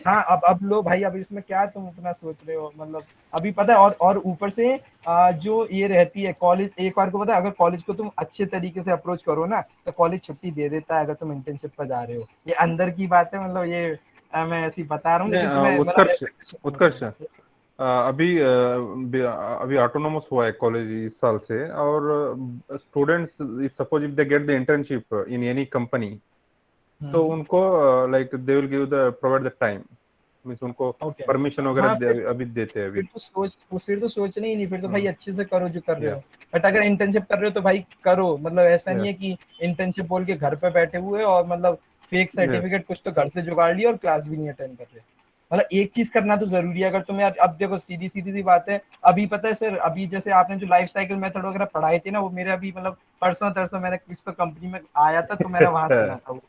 हाँ, अब लो भाई, अब इसमें क्या तुम इतना सोच रहे हो, मतलब अभी पता है। और ऊपर से जो ये रहती है कॉलेज, एक बार को पता है, अगर कॉलेज को तुम अच्छे तरीके से अप्रोच करो ना, तो कॉलेज छुट्टी दे देता है अगर तुम इंटर्नशिप पर जा रहे हो। ये अंदर की बात है, मतलब ये मैं ऐसे ही बता रहा हूँ, लेकिन तुम्हें मतलब उत्कर्ष, ऐसा कुछ नहीं उत्कर्ष, होगा। अभी अभी ऑटोनोमस हुआ है कॉलेज इस साल से, और students suppose if they get the internship in any company, तो हम्म, उनको like they will give the provide the time, means उनको ओके। परमिशन वगैरह हाँ, अभी देते हैं अभी। फिर तो सोचना ही नहीं, फिर तो भाई हम्म, अच्छे से करो जो कर रहे या हो। बट अगर इंटर्नशिप कर रहे हो तो भाई करो, मतलब ऐसा नहीं यस, है कि इंटर्नशिप बोल के घर पे बैठे हुए और मतलब फेक यस, सर्टिफिकेट कुछ तो घर से जुगाड़ लिया और क्लास भी नहीं अटेंड कर रहे। मतलब एक चीज करना तो जरूरी है, अगर तुम्हें अब देखो सीधी सीधी सी बात है। अभी पता है सर, अभी जैसे आपने जो लाइफ साइकिल मेथड वगैरह पढ़ाए थे ना, वो मेरे अभी मतलब परसों तरसों मैंने कुछ तो कंपनी में आया था, तो मैंने वहां सुना था वो।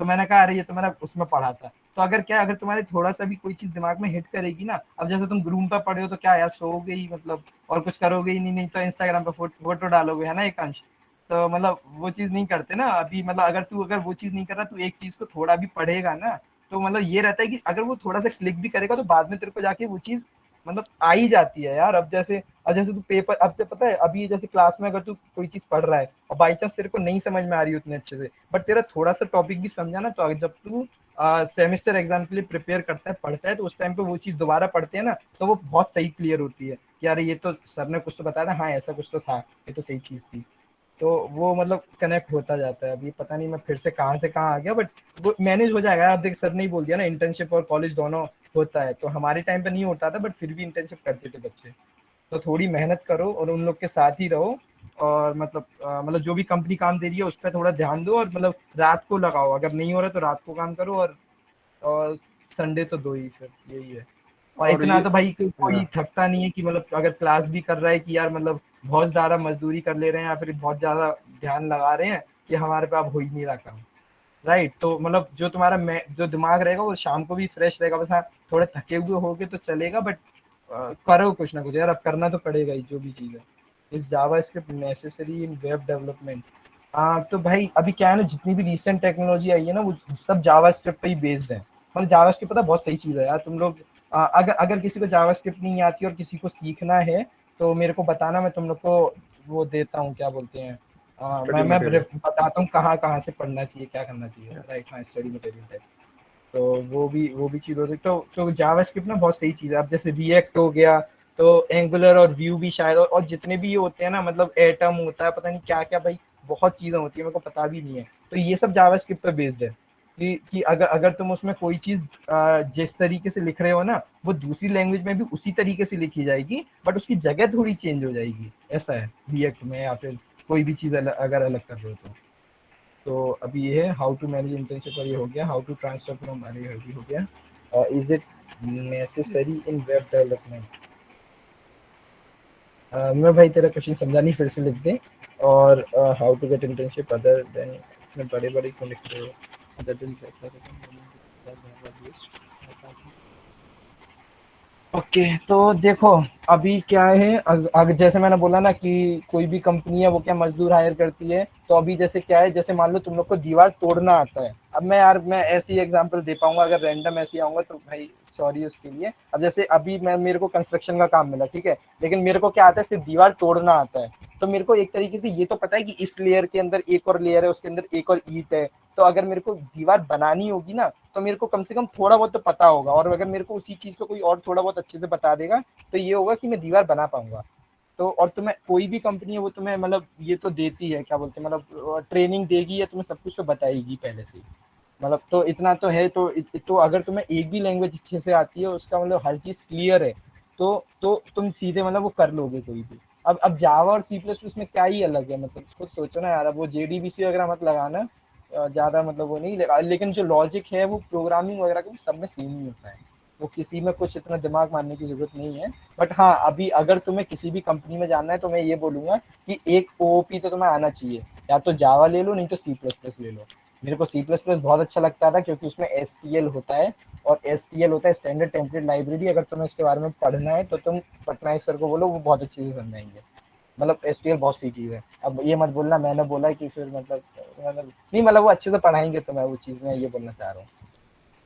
तो मैंने कहा अरे ये तो मैंने उसमें पढ़ा था। तो अगर क्या, अगर तुम्हारे थोड़ा सा भी कोई चीज दिमाग में हिट करेगी ना, अब जैसे तुम ग्रूम पे पढ़े हो तो क्या यार सोओगे ही, मतलब और कुछ करोगे ही नहीं, नहीं तो इंस्टाग्राम पे फोटो डालोगे, है ना एकांश। तो मतलब वो चीज नहीं करते ना अभी, मतलब अगर वो चीज नहीं कर रहा, तू एक चीज को थोड़ा भी पढ़ेगा ना, तो मतलब ये रहता है कि अगर वो थोड़ा सा क्लिक भी करेगा तो बाद में तेरे को जाके वो चीज मतलब आ ही जाती है यार। अब जैसे तू पेपर, अब तो पता है अभी जैसे क्लास में अगर तू कोई चीज पढ़ रहा है और बाई चांस तेरे को नहीं समझ में आ रही उतने अच्छे से, बट तेरा थोड़ा सा टॉपिक भी समझा ना, तो अगर जब तू सेमेस्टर एग्जाम के लिए प्रिपेयर करता है, पढ़ता है, तो उस टाइम पे वो चीज दोबारा पढ़ते हैं ना, तो वो बहुत सही क्लियर होती है कि यार ये तो सर ने कुछ तो बताया था, हाँ ऐसा कुछ तो था, ये तो सही चीज थी। तो वो मतलब कनेक्ट होता जाता है। अभी पता नहीं मैं फिर से कहाँ आ गया, बट वो मैनेज हो जाएगा। आप देख, सर ने ही बोल दिया ना, इंटर्नशिप और कॉलेज दोनों होता है, तो हमारे टाइम पे नहीं होता था, बट फिर भी इंटर्नशिप करते थे बच्चे। तो थोड़ी मेहनत करो और उन लोग के साथ ही रहो, और मतलब जो भी कंपनी काम दे रही है उस पर थोड़ा ध्यान दो, और मतलब रात को लगाओ, अगर नहीं हो रहा तो रात को काम करो, और संडे तो दो ही, फिर यही है। और और इतना ये तो भाई कोई yeah. थकता नहीं है कि मतलब अगर क्लास भी कर रहा है कि यार मतलब बहुत ज्यादा मजदूरी कर ले रहे हैं, या फिर बहुत ज्यादा ध्यान लगा रहे हैं कि हमारे पे अब हो ही नहीं रहा काम, राइट। तो मतलब जो तुम्हारा जो दिमाग रहेगा वो शाम को भी फ्रेश रहेगा। बस हाँ, थोड़े थके हुए होगे तो चलेगा, बट करो कुछ ना कुछ यार, अब करना तो पड़ेगा ही जो भी चीज है। इस JavaScript necessary in web development. हाँ तो भाई अभी क्या है ना, जितनी भी रिसेंट टेक्नोलॉजी आई है ना, वो सब जावास्क्रिप्ट पे ही बेस्ड है। मतलब जावास्क्रिप्ट पता है बहुत सही चीज है यार। तुम लोग अगर अगर किसी को जावास्क्रिप्ट नहीं आती और किसी को सीखना है तो मेरे को बताना, मैं तुम लोग को वो देता हूँ, क्या बोलते हैं, स्टडी मैं मटेरियल बताता हूँ कहाँ कहाँ से पढ़ना चाहिए, क्या करना चाहिए, राइट। हाँ, स्टडी मटेरियल टाइप। तो वो भी चीज होती है। तो जावास्क्रिप्ट ना बहुत सही चीज है। अब जैसे रिएक्ट हो गया, तो एंगुलर और व्यू भी शायद, और जितने भी ये होते हैं ना, मतलब एटम होता है, पता नहीं क्या क्या भाई, बहुत चीजें होती है, मेरे को पता भी नहीं है। तो ये सब जावास्क्रिप्ट पे बेस्ड है कि अगर अगर तुम उसमें कोई चीज जिस तरीके से लिख रहे हो ना, वो दूसरी लैंग्वेज में भी उसी तरीके से लिखी जाएगी, बट उसकी जगह थोड़ी चेंज हो जाएगी। ऐसा है रिएक्ट में, या फिर कोई भी चीज अगर अलग कर रहे हो तो अभी ये है हाउ टू मैनेज इंटर्नशिप, और ये हो गया हाउ टू ट्रांसफर फ्रॉम, अरे ये भी हो गया। Is it necessary in web development. मैं भाई तेरा क्वेश्चन समझा नहीं, फिर से लिख दे। और how to get internship other than, इसमें बड़े बड़े क्यों लिख रहे हो, अदर देन। ओके तो देखो, अभी क्या है, अगर जैसे मैंने बोला ना कि कोई भी कंपनी है वो क्या मजदूर हायर करती है, तो अभी जैसे क्या है, जैसे मान लो तुम लोग को दीवार तोड़ना आता है। अब मैं ऐसी एग्जांपल दे पाऊंगा, अगर रैंडम ऐसे आऊंगा तो भाई सॉरी उसके लिए। अब जैसे अभी मेरे को कंस्ट्रक्शन का काम मिला, ठीक है, लेकिन मेरे को क्या आता है, सिर्फ दीवार तोड़ना आता है। तो मेरे को एक तरीके से ये तो पता है कि इस लेयर के अंदर एक और लेयर है, उसके अंदर एक और ईंट है। तो अगर मेरे को दीवार बनानी होगी ना, तो मेरे को कम से कम थोड़ा बहुत तो पता होगा, और अगर मेरे को उसी चीज को कोई और थोड़ा बहुत अच्छे से बता देगा, तो ये होगा कि मैं दीवार बना पाऊंगा। तो और तुम्हें कोई भी कंपनी है वो तुम्हें मतलब ये तो देती है, क्या बोलते हैं, मतलब ट्रेनिंग देगी या तुम्हें सब कुछ तो बताएगी पहले से ही। मतलब तो इतना तो है। तो अगर तुम्हें एक भी लैंग्वेज अच्छे से आती है, उसका मतलब हर चीज क्लियर है, तो तुम सीधे मतलब वो कर लोगे कोई भी। अब जावा और सी प्लस प्लस में क्या ही अलग है, मतलब खुद सोचो ना यार। अब वो जेडीबीसी वगैरह मत लगाना, ज्यादा मतलब वो नहीं लगा, लेकिन जो लॉजिक है वो प्रोग्रामिंग वगैरह का भी सब में सेम ही होता है। वो किसी में कुछ इतना दिमाग मारने की जरूरत नहीं है। बट हाँ, अभी अगर तुम्हें किसी भी कंपनी में जाना है तो मैं ये बोलूंगा कि एक ओओपी तो तुम्हें आना चाहिए। या तो जावा ले लो, नहीं तो सी प्लस प्लस ले लो। मेरे को सी प्लस प्लस बहुत अच्छा लगता था, क्योंकि उसमें एसटीएल होता है, और एसटीएल होता है स्टैंडर्ड टेम्पलेट लाइब्रेरी। अगर तुम्हें इसके बारे में पढ़ना है तो तुम पटनायक सर को बोलो, वो बहुत अच्छे से समझाएंगे। मतलब एसटीएल बहुत सी चीज है। अब ये मत बोलना मैंने बोला कि फिर मतलब नहीं, मतलब वो अच्छे से पढ़ाएंगे तुम्हें वो चीज, मैं ये बोलना चाह रहा हूँ।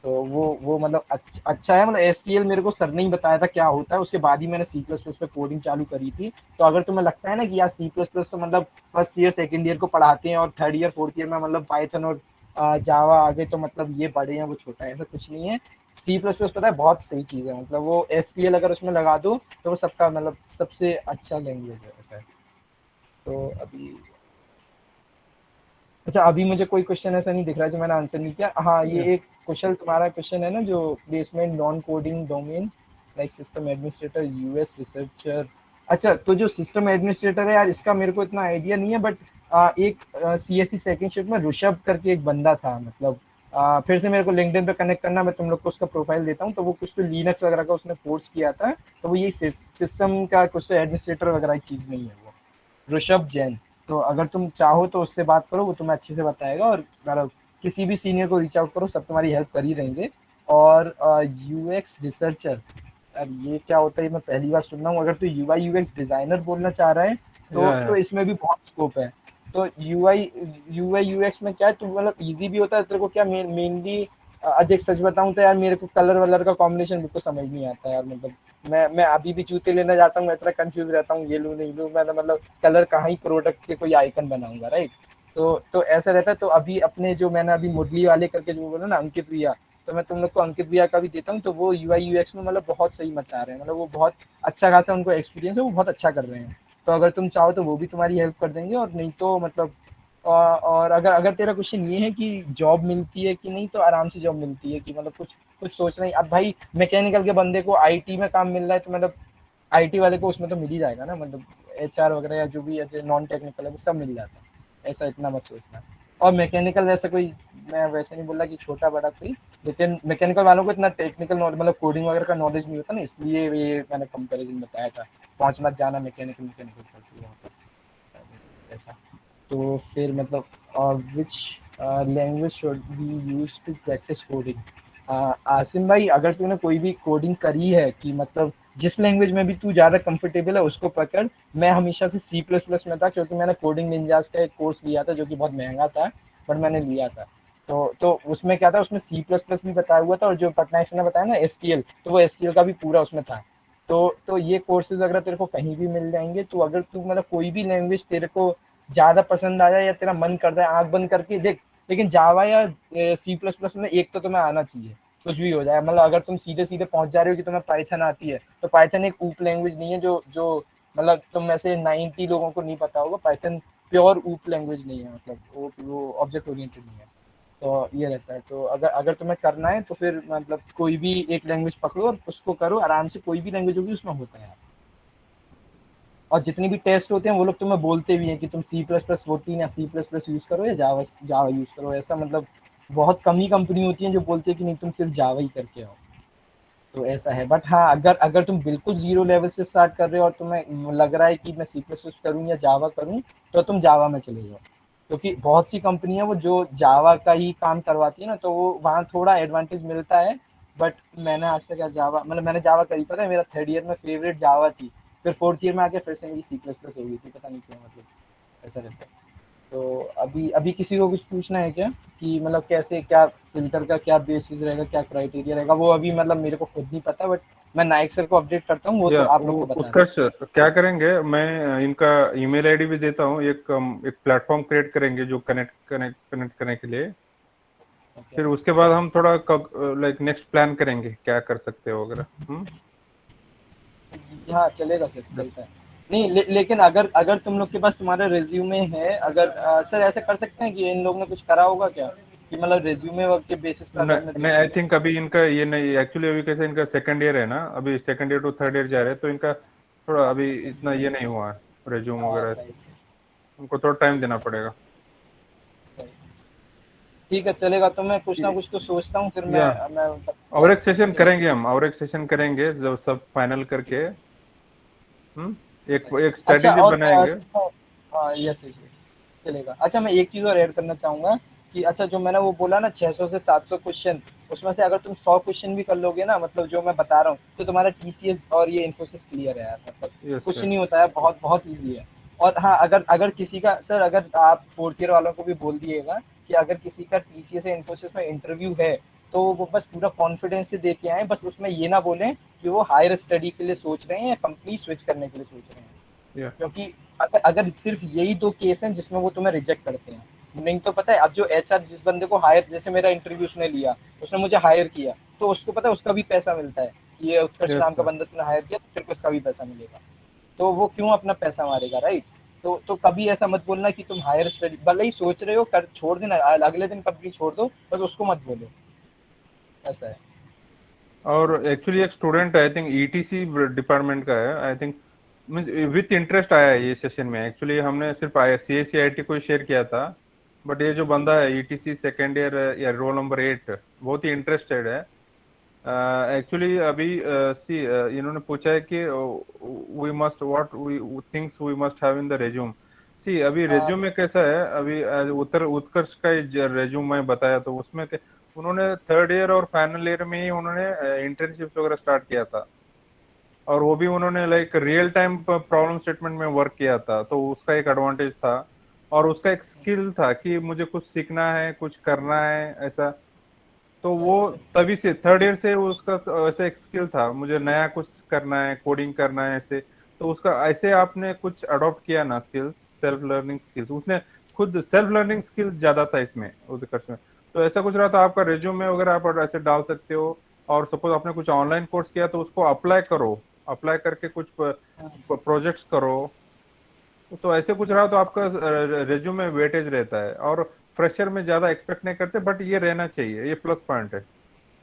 तो वो मतलब अच्छा है। मतलब एसक्यूएल मेरे को सर ने ही बताया था क्या होता है, उसके बाद ही मैंने सी प्लस प्लस पे कोडिंग चालू करी थी। तो अगर तुम्हें लगता है ना कि यार सी प्लस प्लस तो मतलब फर्स्ट ईयर सेकंड ईयर को पढ़ाते हैं, और थर्ड ईयर फोर्थ ईयर में मतलब पाइथन और जावा आगे, तो मतलब ये बड़े हैं वो छोटा है, ऐसा कुछ नहीं है। सी प्लस प्लस पता है बहुत सही चीज़ है। मतलब वो एसक्यूएल अगर उसमें लगा दो तो वो सबका मतलब सबसे अच्छा लैंग्वेज है, ऐसा है। तो अभी अच्छा, अभी मुझे कोई क्वेश्चन ऐसा नहीं दिख रहा है जो मैंने आंसर नहीं किया। हाँ, ये yeah. एक कुशल तुम्हारा क्वेश्चन है ना, जो placement non coding domain like system administrator US researcher. अच्छा, तो जो सिस्टम एडमिनिस्ट्रेटर है यार, इसका मेरे को इतना आइडिया नहीं है, बट एक सीएससी सेकंड शिफ्ट में ऋषभ करके एक बंदा था। मतलब फिर से मेरे को लिंक्डइन पे कनेक्ट करना, मैं तुम लोग को उसका प्रोफाइल देता हूँ। तो वो कुछ तो लिनक्स वगैरह का उसने कोर्स किया था। तो वो ये सिस्टम का कुछ तो एडमिनिस्ट्रेटर वगैरह की चीज़ नहीं है वो, ऋषभ जैन। तो अगर तुम चाहो तो उससे बात करो, वो तुम्हें अच्छे से बताएगा। और मतलब किसी भी सीनियर को रीच आउट करो, सब तुम्हारी हेल्प कर ही रहेंगे। और यूएक्स रिसर्चर, यार ये क्या होता है, मैं पहली बार सुन रहा हूँ। अगर तू यूआई यूएक्स डिजाइनर बोलना चाह रहा है तो Yeah, इसमें भी बहुत स्कोप है। तो यूआई यूआई यूएक्स में क्या है, तू मतलब इजी भी होता है तेरे को। क्या मेनली अधिक सच बताऊं तो यार, मेरे को कलर वलर का कॉम्बिनेशन बिल्कुल समझ नहीं आता यार। मतलब मैं अभी भी जूते लेने जाता हूँ, मैं इतना कंफ्यूज रहता हूँ, ये लूँ नहीं लूँ, मैं मतलब कलर कहाँ ही प्रोडक्ट के कोई आइकन बनाऊंगा, राइट। तो ऐसा रहता है। तो अभी अपने जो मैंने अभी मुरली वाले करके जो बोला ना, अंकित भैया, तो मैं तुम लोग को अंकित भैया का भी देता हूँ। तो वो यूआई यूएक्स में मतलब बहुत सही मचा रहे हैं, मतलब वो बहुत अच्छा खासा उनको एक्सपीरियंस है, वो बहुत अच्छा कर रहे हैं। तो अगर तुम चाहो तो वो भी तुम्हारी हेल्प कर देंगे, और नहीं तो मतलब और अगर अगर तेरा क्वेश्चन ये है कि जॉब मिलती है कि नहीं, तो आराम से जॉब मिलती है, कि मतलब कुछ कुछ सोचना ही। अब भाई मैकेनिकल के बंदे को आईटी में काम मिल रहा है, तो मतलब आईटी वाले को उसमें तो मिल ही जाएगा ना, मतलब एचआर वगैरह या जो भी ऐसे नॉन टेक्निकल है वो सब मिल जाता है, ऐसा इतना मत सोचना। और मैकेनिकल वैसे कोई, मैं वैसे नहीं बोल रहा कि छोटा बड़ा कोई, लेकिन मैकेनिकल वालों को इतना टेक्निकल नॉलेज मतलब कोडिंग वगैरह का नॉलेज नहीं होता ना, इसलिए ये मैंने कंपैरिजन बताया था। पहुंच मत जाना मैकेनिकल मैकेनिकल करके वहाँ पर, ऐसा। तो फिर मतलब which language should be use to practice coding. Asim भाई, अगर तूने कोई भी कोडिंग करी है, कि मतलब जिस लैंग्वेज में भी तू ज़्यादा कंफर्टेबल है उसको पकड़। मैं हमेशा से सी प्लस प्लस में था, क्योंकि मैंने कोडिंग निंजास का एक कोर्स लिया था जो कि बहुत महंगा था, बट मैंने लिया था। तो उसमें क्या था, उसमें सी प्लस प्लस भी बताया हुआ था, और जो पटनायक ने बताया ना एसटीएल, तो वो एसटीएल का भी पूरा उसमें था। तो ये कोर्सेज अगर तेरे को कहीं भी मिल जाएंगे, तो अगर तू मतलब कोई भी लैंग्वेज तेरे को ज़्यादा पसंद आ जाए या तेरा मन कर रहा है, आंख बंद करके देख। लेकिन जावा या सी प्लस प्लस में एक तो तुम्हें आना चाहिए, कुछ भी हो जाए। मतलब अगर तुम सीधे सीधे पहुंच जा रहे हो कि तुम्हें पाइथन आती है, तो पाइथन एक ऊप लैंग्वेज नहीं है, जो जो मतलब तुम में से 90 लोगों को नहीं पता होगा। पाइथन प्योर ऊप लैंग्वेज नहीं है, मतलब वो ऑब्जेक्ट ओरिएंटेड नहीं है। तो ये रहता है। तो अगर अगर तुम्हें करना है तो फिर मतलब कोई भी एक लैंग्वेज पकड़ो और उसको करो आराम से, कोई भी लैंग्वेज होगी उसमें होता है। और जितनी भी टेस्ट होते हैं वो लोग तुम्हें बोलते भी हैं कि तुम सी प्लस प्लस 14 या सी प्लस प्लस यूज़ करो या जावा जावा यूज़ करो, ऐसा मतलब बहुत कम ही कंपनी होती है जो बोलती है कि नहीं तुम सिर्फ जावा ही करके आओ। तो ऐसा है। बट हाँ, अगर अगर तुम बिल्कुल जीरो लेवल से स्टार्ट कर रहे हो और तुम्हें लग रहा है कि मैं सी प्लस प्लस करूँ या जावा करूँ, तो तुम जावा में चले जाओ। क्योंकि बहुत सी कंपनी है वो जो जावा का ही काम करवाती है ना, तो वो वहाँ थोड़ा एडवांटेज मिलता है। बट मैंने आज तक जावा मतलब मैंने जावा करी, पता है मेरा थर्ड ईयर में फेवरेट जावा थी। फिर फोर्थ ईयर में आके फिर से मेरी सी प्लस प्लस हो गई थी, पता नहीं क्यों, मतलब ऐसा रहता है। तो अभी अभी किसी को कुछ पूछना है क्या, कि मतलब कैसे क्या फिल्टर का क्या बेसिस रहेगा, क्या क्राइटेरिया रहेगा, वो अभी मतलब मेरे को खुद नहीं पता। बट मैं नाइक सर को अपडेट करता हूँ, वो तो या आप लोग को बता दें। उत्कर्ष क्या करेंगे, मैं इनका ईमेल आईडी भी देता हूँ। एक प्लेटफॉर्म क्रिएट करेंगे जो कनेक्ट करने के लिए। ओके। फिर उसके बाद हम थोड़ा लाइक नेक्स्ट प्लान करेंगे क्या कर सकते हो वगैरह। हाँ चलेगा सर, Yes. चलता है। नहीं लेकिन अगर अगर तुम लोग के पास तुम्हारा रिज्यूमे है, अगर सर ऐसा कर सकते हैं कि इन लोगों ने कुछ करा होगा क्या, कि मतलब रिज्यूमे वर्क के बेसिस पे अगर मैं नहीं, देखूँ आई तो। थिंक अभी इनका ये नहीं, एक्चुअली अभी कैसे इनका सेकंड ईयर है ना, अभी second year to third year जा रहे हैं, तो इनका थोड़ा अभी इतना ये नहीं हुआ है रेज्यूम हाँ वगैरह से। राइट। उनको थोड़ा टाइम देना पड़ेगा। ठीक है चलेगा, तो मैं कुछ ना कुछ तो सोचता हूँ, फिर या मैं और एक सेशन ठीक है। करेंगे हम, और एक सेशन करेंगे जब सब फाइनल करके। एक एक अच्छा स्ट्रेटेजी और बनाएंगे। हाँ यस यस चलेगा। अच्छा मैं एक चीज़ और ऐड करना चाहूँगा, कि अच्छा जो मैंने वो बोला ना 600 से 700 क्वेश्चन, उसमें से अगर तुम 100 क्वेश्चन भी कर लोगे ना, मतलब जो मैं बता रहा हूँ, तो तुम्हारा टीसीएस और ये इन्फोसिस क्लियर है यार, मतलब यस कुछ सर। नहीं होता है, बहुत बहुत ईजी है। और हाँ, अगर अगर किसी का सर, अगर आप फोर्थ ईयर वालों को भी बोल दिएगा कि अगर किसी का टीसीएस या इन्फोसिस में इंटरव्यू है, तो वो बस पूरा कॉन्फिडेंस से दे के आए, बस उसमें ये ना बोलें कि वो हायर स्टडी के लिए सोच रहे हैं या कंपनी स्विच करने के लिए सोच रहे हैं। या क्योंकि अगर अगर सिर्फ यही दो केस हैं जिसमें वो तुम्हें रिजेक्ट करते हैं, नहीं तो पता है अब जो एचआर जिस बंदे को हायर, जैसे मेरा इंटरव्यू उसने लिया, उसने मुझे हायर किया, तो उसको पता है उसका भी पैसा मिलता है, कि ये उत्कर्ष यस नाम का सर। बंदा तुमने हायर किया तो तेरे को इसका भी पैसा मिलेगा। तो वो क्यों अपना पैसा मारेगा, राइट। तो कभी ऐसा मत बोलना कि तुम हायर स्टडी भले ही सोच रहे हो, कर छोड़ देना, अगले दिन कंपनी छोड़ दो, बस उसको मत बोलो, ऐसा है। और एक्चुअली एक student I think etc department का है आई थिंक, विथ इंटरेस्ट आया है ये सेशन में। एक्चुअली हमने सिर्फ C S C I T को शेयर किया था, बट ये जो बंदा है ईटीसी सेकेंड ईयर या रोल नंबर 8, बहुत ही इंटरेस्टेड है। एक्चुअली अभी सी इन्होंने पूछा है कि we must what we things we must have in the resume. See अभी हाँ रेज्यूम में कैसा है, अभी उत्कर्ष का रेज्यूम मैं बताया, तो उसमें उन्होंने थर्ड ईयर और फाइनल ईयर में ही उन्होंने इंटर्नशिप वगैरह स्टार्ट किया था, और वो भी उन्होंने like real time problem statement में वर्क किया था, तो उसका एक एडवांटेज था। और उसका एक स्किल था कि मुझे कुछ सीखना है, कुछ करना है ऐसा। तो वो तभी से थर्ड ईयर से उसका तो ऐसे एक स्किल था, मुझे नया कुछ करना है, कोडिंग करना है ऐसे। तो उसका ऐसे आपने कुछ अडॉप्ट किया ना स्किल्स, सेल्फ लर्निंग स्किल्स, उसने खुद सेल्फ लर्निंग स्किल ज्यादा था इसमें उत्कर्ष में। तो ऐसा कुछ रहा तो आपका रिज्यूमे वगैरह आप ऐसे डाल सकते हो। और सपोज आपने कुछ ऑनलाइन कोर्स किया तो उसको अप्लाई करो, अप्लाई करके कुछ प्रोजेक्ट्स करो। तो ऐसे कुछ रहा तो आपका रिज्यूमे वेटेज रहता है। और फ्रेशर में ज्यादा एक्सपेक्ट नहीं करते, बट ये रहना चाहिए, ये प्लस पॉइंट है।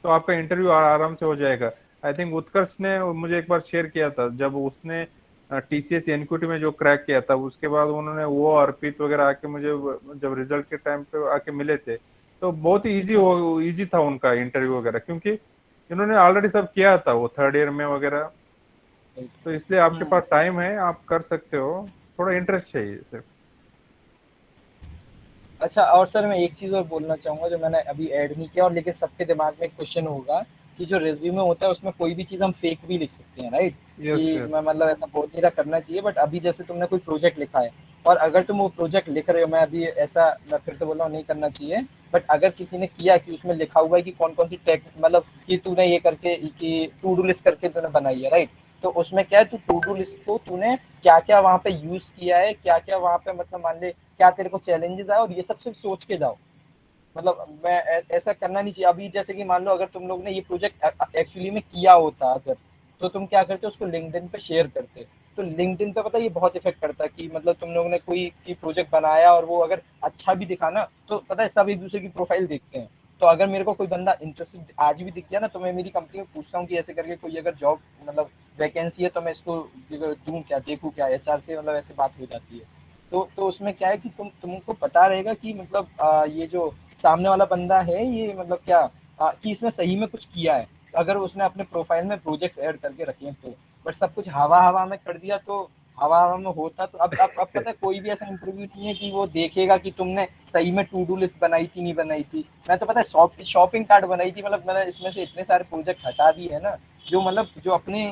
तो आपका इंटरव्यू आराम से हो जाएगा। आई थिंक उत्कर्ष ने मुझे एक बार शेयर किया था, जब उसने टीसीएस एनक्यूटी में जो क्रैक किया था, उसके बाद उन्होंने वो अर्पित वगैरह आके मुझे जब रिजल्ट के टाइम पे आके मिले थे, तो बहुत ही इजी था उनका इंटरव्यू वगैरह, क्योंकि इन्होंने ऑलरेडी सब किया था वो थर्ड ईयर में वगैरह। तो इसलिए आपके पास टाइम है, आप कर सकते हो, थोड़ा इंटरेस्ट चाहिए सिर्फ। अच्छा, और सर मैं एक चीज़ और बोलना चाहूँगा जो मैंने अभी ऐड नहीं किया, और लेकिन सबके दिमाग में एक क्वेश्चन होगा कि जो रिज्यूमे होता है उसमें कोई भी चीज़ हम फेक भी लिख सकते हैं, राइट? यस कि यस। मैं मतलब ऐसा बहुत नहीं करना चाहिए, बट अभी जैसे तुमने कोई प्रोजेक्ट लिखा है और अगर तुम वो प्रोजेक्ट लिख रहे हो, मैं अभी ऐसा मैं फिर से बोल रहा हूँ नहीं करना चाहिए, बट अगर किसी ने किया कि उसमें लिखा हुआ है कि कौन कौन सी टेक मतलब कि तूने ये करके कि टू डू लिस्ट करके तूने बनाई है, राइट? तो उसमें क्या है, तू टू डू लिस्ट को तूने क्या क्या वहाँ पे यूज किया है, क्या क्या वहाँ पे मतलब मान ले क्या तेरे को चैलेंजेस आए, और ये सब सिर्फ सोच के जाओ। मतलब मैं ऐसा करना नहीं चाहिए। अभी जैसे कि मान लो अगर तुम लोग ने ये प्रोजेक्ट एक्चुअली में किया होता अगर, तो तुम क्या करते उसको लिंक्डइन पे शेयर करते। तो लिंक्डइन पे पता है ये बहुत इफेक्ट करता है कि मतलब तुम लोग ने कोई की प्रोजेक्ट बनाया और वो अगर अच्छा भी दिखा ना, तो पता है सब एक दूसरे की प्रोफाइल देखते हैं। तो अगर मेरे को कोई बंदा इंटरेस्टेड आज भी दिख गया ना, तो मैं मेरी कंपनी में पूछता हूँ कि ऐसे करके कोई अगर जॉब मतलब वैकेंसी है तो मैं इसको दूँ क्या, देखूँ क्या, एचआर से मतलब ऐसे बात हो जाती है। तो उसमें क्या है कि तुमको पता रहेगा कि मतलब ये जो सामने वाला बंदा है ये मतलब क्या कि इसने सही में कुछ किया है, अगर उसने अपने प्रोफाइल में प्रोजेक्ट्स ऐड करके रखे हैं तो। बट सब कुछ हवा हवा में कर दिया तो हवा हवा में होता तो अब पता है कोई भी ऐसा इंटरव्यू नहीं है कि वो देखेगा कि तुमने सही में टू डू लिस्ट बनाई थी नहीं बनाई थी। मैं तो पता है शॉपिंग कार्ड बनाई थी, मतलब मैंने इसमें से इतने सारे प्रोजेक्ट हटा दिए है ना, जो मतलब जो अपने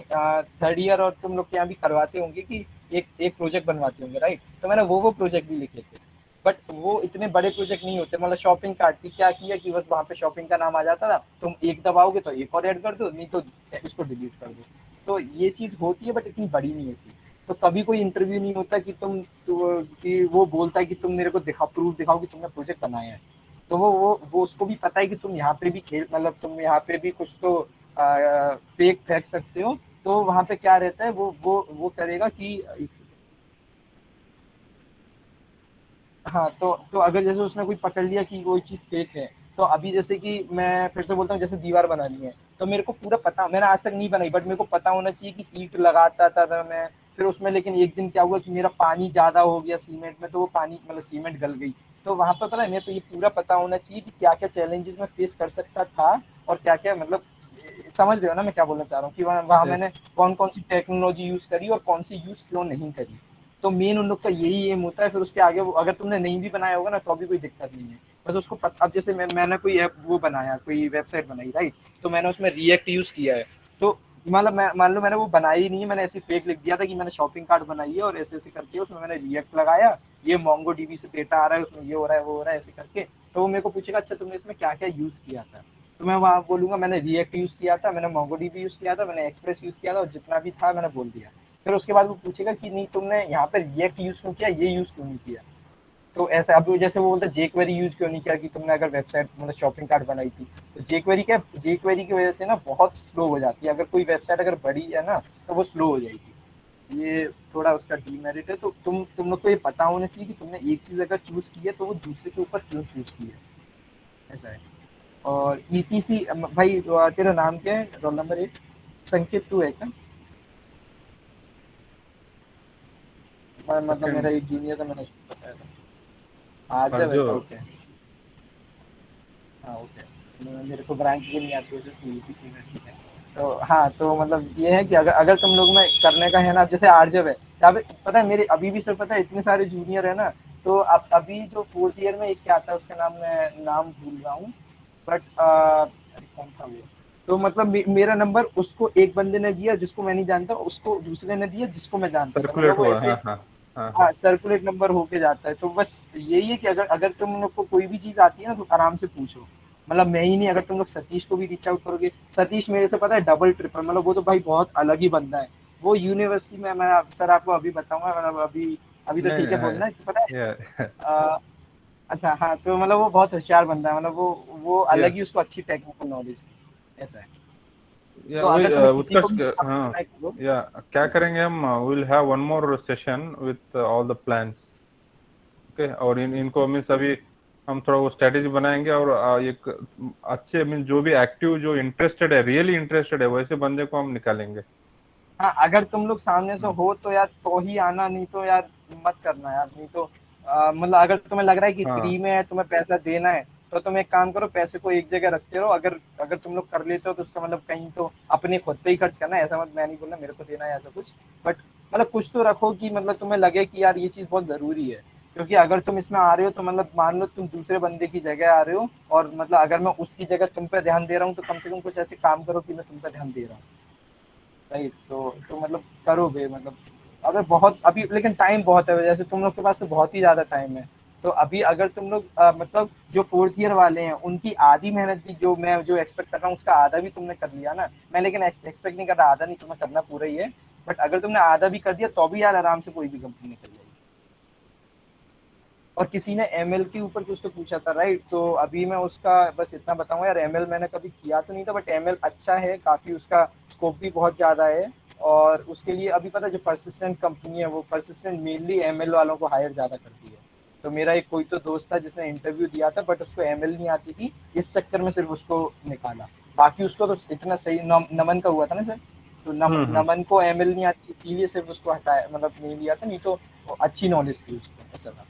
थर्ड ईयर और तुम लोग के यहाँ भी करवाते होंगे कि एक एक प्रोजेक्ट बनवाते होंगे, राइट? तो मैंने वो प्रोजेक्ट भी लिखे थे। बट वो इतने बड़े प्रोजेक्ट नहीं होते, मतलब शॉपिंग कार्ट की क्या किया कि बस वहाँ पे शॉपिंग का नाम आ जाता था, तुम एक दबाओगे तो एक और ऐड कर दो, नहीं तो इसको डिलीट कर दो। तो ये चीज़ होती है बट इतनी बड़ी नहीं होती। तो कभी कोई इंटरव्यू नहीं होता कि कि वो बोलता है कि तुम मेरे को प्रूफ दिखाओ कि तुमने प्रोजेक्ट बनाया है। तो वो उसको भी पता है कि तुम यहाँ पे भी खेल मतलब तुम यहाँ पे भी कुछ तो फेक फेंक सकते हो। तो वहाँ पे क्या रहता है, वो करेगा कि हाँ, तो अगर जैसे उसने कोई पकड़ लिया कि वो चीज़ फेक है, तो अभी जैसे कि मैं फिर से बोलता हूँ, जैसे दीवार बनानी है, तो मेरे को पूरा पता, मैंने आज तक नहीं बनाई, बट मेरे को पता होना चाहिए कि ईंट लगाता था मैं, फिर उसमें लेकिन एक दिन क्या हुआ कि मेरा पानी ज़्यादा हो गया सीमेंट में, तो वो पानी मतलब सीमेंट गल गई। तो वहाँ पे पता है मेरे को ये पूरा पता होना चाहिए कि क्या-क्या चैलेंजेस मैं फेस कर सकता था और क्या-क्या मतलब समझ रहे हो ना मैं क्या बोलना चाह रहा हूँ कि वहाँ वहाँ मैंने कौन-कौन सी टेक्नोलॉजी यूज़ करी और कौन सी यूज़ क्यों नहीं करी। तो मेन उन लोग का यही एम होता है, फिर उसके आगे वो अगर तुमने नहीं भी बनाया होगा ना तो भी कोई दिक्कत नहीं है। बस उसको अब जैसे मैंने कोई ऐप वो बनाया, कोई वेबसाइट बनाई, राइट? तो मैंने उसमें रिएक्ट यूज़ किया है। तो मतलब मैं मान लो मैंने वो बनाई ही नहीं है, मैंने ऐसे फेक लिख दिया था कि मैंने शॉपिंग कार्ट बनाई है और ऐसे-ऐसे करके उसमें मैंने रिएक्ट लगाया, ये मोंगोडीबी से डेटा आ रहा है, उसमें ये हो रहा है, वो हो रहा है ऐसे करके। तो वो मेरे को पूछेगा अच्छा तुमने इसमें क्या-क्या यूज़ किया था? तो मैं वहाँ बोलूँगा मैंने रिएक्ट यूज़ किया था, मैंने मोंगोडीबी यूज़ किया था, मैंने एक्सप्रेस यूज़ किया था और जितना भी था मैंने बोल दिया। फिर उसके बाद वो पूछेगा कि नहीं तुमने यहाँ पे रिएक्ट यूज़ क्यों किया, ये यूज़ क्यों नहीं किया? तो ऐसा अब जैसे वो बोलता है जेक्वेरी यूज़ क्यों नहीं किया कि तुमने अगर वेबसाइट मतलब शॉपिंग कार्ट बनाई थी। तो जेक्वेरी की वजह से ना बहुत स्लो हो जाती है। अगर कोई वेबसाइट अगर बड़ी है ना, तो वो स्लो हो जाएगी। ये थोड़ा उसका डीमेरिट है। तो तुम लोग को ये पता होना चाहिए कि तुमने एक चीज़ अगर चूज़ की है, तो वो दूसरे के ऊपर क्यों चूज़ की है, ऐसा है। और ईटीसी भाई तेरा नाम क्या है? रोल नंबर 8 संकेत तू है क्या? मतलब सेकंड। मेरा एक जूनियर था, मैंने उसको बताया था। आरजव है अर्जो। क्या? ओके। हाँ ओके। मेरे को ब्रांच भी नहीं आती है जो ईटीसी में, ठीक है। तो हाँ, तो मतलब ये है कि अगर अगर तुम लोग में करने का है ना, जैसे आरजव है, यहाँ पे पता है मेरे अभी भी सर पता है इतने सारे जूनियर है ना, तो अब अभी जो फोर्थ ईयर में एक क्या आता है उसका नाम मैं नाम भूल रहा हूँ, बट अरे कौन था वो। तो मतलब मेरा नंबर उसको एक बंदे ने दिया जिसको मैं नहीं जानता, उसको दूसरे ने दिया जिसको मैं जानता था, मतलब सर्कुलेट वो हुआ, ऐसे हाँ हाँ। हाँ हाँ। हाँ सर्कुलेट नंबर होके जाता है। तो बस यही है कि अगर अगर तुम लोग को कोई भी चीज़ आती है ना तो आराम से पूछो, मतलब मैं ही नहीं, अगर तुम लोग सतीश को भी रीच आउट करोगे, सतीश मेरे से पता है डबल ट्रिपल, मतलब वो तो भाई बहुत अलग ही बंदा है। वो यूनिवर्सिटी में, मैं सर आपको अभी बताऊंगा, मतलब अभी अभी तो ठीक है नहीं बोलना है, पता है। या अच्छा हाँ, तो मतलब वो बहुत होशियार बंदा है, मतलब वो या अलग ही, उसको अच्छी टेक्निकल नॉलेज थी, ऐसा है। या तो वही अगर तुम्हें किसी को उत्कर्ष भी हाँ connect करो। या क्या करेंगे हम, will have one more session with all the plans, okay. और इनको मीन्स अभी हम थोड़ा वो स्ट्रेटेजी बनाएंगे, और एक अच्छे मीन जो भी एक्टिव, जो इंटरेस्टेड है, रियली इंटरेस्टेड है, वैसे बंदे को हम निकालेंगे। हाँ, अगर तुम लोग सामने से हम्म, हो तो यार तो ही आना, नहीं तो यार मत करना यार, नहीं तो मतलब अगर तुम्हें लग रहा है कि हाँ फ्री में है, तुम्हें पैसा देना है, तो तुम एक काम करो, पैसे को एक जगह रखते रहो। अगर अगर तुम लोग कर लेते हो तो उसका मतलब कहीं तो अपने खुद पे ही खर्च करना है, ऐसा मत, मैं नहीं बोलना मेरे को देना है ऐसा कुछ, बट मतलब कुछ तो रखो कि मतलब तुम्हें लगे कि यार ये चीज बहुत जरूरी है। क्योंकि अगर तुम इसमें आ रहे हो तो मतलब मान लो तुम दूसरे बंदे की जगह आ रहे हो, और मतलब अगर मैं उसकी जगह तुम पे ध्यान दे रहा हूँ, तो कम से कम कुछ ऐसे काम करो कि मैं तुम पे ध्यान दे रहा हूँ। राइट, तो मतलब करोगे, मतलब अगर बहुत अभी, लेकिन टाइम बहुत है, जैसे तुम लोग के पास तो बहुत ही ज्यादा टाइम है। तो अभी अगर तुम लोग मतलब जो फोर्थ ईयर वाले हैं, उनकी आधी मेहनत भी, जो मैं जो एक्सपेक्ट कर रहा हूँ उसका आधा भी तुमने कर लिया ना। मैं लेकिन एक्सपेक्ट नहीं कर रहा, आधा नहीं, तुम्हें करना पूरा ही है। बट अगर तुमने आधा भी कर दिया तो भी यार आराम से कोई भी कंपनी निकल जाएगी। और किसी ने एमएल के ऊपर कुछ तो पूछा था, राइट, तो अभी मैं उसका बस इतना बताऊंगा यार, एमएल मैंने कभी किया तो नहीं था, बट एमएल अच्छा है काफी, उसका स्कोप भी बहुत ज्यादा है। और उसके लिए अभी पता है, जो परसिस्टेंट कंपनी है, वो परसिस्टेंट मेनली एमएल वालों को हायर ज्यादा करती है। तो मेरा एक कोई तो दोस्त था जिसने इंटरव्यू दिया था, बट उसको एमएल नहीं आती थी, इस चक्कर में सिर्फ उसको निकाला। बाकी उसको तो इतना सही, नमन का हुआ था ना सर, तो हम्म। नमन को एमएल नहीं आती, इसीलिए सिर्फ उसको हटाया, मतलब नहीं लिया था, नहीं तो अच्छी नॉलेज थी उसको, ऐसा था।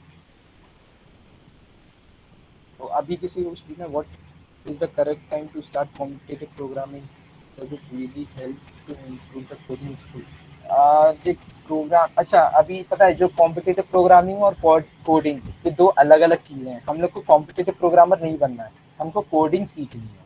तो अभी किसी को पूछना, what is the correct time to start competitive programming, does it really help to improve the coding skill? देख, प्रोग्राम, अच्छा अभी पता है, जो कॉम्पिटिटिव प्रोग्रामिंग और कोडिंग, ये दो अलग अलग चीजें हैं। हम लोग को कॉम्पिटिटिव प्रोग्रामर नहीं बनना है, हमको कोडिंग सीखनी है।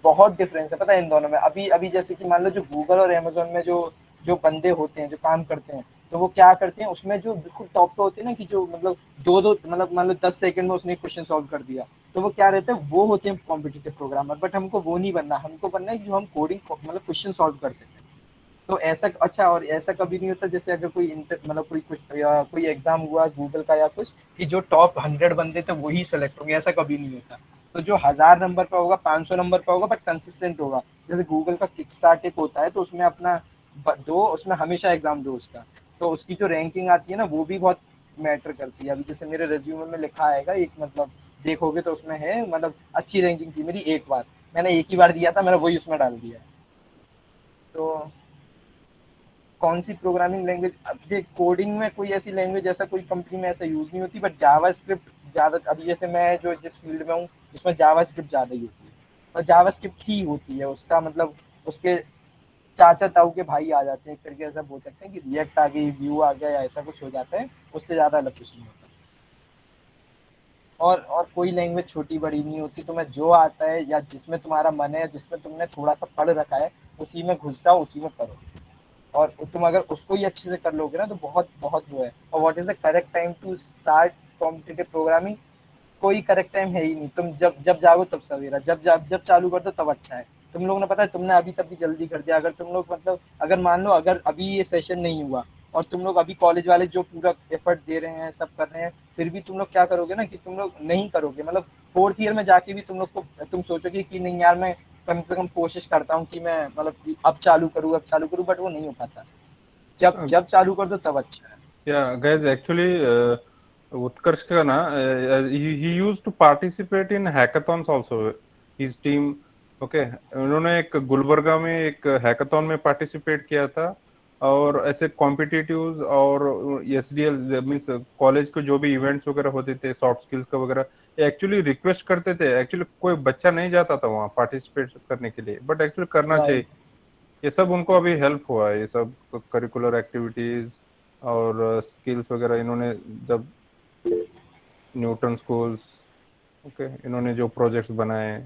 बहुत डिफरेंस है पता है इन दोनों में। अभी अभी जैसे कि मान लो जो गूगल और अमेजोन में जो जो बंदे होते हैं, जो काम करते हैं, तो वो क्या करते हैं, उसमें जो बिल्कुल टॉप पे होते हैं ना, कि जो मतलब दो दो मतलब मान लो 10 सेकंड में उसने क्वेश्चन सॉल्व कर दिया, तो वो क्या रहते हैं, वो होते हैं कॉम्पिटिटिव प्रोग्रामर। बट हमको वो नहीं बनना, हमको बनना है कि जो हम कोडिंग मतलब क्वेश्चन सॉल्व कर सकें। तो ऐसा अच्छा, और ऐसा कभी नहीं होता जैसे अगर कोई मतलब कोई कुछ या कोई एग्जाम हुआ गूगल का या कुछ, कि जो टॉप 100 बंदे थे वही सेलेक्ट होंगे, ऐसा कभी नहीं होता। तो जो 1000 नंबर पर होगा, 500 नंबर पर होगा, बट कंसिस्टेंट होगा। जैसे गूगल का किक स्टार्ट एक होता है, तो उसमें अपना दो, उसमें हमेशा एग्जाम दो उसका, तो उसकी जो रैंकिंग आती है ना, वो भी बहुत मैटर करती है। अभी जैसे मेरे रेज्यूमे में लिखा आएगा एक, मतलब देखोगे तो उसमें है, मतलब अच्छी रैंकिंग थी मेरी एक बार, मैंने एक ही बार दिया था, मैंने वही उसमें डाल दिया। तो कौन सी प्रोग्रामिंग लैंग्वेज, अब देख कोडिंग में कोई ऐसी लैंग्वेज ऐसा कोई कंपनी में ऐसा यूज नहीं होती, बट जावा स्क्रिप्ट ज्यादा, अभी जैसे मैं जो जिस फील्ड में हूँ, उसमें जावा स्क्रिप्ट ज्यादा ही होती है। और जावा स्क्रिप्ट ही होती है, उसका मतलब उसके चाचा ताऊ के भाई आ जाते हैं, एक तरीके से ऐसा बोल सकते हैं कि रिएक्ट आ गई, व्यू आ गया, या ऐसा कुछ हो जाता है। उससे ज्यादा अलग कुछ नहीं होता। और कोई लैंग्वेज छोटी बड़ी नहीं होती, तुम्हें जो आता है या जिसमें तुम्हारा मन है, जिसमें तुमने थोड़ा सा पढ़ रखा है, उसी में घुस जाओ, उसी में करो। और तुम अगर उसको ही अच्छे से कर लोगे ना, तो बहुत बहुत वो है। और what is the correct time to start competitive programming? कोई करेक्ट टाइम है ही नहीं। तुम जब जब जागो तब सवेरा, जब चालू कर दो तब अच्छा है। तुम लोग ने पता है, तुमने अभी तब भी जल्दी कर दिया। अगर तुम लोग मतलब अगर मान लो अगर अभी ये सेशन नहीं हुआ, और तुम लोग अभी कॉलेज वाले जो पूरा एफर्ट दे रहे हैं, सब कर रहे हैं, फिर भी तुम लोग क्या करोगे ना, कि तुम लोग नहीं करोगे, मतलब फोर्थ ईयर में जाके भी तुम लोग को तुम सोचोगे कि नहीं यार, मैं कम से कम कोशिश करता हूँ कि मैं मतलब कि अब चालू करूँ, अब चालू करूँ, बट वो नहीं हो पाता। जब जब चालू कर दो तब अच्छा है। Yeah, guys, actually, Utkarsh का ना, he used to participate in hackathons also. His team, okay, उन्होंने एक गुलबर्गा में एक हैकाथॉन में पार्टिसिपेट किया था। और ऐसे कॉम्पिटिटिव्स और एसडीएल मीन्स कॉलेज के जो भी इवेंट्स वगैरह होते थे, सॉफ्ट स्किल्स का वगैरह, एक्चुअली रिक्वेस्ट करते थे। एक्चुअली कोई बच्चा नहीं जाता था वहाँ पार्टिसिपेट करने के लिए, बट एक्चुअली करना चाहिए। राइट। ये सब उनको अभी हेल्प हुआ है, ये सब करिकुलर एक्टिविटीज और स्किल्स वगैरह इन्होंने, जब न्यूटन स्कूल्स, ओके, इन्होंने जो प्रोजेक्ट्स बनाए।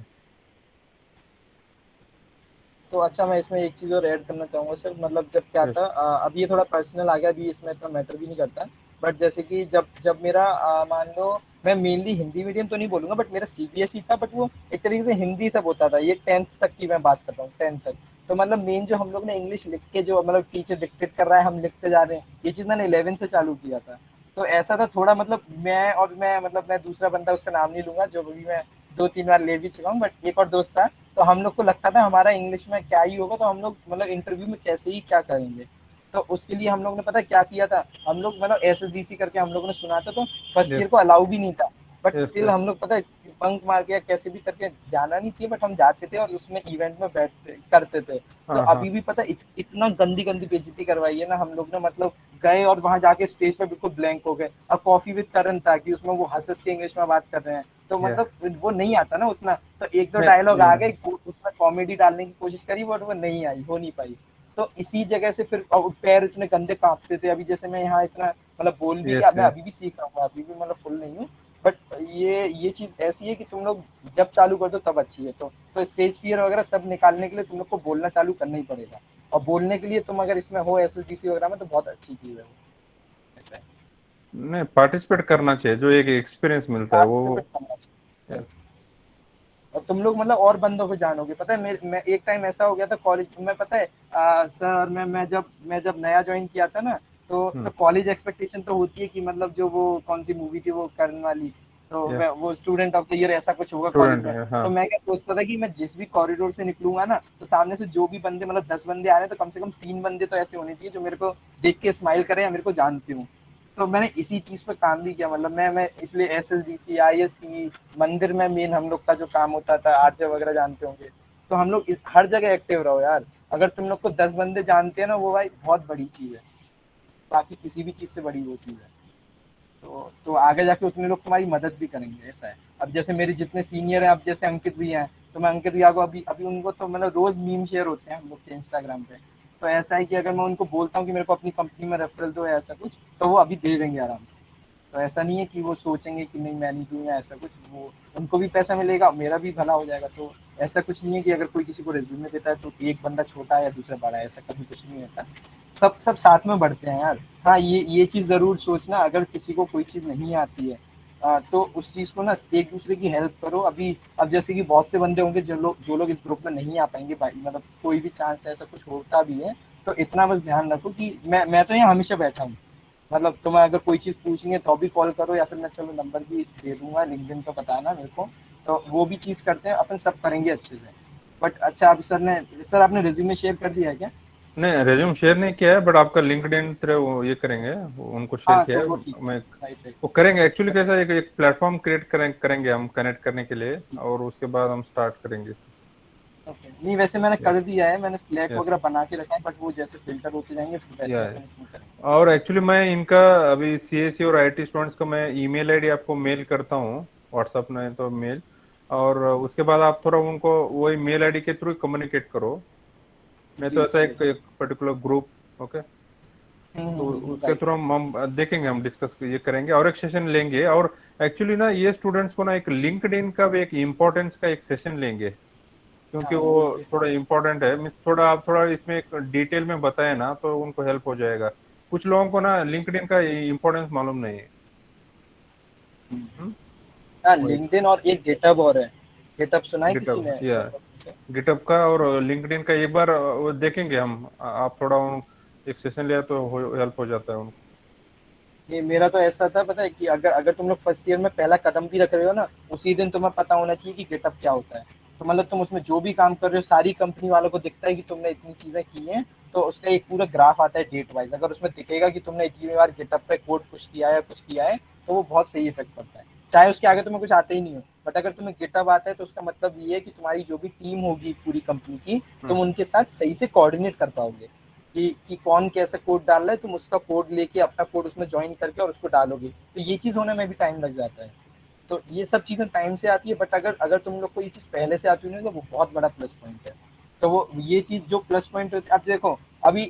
तो अच्छा, मैं इसमें एक चीज़ और ऐड करना चाहूँगा सर, मतलब जब क्या यस। था, अब ये थोड़ा पर्सनल आ गया, अभी इसमें इतना मैटर भी नहीं करता। बट जैसे कि जब जब मेरा मान लो मैं मेनली हिंदी मीडियम तो नहीं बोलूंगा, बट मेरा सीबीएसई था, बट वो एक तरीके से हिंदी सब होता था। ये 10th तक की मैं बात कर रहा हूँ, 10th तक। तो मतलब मेन जो हम लोग ने इंग्लिश लिख के, जो मतलब टीचर डिक्टेट कर रहा है, हम लिखते जा रहे हैं, ये चीज मैंने 11 से चालू किया था। तो ऐसा था थोड़ा, मतलब मैं दूसरा बंदा, उसका नाम नहीं लूंगा, जो भी मैं 2-3 बार ले भी चुका हूँ, बट एक और दोस्त था। तो हम लोग को लगता था हमारा इंग्लिश में क्या ही होगा, तो हम लोग मतलब इंटरव्यू में कैसे ही क्या करेंगे। तो उसके लिए हम लोग ने पता क्या किया था, हम लोग मतलब एसएसडीसी करके हम लोगों ने सुना था, तो फर्स्ट ईयर यस को अलाउ भी नहीं था, बट यस स्टिल यस हम लोग पता है बंक मार के या कैसे भी करके, जाना नहीं चाहिए बट हम जाते थे और उसमें इवेंट में बैठते करते थे। तो हाँ हाँ अभी भी पता है इतना गंदी गंदी बेइज्जती करवाई है ना हम लोग ने, मतलब गए और वहां जाके स्टेज पे बिल्कुल ब्लैंक हो गए। अब कॉफी विद करण था कि उसमें वो हंस हंस के इंग्लिश में बात कर रहे हैं, तो या मतलब वो नहीं आता ना उतना। तो एक दो डायलॉग आ नहीं गए, उसमें कॉमेडी डालने की कोशिश करी, बट वो नहीं आई, हो नहीं पाई। तो इसी जगह से फिर पैर इतने गंदे कांपते थे। अभी जैसे मैं यहाँ इतना मतलब बोल भी लिया, यस मैं यस अभी भी सीख रहा हूँ, अभी भी मतलब फुल नहीं हूँ, बट ये चीज ऐसी है कि तुम लोग जब चालू कर दो तब अच्छी है। तो स्टेज फियर वगैरह सब निकालने के लिए तुम लोग को बोलना चालू करना ही पड़ेगा। और बोलने के लिए तुम अगर इसमें हो एसएसडीसी वगैरह में, तो बहुत अच्छी चीज है वो, ऐसा है। नहीं, पार्टिसिपेट करना चाहिए, जो एक एक्सपीरियंस मिलता है वो। पार्टिसिपेट करना चाहिए। और तुम लोग मतलब और बंदों को जानोगे। पता है मैं एक टाइम ऐसा हो गया था कॉलेज में, पता है सर, मैं जब नया ज्वाइन किया था ना, तो हम्म कॉलेज एक्सपेक्टेशन तो होती है कि मतलब जो वो कौन सी मूवी थी वो करण वाली, तो यस मैं वो स्टूडेंट ऑफ द ईयर ऐसा कुछ होगा कॉलेज स्टूडेंट में। है, हाँ। तो मैं क्या सोचता था कि मैं जिस भी कॉरिडोर से निकलूंगा ना, तो सामने से जो भी बंदे, मतलब 10 बंदे आ रहे हैं, तो कम से कम 3 बंदे तो ऐसे होने चाहिए जो मेरे को देख के स्माइल करें या मेरे को जानते हूँ। तो मैंने इसी चीज पे काम भी किया, मतलब मैं इसलिए एसएसडीसी आईएसटी मंदिर में मेन हम लोग का जो काम होता था, आरजे वगैरह जानते होंगे। तो हम लोग हर जगह एक्टिव रहो यार। अगर तुम लोग को 10 बंदे जानते हैं ना, वो भाई बहुत बड़ी चीज है, बाकी किसी भी चीज से बड़ी वो चीज है। तो आगे जाके उतने लोग तुम्हारी मदद भी करेंगे, ऐसा है। अब जैसे मेरे जितने सीनियर हैं, अब जैसे अंकित भी हैं, तो मैं अंकित भैया को अभी अभी उनको तो मतलब रोज मीम शेयर होते हैं हम लोग के इंस्टाग्राम पे। तो ऐसा है कि अगर मैं उनको बोलता हूँ कि मेरे को अपनी कंपनी में रेफरल दो या ऐसा कुछ, तो वो अभी दे देंगे आराम से। तो ऐसा नहीं है कि वो सोचेंगे कि नहीं मैं नहीं दूँ या ऐसा कुछ, वो उनको भी पैसा मिलेगा, मेरा भी भला हो जाएगा। तो ऐसा कुछ नहीं है कि अगर कोई किसी को रिज्यूमे देता है तो एक बंदा छोटा है या दूसरा बड़ा है, ऐसा कभी कुछ नहीं होता। सब सब साथ में बढ़ते हैं यार। हाँ, ये चीज़ ज़रूर सोचना, अगर किसी को कोई चीज़ नहीं आती है, तो उस चीज़ को ना एक दूसरे की हेल्प करो। अभी अब जैसे कि बहुत से बंदे होंगे जो लोग इस ग्रुप में नहीं आ पाएंगे भाई, मतलब कोई भी चांस है, ऐसा कुछ होता भी है, तो इतना बस ध्यान रखो कि मैं तो यहाँ हमेशा बैठा हूँ। मतलब तुम्हें अगर कोई चीज़ पूछनी है तो भी कॉल करो, या फिर मैं चलो नंबर भी दे दूंगा, लिंक्डइन पे बताना मेरे को। तो वो भी चीज़ करते हैं अपन, सब करेंगे अच्छे से। बट अच्छा, अभी सर आपने रिज्यूमे शेयर कर दिया है क्या? नहीं, रेज्यूम शेयर नहीं किया है, बट आपका लिंक्डइन पे वो ये करेंगे, वो उनको शेयर हाँ, किया तो है। वो ठीक है। मैं राइट राइट। वो करेंगे एक्चुअली, कैसा एक प्लेटफॉर्म क्रिएट करेंगे हम कनेक्ट करने के लिए, और उसके बाद हम स्टार्ट करेंगे। ओके, नहीं वैसे मैंने यस कर दिया है, मैंने स्लैक यस वगैरह बना के रखा है, बट वो जैसे फिल्टर होते जाएंगे फिर वैसे या अपन इसमें करेंगे। और एक्चुअली मैं इनका अभी सीएससी और आईटी स्टूडेंट्स का मैं ईमेल आईडी आपको मेल करता हूँ, व्हाट्सएप में तो मेल। और उसके बाद आप थोड़ा उनको वही मेल आईडी के थ्रू कम्युनिकेट करो, नहीं तो जी ऐसा चलेगा। एक पर्टिकुलर ग्रुप। ओके, तो उसके राइट थ्रू राइट। हम देखेंगे, हम डिस्कस ये करेंगे और एक सेशन लेंगे। और एक्चुअली ना ये स्टूडेंट्स को ना एक लिंक्डइन का भी एक इम्पोर्टेंस का एक सेशन लेंगे, क्योंकि हाँ वो बोलिए। थोड़ा इम्पोर्टेंट है। मीन्स थोड़ा आप थोड़ा इसमें एक डिटेल में बताए ना तो उनको हेल्प हो जाएगा। कुछ लोगों को ना लिंक्डइन का इम्पोर्टेंस मालूम नहीं है। हम्म, हाँ, वही लिंक्डइन और एक गिटहब और है। गिटहब सुना है किसी गिटअप ने या मतलब से? गिटअप का और लिंक्डइन का एक बार वो देखेंगे हम। आप थोड़ा एक सेशन लिया तो हेल्प हो जाता है उनको। ये मेरा तो ऐसा था, पता है कि अगर अगर तुम लोग फर्स्ट ईयर में पहला कदम भी रख रहे हो ना, उसी दिन तुम्हें पता होना चाहिए कि गिटअप क्या होता है। तो मतलब तुम उसमें जो भी काम कर रहे हो, सारी कंपनी वालों को दिखता है कि तुमने इतनी चीजें की हैं। तो उसका एक पूरा ग्राफ आता है डेट वाइज, अगर उसमें दिखेगा कि तुमने इतनी बार गिटअप पे कोड पुश किया है, कुछ किया है, तो वो बहुत सही इफेक्ट पड़ता है। चाहे उसके आगे तुम्हें कुछ आता ही नहीं हो, बट अगर तुम्हें गिटअप आता है तो उसका मतलब ये है कि तुम्हारी जो भी टीम होगी पूरी कंपनी की, तुम हम्म उनके साथ सही से कोऑर्डिनेट कर पाओगे कि कौन कैसा कोड डाल रहा है, तुम उसका कोड लेके अपना कोड उसमें ज्वाइन करके और उसको डालोगे। तो ये चीज़ होने में भी टाइम लग जाता है। तो ये सब चीज़ें टाइम से आती है, बट अगर अगर तुम लोग को ये चीज़ पहले से आती है ना, तो वो बहुत बड़ा प्लस पॉइंट है। तो वो ये चीज़ जो प्लस पॉइंट होती है, अब देखो अभी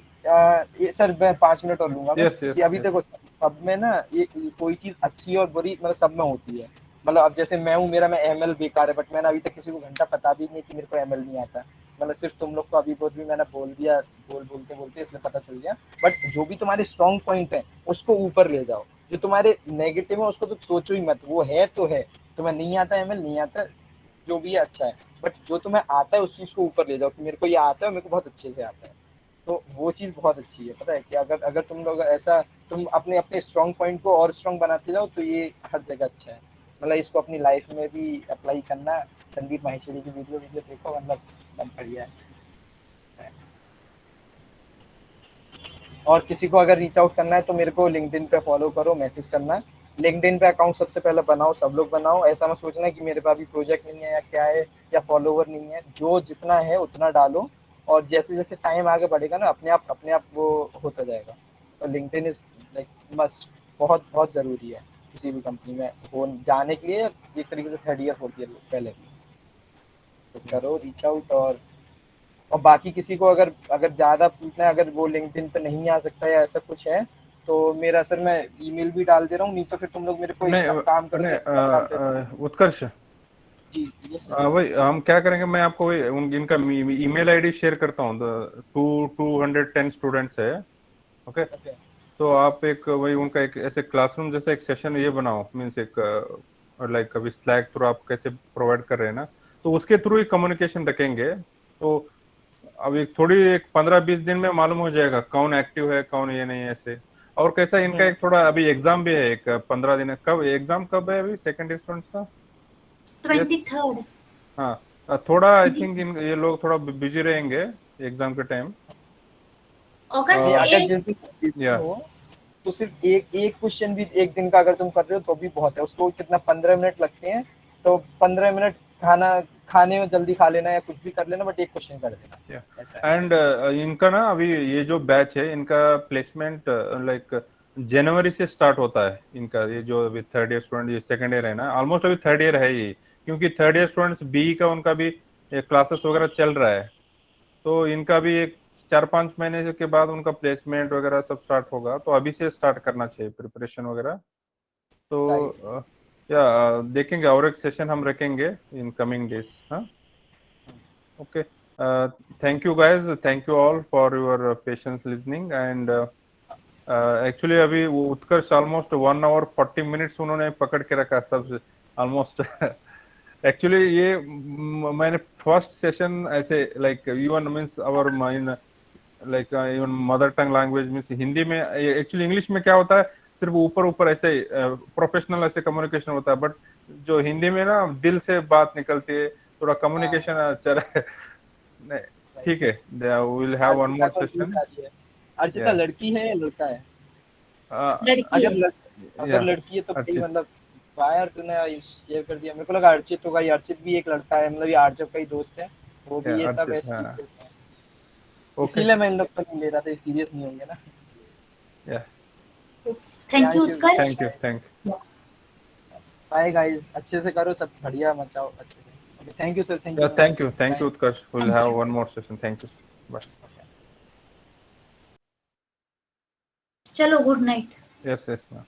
ये सर मैं 5 मिनट और लूंगा बस, यस कि यस अभी यस देखो सब में ना ये कोई चीज़ अच्छी और बुरी मतलब सब में होती है। मतलब अब जैसे मैं हूँ, मेरा में एमएल बेकार है, बट मैंने अभी तक किसी को घंटा पता भी नहीं कि मेरे को एमएल नहीं आता। मतलब सिर्फ तुम लोग को अभी बहुत भी मैंने बोल दिया, बोलते बोलते इसलिए पता चल गया। बट जो भी तुम्हारे स्ट्रॉन्ग पॉइंट है उसको ऊपर ले जाओ। जो तुम्हारे नेगेटिव है उसको तो सोचो ही मत, वो है तो है, तुम्हें नहीं आता एमएल नहीं आता, जो भी है अच्छा है, बट जो तुम्हें आता है उस चीज को ऊपर ले जाओ कि मेरे को ये आता है और मेरे को बहुत अच्छे से आता है। तो वो चीज बहुत अच्छी है, पता है कि अगर अगर तुम लोग ऐसा तुम अपने अपने स्ट्रॉन्ग पॉइंट को और स्ट्रॉन्ग बनाते जाओ तो ये हर जगह अच्छा है। मतलब इसको अपनी लाइफ में भी अप्लाई करना। संदीप माहेश्वरी की वीडियो वीडियो देखो, मतलब सब बढ़िया है। और किसी को अगर रीच आउट करना है तो मेरे को लिंक्डइन पे फॉलो करो, मैसेज करना। लिंक्डइन पे अकाउंट सबसे पहले बनाओ, सब लोग बनाओ। ऐसा मत सोचना कि मेरे पास अभी प्रोजेक्ट नहीं है या क्या है या फॉलोवर नहीं है, जो जितना है उतना डालो। और जैसे जैसे टाइम आगे बढ़ेगा ना अपने आप वो होता जाएगा। तो लिंक्डइन इज लाइक मस्ट, बहुत बहुत ज़रूरी है किसी भी कंपनी में हो जाने के लिए। एक तरीके से थर्ड ईयर फोर्थ ईयर पहले तो करो रीच आउट। और बाकी किसी को अगर अगर ज़्यादा पूछना है, अगर वो लिंक्डइन पे नहीं आ सकता या ऐसा कुछ है तो मेरा सर मैं ईमेल भी डाल दे रहा हूँ, नहीं तो फिर तुम लोग मेरे को एक नहीं काम करो। उत्कर्ष, जी ये सर। वही हम क्या करेंगे, मैं आपको वही इनका ईमेल आईडी शेयर करता हूँ। 210 स्टूडेंट्स है, ओके। ओके तो आप एक वही उनका एक ऐसे क्लासरूम जैसा एक सेशन ये बनाओ, मीन्स एक लाइक अभी स्लैक थ्रू आप कैसे प्रोवाइड कर रहे हैं ना, तो उसके थ्रू ही कम्युनिकेशन रखेंगे। तो अभी थोड़ी एक 15-20 दिन में मालूम हो जाएगा कौन एक्टिव है कौन ये नहीं है ऐसे। और कैसा इनका एक थोड़ा अभी एग्जाम भी है, एक 15 दिन कब एग्जाम कब है अभी सेकेंड स्टूडेंट्स का? 23rd। हाँ, थोड़ा आई थिंक इन ये लोग थोड़ा बिजी रहेंगे एग्जाम के टाइम। अगस्त नहीं, अगर 8। जिस दिन या हो तो सिर्फ एक एक क्वेश्चन भी एक दिन का अगर तुम कर रहे हो तो भी बहुत है। उसको कितना 15 मिनट लगते हैं, तो 15 मिनट खाना खाने में जल्दी खा लेना या कुछ भी कर लेना, बट एक क्वेश्चन कर देना, ऐसा है। एंड इनका ना अभी ये जो बैच है इनका प्लेसमेंट लाइक जनवरी से स्टार्ट होता है इनका। ये जो अभी थर्ड ईयर स्टूडेंट, ये सेकंड ईयर है ना, ऑलमोस्ट अभी थर्ड ईयर है ये, क्योंकि थर्ड ईयर स्टूडेंट्स बी का उनका भी क्लासेस वगैरह चल रहा है। तो इनका भी एक 4-5 महीने के बाद उनका प्लेसमेंट वगैरह सब स्टार्ट होगा, तो अभी से स्टार्ट करना चाहिए प्रिपरेशन वगैरह। तो राइट। या देखेंगे और एक सेशन हम रखेंगे इन कमिंग डेज। हाँ, okay. Thank you guys, thank you all for your patience listening. And actually अभी वो उत्कर्ष ऑलमोस्ट 1 hour 40 minutes उन्होंने पकड़ के रखा सब ऑलमोस्ट। एक्चुअली ये मैंने फर्स्ट सेशन ऐसे like even means our mine like even mother tongue language means Hindi में, एक्चुअली इंग्लिश में क्या होता है सिर्फ ऊपर ऊपर ऐसे प्रोफेशनल ऐसे कम्युनिकेशन होता है, बट जो हिंदी में ना दिल से बात निकलती है, थोड़ा कम्युनिकेशन चल नहीं, ठीक है। विल हैव वन अर्चिता मोर को नींद सेशन। आ रही है। अर्चिता लड़की है या लड़का है? लड़की है। अगर लड़की है तो भाई अर्चित, मतलब वायर तूने शेयर कर दिया, मेरे को लगा अर्चित होगा। ये अर्चित भी एक लड़का है, मतलब ये आर्जव का ही दोस्त है, वो भी ये सब अर्चित, ऐसे हाँ, ही है। ओके, इसीलिए मैं इन लोग को नहीं ले रहा था, ये सीरियस नहीं होंगे ना। या thank you Priyanshu, Utkarsh. Thank bye guys, अच्छे से करो, सब बढ़िया मचाओ अच्छे से। Thank you sir, thank you, you ma'am. Thank you Utkarsh, will thank have you. One more session, thank you, bye. चलो good night. Yes yes ma'am.